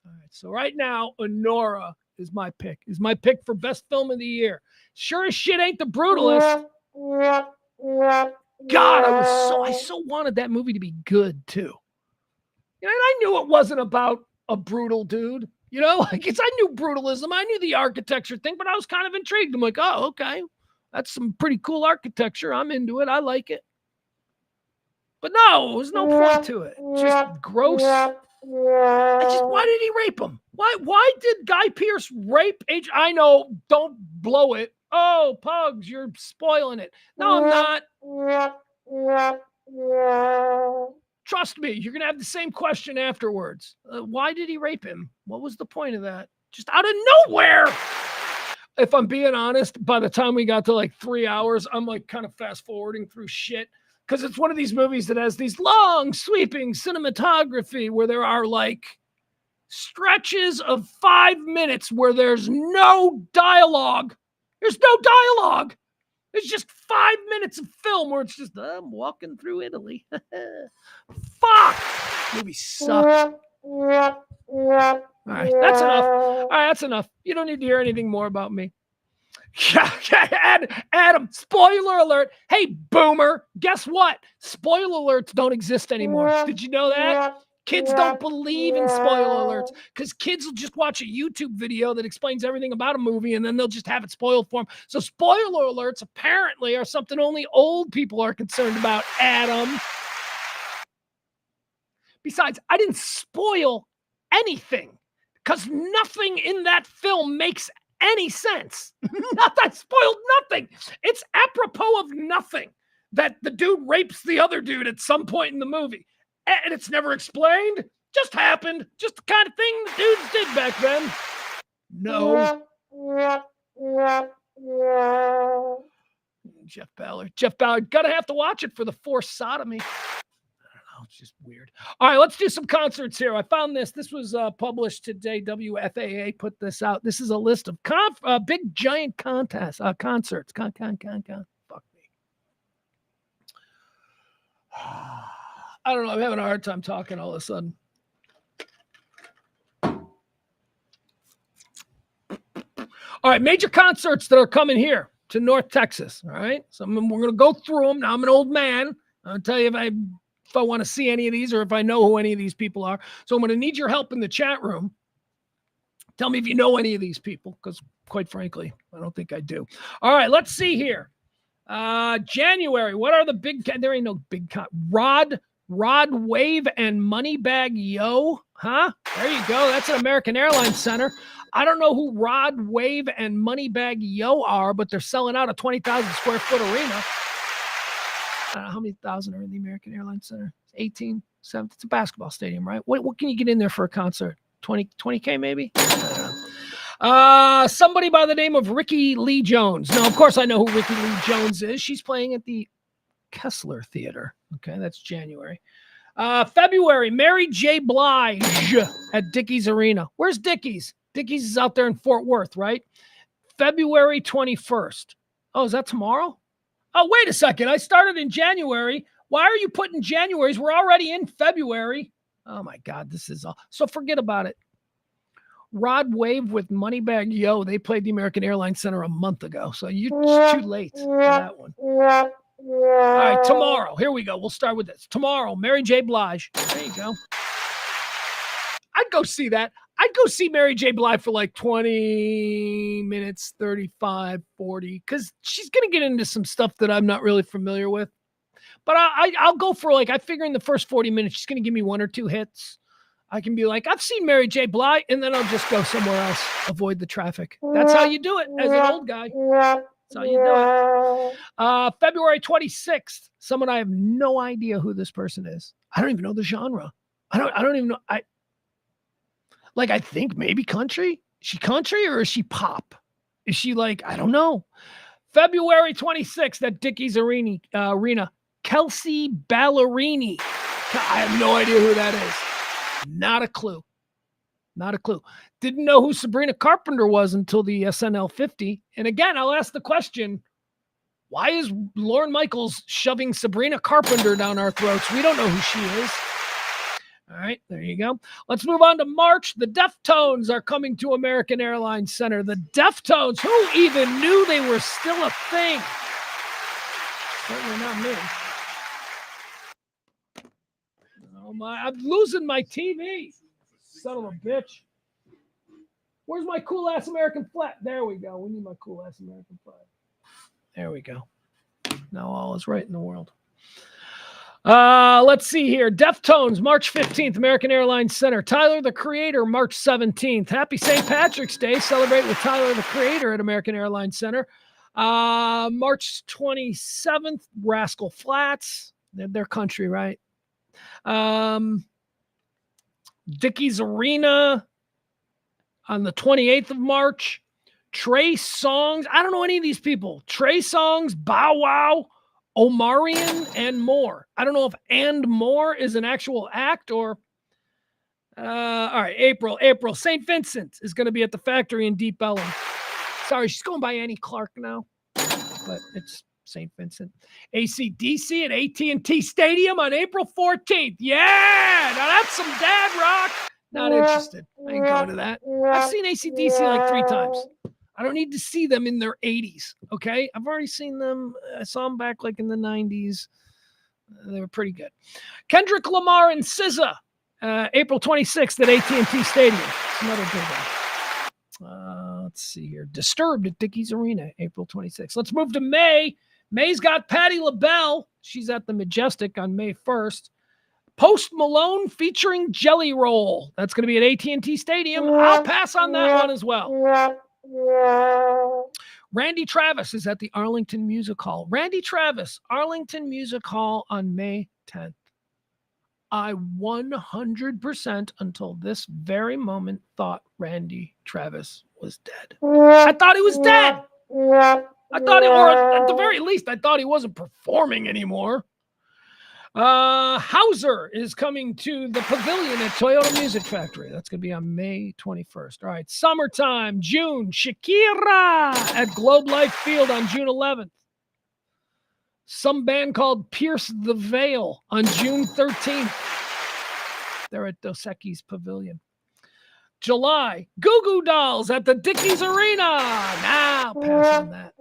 All right, so right now, Honora is my pick. Is my pick for best film of the year. Sure as shit ain't The Brutalist. God, I so wanted that movie to be good too. And I knew it wasn't about a brutal dude, like I knew brutalism. I knew the architecture thing, but I was kind of intrigued. I'm like, oh, okay. That's some pretty cool architecture. I'm into it. I like it. But no, there's no point to it. Just gross. Why did he rape him? Why did Guy Pearce rape I know, don't blow it. Oh, Pugs, you're spoiling it. No, I'm not. Trust me, you're going to have the same question afterwards. Why did he rape him? What was the point of that? Just out of nowhere. If I'm being honest, by the time we got to like 3 hours, I'm like kind of fast forwarding through shit. Because it's one of these movies that has these long, sweeping cinematography where there are like stretches of 5 minutes where there's no dialogue. There's no dialogue. It's just 5 minutes of film where it's just, I'm walking through Italy. Fuck! Movie sucks. All right, that's enough. All right, that's enough. You don't need to hear anything more about me. Yeah, Adam, spoiler alert. Hey, boomer, guess what? Spoiler alerts don't exist anymore. Did you know that? Kids don't believe in spoiler alerts because kids will just watch a YouTube video that explains everything about a movie and then they'll just have it spoiled for them. So spoiler alerts apparently are something only old people are concerned about, Adam. Besides, I didn't spoil anything because nothing in that film makes any sense. I spoiled nothing. It's apropos of nothing that the dude rapes the other dude at some point in the movie. And it's never explained. Just happened. Just the kind of thing the dudes did back then. No. Jeff Ballard. Gonna have to watch it for the forced sodomy. It's just weird. All right, let's do some concerts here. I found this. This was published today. WFAA put this out. This is a list of big, giant concerts. Fuck me. I don't know. I'm having a hard time talking all of a sudden. All right, major concerts that are coming here to North Texas. All right, so we're going to go through them. Now, I'm an old man. I'll tell you if I want to see any of these or if I know who any of these people are. So I'm going to need your help in the chat room. Tell me if you know any of these people, because quite frankly, I don't think I do. All right, let's see here. January, what are the big, there ain't no big, Rod Wave and Moneybag Yo, huh? There you go. That's an American Airlines Center. I don't know who Rod Wave and Moneybag Yo are, but they're selling out a 20,000 square foot arena. I don't know how many thousand are in the American Airlines Center. 18, 7. It's a basketball stadium, right? What can you get in there for a concert? 20K maybe? Somebody by the name of Ricky Lee Jones. Now, of course, I know who Ricky Lee Jones is. She's playing at the Kessler Theater. Okay, that's January. February, Mary J. Blige at Dickies Arena. Where's Dickies? Dickies is out there in Fort Worth, right? February 21st. Oh, is that tomorrow? Oh, wait a second. I started in January. Why are you putting January's? We're already in February. Oh, my God. This is all. So forget about it. Rod Wave with Moneybag Yo. They played the American Airlines Center a month ago. So you're too late for that one. All right, tomorrow. Here we go. We'll start with this. Tomorrow, Mary J. Blige. There you go. I'd go see that. I'd go see Mary J. Blige for like 20 minutes, 35, 40, because she's going to get into some stuff that I'm not really familiar with. But I'll go for like, I figure in the first 40 minutes, she's going to give me 1 or 2 hits. I can be like, I've seen Mary J. Blige, and then I'll just go somewhere else, avoid the traffic. That's how you do it as an old guy. That's how you do it. February 26th, someone I have no idea who this person is. I don't even know the genre. I don't even know. I think maybe country. Is she country or is she pop? Is she like, I don't know. February 26th at Dickies Arena, Kelsey Ballerini. I have no idea who that is. Not a clue. Didn't know who Sabrina Carpenter was until the SNL 50. And again, I'll ask the question, why is Lorne Michaels shoving Sabrina Carpenter down our throats? We don't know who she is. All right, there you go. Let's move on to March. The Deftones are coming to American Airlines Center. The Deftones, who even knew they were still a thing? Certainly not me. Oh my, I'm losing my TV. Son of a bitch. Where's my cool ass American flag? There we go. We need my cool ass American flag. There we go. Now all is right in the world. Let's see here. Deftones, March 15th, American Airlines Center. Tyler, the Creator, March 17th. Happy St. Patrick's Day. Celebrate with Tyler, the Creator at American Airlines Center. March 27th, Rascal Flatts. They're country, right? Dickies Arena on the 28th of March. Trey Songz. I don't know any of these people. Trey Songz, Bow Wow, Omarion, and more. I don't know if and more is an actual act or. All right, April. St. Vincent is going to be at the Factory in Deep Ellum. Sorry, she's going by Annie Clark now, but it's St. Vincent. AC/DC at AT&T Stadium on April 14th. Yeah, now that's some dad rock. Not interested. I ain't going to that. I've seen AC/DC like 3 times. I don't need to see them in their 80s. Okay. I've already seen them. I saw them back like in the 90s. They were pretty good. Kendrick Lamar and SZA, April 26th at AT&T Stadium. It's another good one. Let's see here. Disturbed at Dickies Arena, April 26th. Let's move to May. May's got Patti LaBelle. She's at the Majestic on May 1st. Post Malone featuring Jelly Roll. That's going to be at AT&T Stadium. I'll pass on that one as well. Randy Travis is at the Arlington Music Hall. Randy Travis, Arlington Music Hall on May 10th. I 100% until this very moment thought Randy Travis was dead. I thought he was dead. I thought he, or at the very least, I thought he wasn't performing anymore. Hauser is coming to the Pavilion at Toyota Music Factory. That's going to be on May 21st. All right, summertime, June, Shakira at Globe Life Field on June 11th. Some band called Pierce the Veil on June 13th. They're at Dos Equis Pavilion. July, Goo Goo Dolls at the Dickies Arena. Now, pass on that.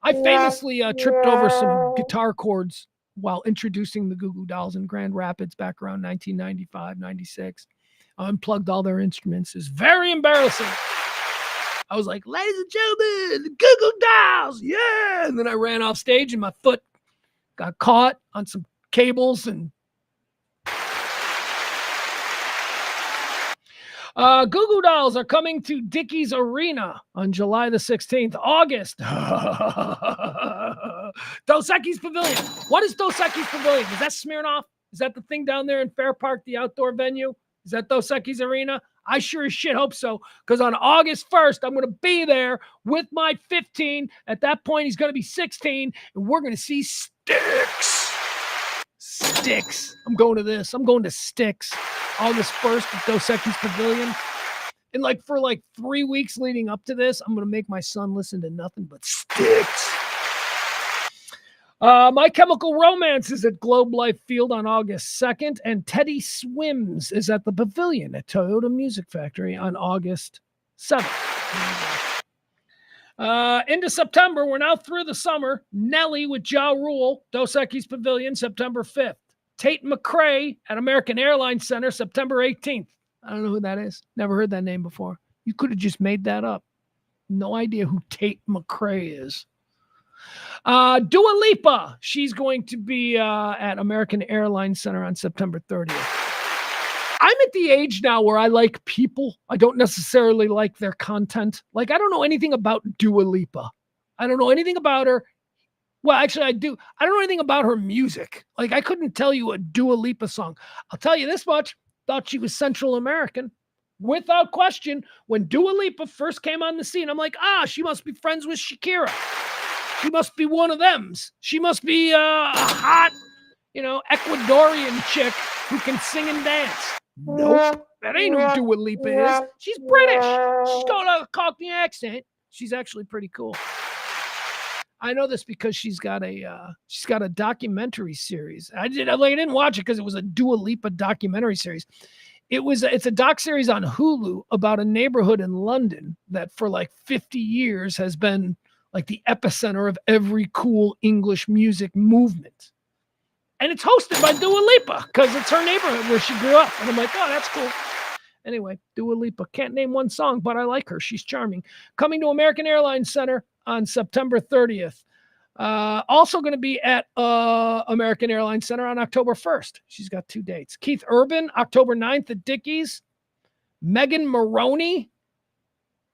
I famously tripped over some guitar chords while introducing the Goo Goo Dolls in Grand Rapids back around 1995, 96. I unplugged all their instruments. It's very embarrassing. I was like, ladies and gentlemen, the Goo Goo Dolls, yeah! And then I ran off stage and my foot got caught on some cables and Goo Goo Dolls are coming to Dickies Arena on July the 16th. August. Dos Equis Pavilion. What is Dos Equis Pavilion? Is that Smirnoff? Is that the thing down there in Fair Park, the outdoor venue? Is that Dos Equis Arena? I sure as shit hope so, because on August 1st, I'm going to be there with my 15. At that point, he's going to be 16, and we're going to see Styx. Styx. I'm going to this. I'm going to Styx. August 1st at Dos Equis Pavilion. And for 3 weeks leading up to this, I'm going to make my son listen to nothing but Styx. My Chemical Romance is at Globe Life Field on August 2nd, and Teddy Swims is at the Pavilion at Toyota Music Factory on August 7th. Into September, we're now through the summer. Nelly with Ja Rule, Dos Equis Pavilion, September 5th. Tate McRae at American Airlines Center, September 18th. I don't know who that is. Never heard that name before. You could have just made that up. No idea who Tate McRae is. Dua Lipa. She's going to be at American Airlines Center on September 30th. I'm at the age now where I like people. I don't necessarily like their content. I don't know anything about Dua Lipa. I don't know anything about her. Well, actually, I do. I don't know anything about her music. I couldn't tell you a Dua Lipa song. I'll tell you this much. Thought she was Central American. Without question, when Dua Lipa first came on the scene, I'm like, she must be friends with Shakira. She must be one of them. She must be a hot, Ecuadorian chick who can sing and dance. Nope. That ain't who Dua Lipa is. She's British. She's got a Cockney accent. She's actually pretty cool. I know this because she's got a documentary series. I didn't watch it because it was a Dua Lipa documentary series. It's a doc series on Hulu about a neighborhood in London that for 50 years has been the epicenter of every cool English music movement. And it's hosted by Dua Lipa because it's her neighborhood where she grew up. And I'm like, oh, that's cool. Anyway, Dua Lipa. Can't name one song, but I like her. She's charming. Coming to American Airlines Center on September 30th. Also going to be at American Airlines Center on October 1st. She's got 2 dates. Keith Urban, October 9th at Dickies. Megan Maroney.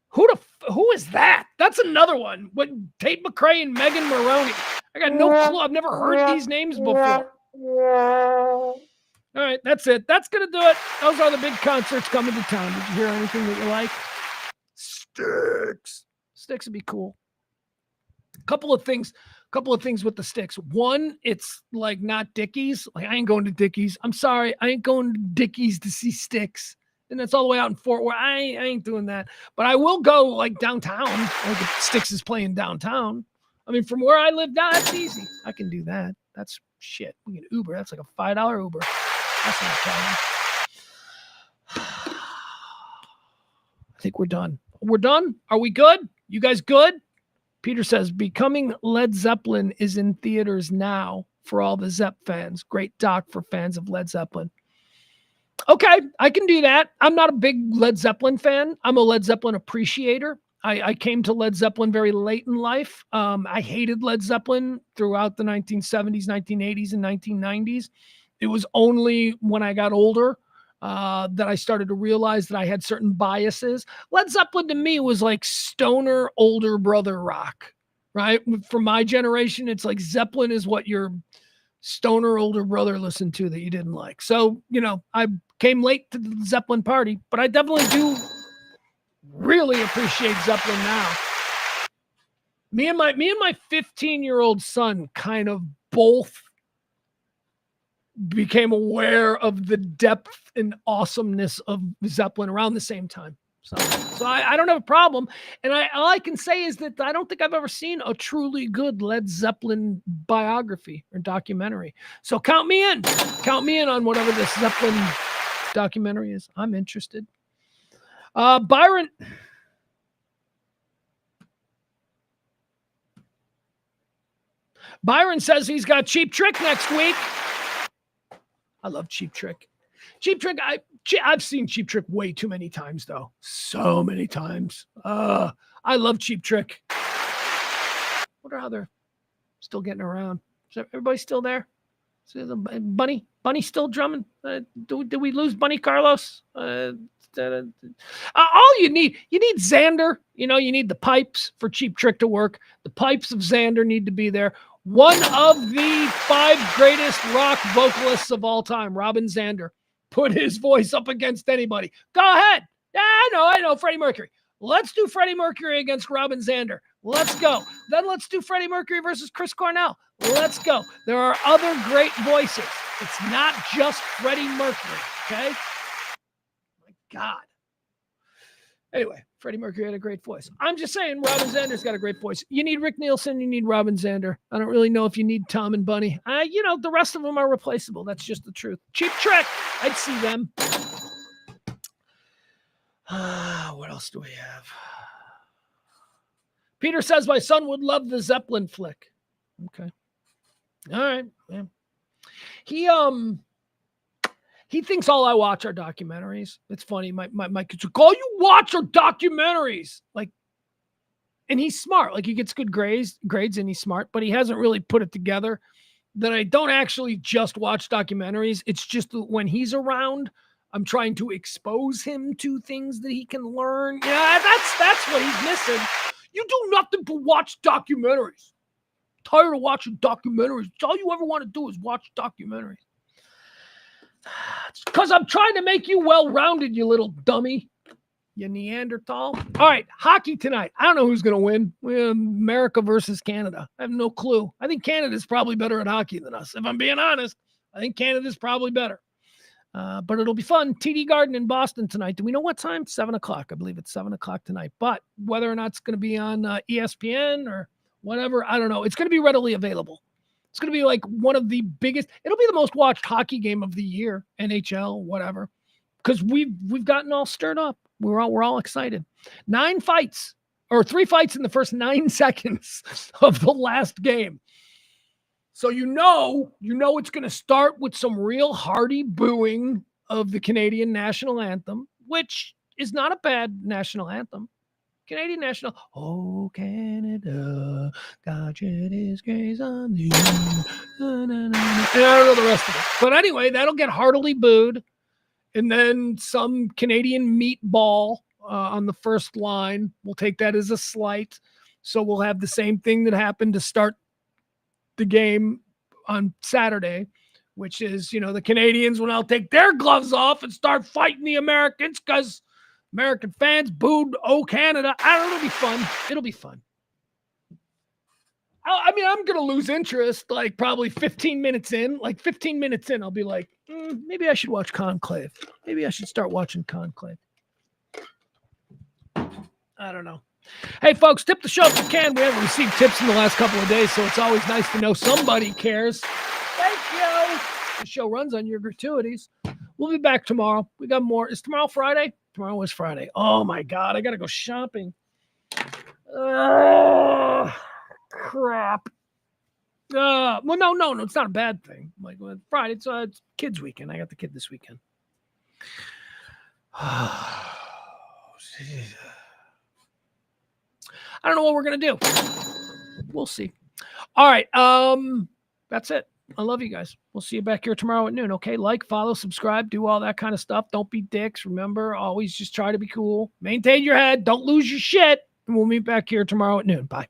Who is that? That's another one. What, Tate McRae and Megan Maroney. I got no clue. I've never heard these names before. All right, that's it. That's going to do it. Those are the big concerts coming to town. Did you hear anything that you like? Styx. Styx would be cool. Couple of things with the Styx. One, it's not Dickies. I ain't going to Dickies. I'm sorry. I ain't going to Dickies to see Styx. And that's all the way out in Fort Worth. I ain't doing that. But I will go downtown. If Styx is playing downtown. I mean, from where I live now, that's easy. I can do that. That's shit. We can Uber. That's a $5 Uber. That's not a problem. I think we're done. We're done? Are we good? You guys good? Peter says, Becoming Led Zeppelin is in theaters now for all the Zepp fans. Great doc for fans of Led Zeppelin. Okay, I can do that. I'm not a big Led Zeppelin fan. I'm a Led Zeppelin appreciator. I came to Led Zeppelin very late in life. I hated Led Zeppelin throughout the 1970s, 1980s, and 1990s. It was only when I got older that I started to realize that I had certain biases. Led Zeppelin to me was like stoner older brother rock, right? For my generation, it's like Zeppelin is what your stoner older brother listened to that you didn't like. So, I came late to the Zeppelin party, but I definitely do really appreciate Zeppelin now. Me and my 15-year-old son kind of both became aware of the depth and awesomeness of Zeppelin around the same time. So I don't have a problem. And all I can say is that I don't think I've ever seen a truly good Led Zeppelin biography or documentary. So count me in. Count me in on whatever this Zeppelin documentary is. I'm interested. Byron says he's got Cheap Trick next week. I love Cheap Trick. Cheap Trick, I've seen Cheap Trick way too many times, though. So many times. I love Cheap Trick. Wonder how they're still getting around. Is everybody still there? Bunny still drumming? Did we lose Bunny Carlos? All you need Xander. You need the pipes for Cheap Trick to work. The pipes of Xander need to be there. One of the 5 greatest rock vocalists of all time, Robin Zander, put his voice up against anybody. Go ahead. Yeah, I know, Freddie Mercury. Let's do Freddie Mercury against Robin Zander. Let's go. Then let's do Freddie Mercury versus Chris Cornell. Let's go. There are other great voices. It's not just Freddie Mercury, okay? My God. Anyway, Freddie Mercury had a great voice. I'm just saying Robin Zander's got a great voice. You need Rick Nielsen, you need Robin Zander. I don't really know if you need Tom and Bunny. The rest of them are replaceable. That's just the truth. Cheap Trick, I'd see them. What else do we have? Peter says my son would love the Zeppelin flick. Okay. All right. Yeah. He thinks all I watch are documentaries. It's funny. My kids like, all you watch are documentaries. And he's smart. He gets good grades and he's smart, but he hasn't really put it together that I don't actually just watch documentaries. It's just that when he's around, I'm trying to expose him to things that he can learn. Yeah, that's what he's missing. You do nothing but watch documentaries. Tired of watching documentaries. All you ever want to do is watch documentaries. It's because I'm trying to make you well-rounded, you little dummy. You Neanderthal. All right, hockey tonight. I don't know who's going to win. America versus Canada. I have no clue. I think Canada's probably better at hockey than us. If I'm being honest, I think Canada's probably better. But it'll be fun. TD Garden in Boston tonight. Do we know what time? 7 o'clock. I believe it's 7 o'clock tonight. But whether or not it's going to be on ESPN or whatever, I don't know. It's going to be readily available. It's going to be like one of the biggest. It'll be the most watched hockey game of the year, NHL, whatever, because we've gotten all stirred up. We're all excited. 3 fights in the first 9 seconds of the last game. So you know it's going to start with some real hearty booing of the Canadian national anthem, which is not a bad national anthem. Canadian national. Oh, Canada, God shed his grace on thee. Na, na, na, na. And I don't know the rest of it. But anyway, that'll get heartily booed. And then some Canadian meatball on the first line. We'll take that as a slight. So we'll have the same thing that happened to start the game on Saturday, which is, the Canadians will now take their gloves off and start fighting the Americans because American fans booed Canada. I don't know. It'll be fun. It'll be fun. I'm going to lose interest probably 15 minutes in. 15 minutes in, I'll be like, maybe I should watch Conclave. Maybe I should start watching Conclave. I don't know. Hey, folks, tip the show if you can. We haven't received tips in the last couple of days, so it's always nice to know somebody cares. Thank you. The show runs on your gratuities. We'll be back tomorrow. We got more. Is tomorrow Friday? Tomorrow is Friday. Oh, my God. I got to go shopping. Crap. Well, no, it's not a bad thing. Like Friday, it's kids' weekend. I got the kid this weekend. I don't know what we're gonna do. We'll see. All right. That's it. I love you guys. We'll see you back here tomorrow at noon. Okay. Like, follow, subscribe, do all that kind of stuff. Don't be dicks. Remember, always just try to be cool. Maintain your head. Don't lose your shit. And we'll meet back here tomorrow at noon. Bye.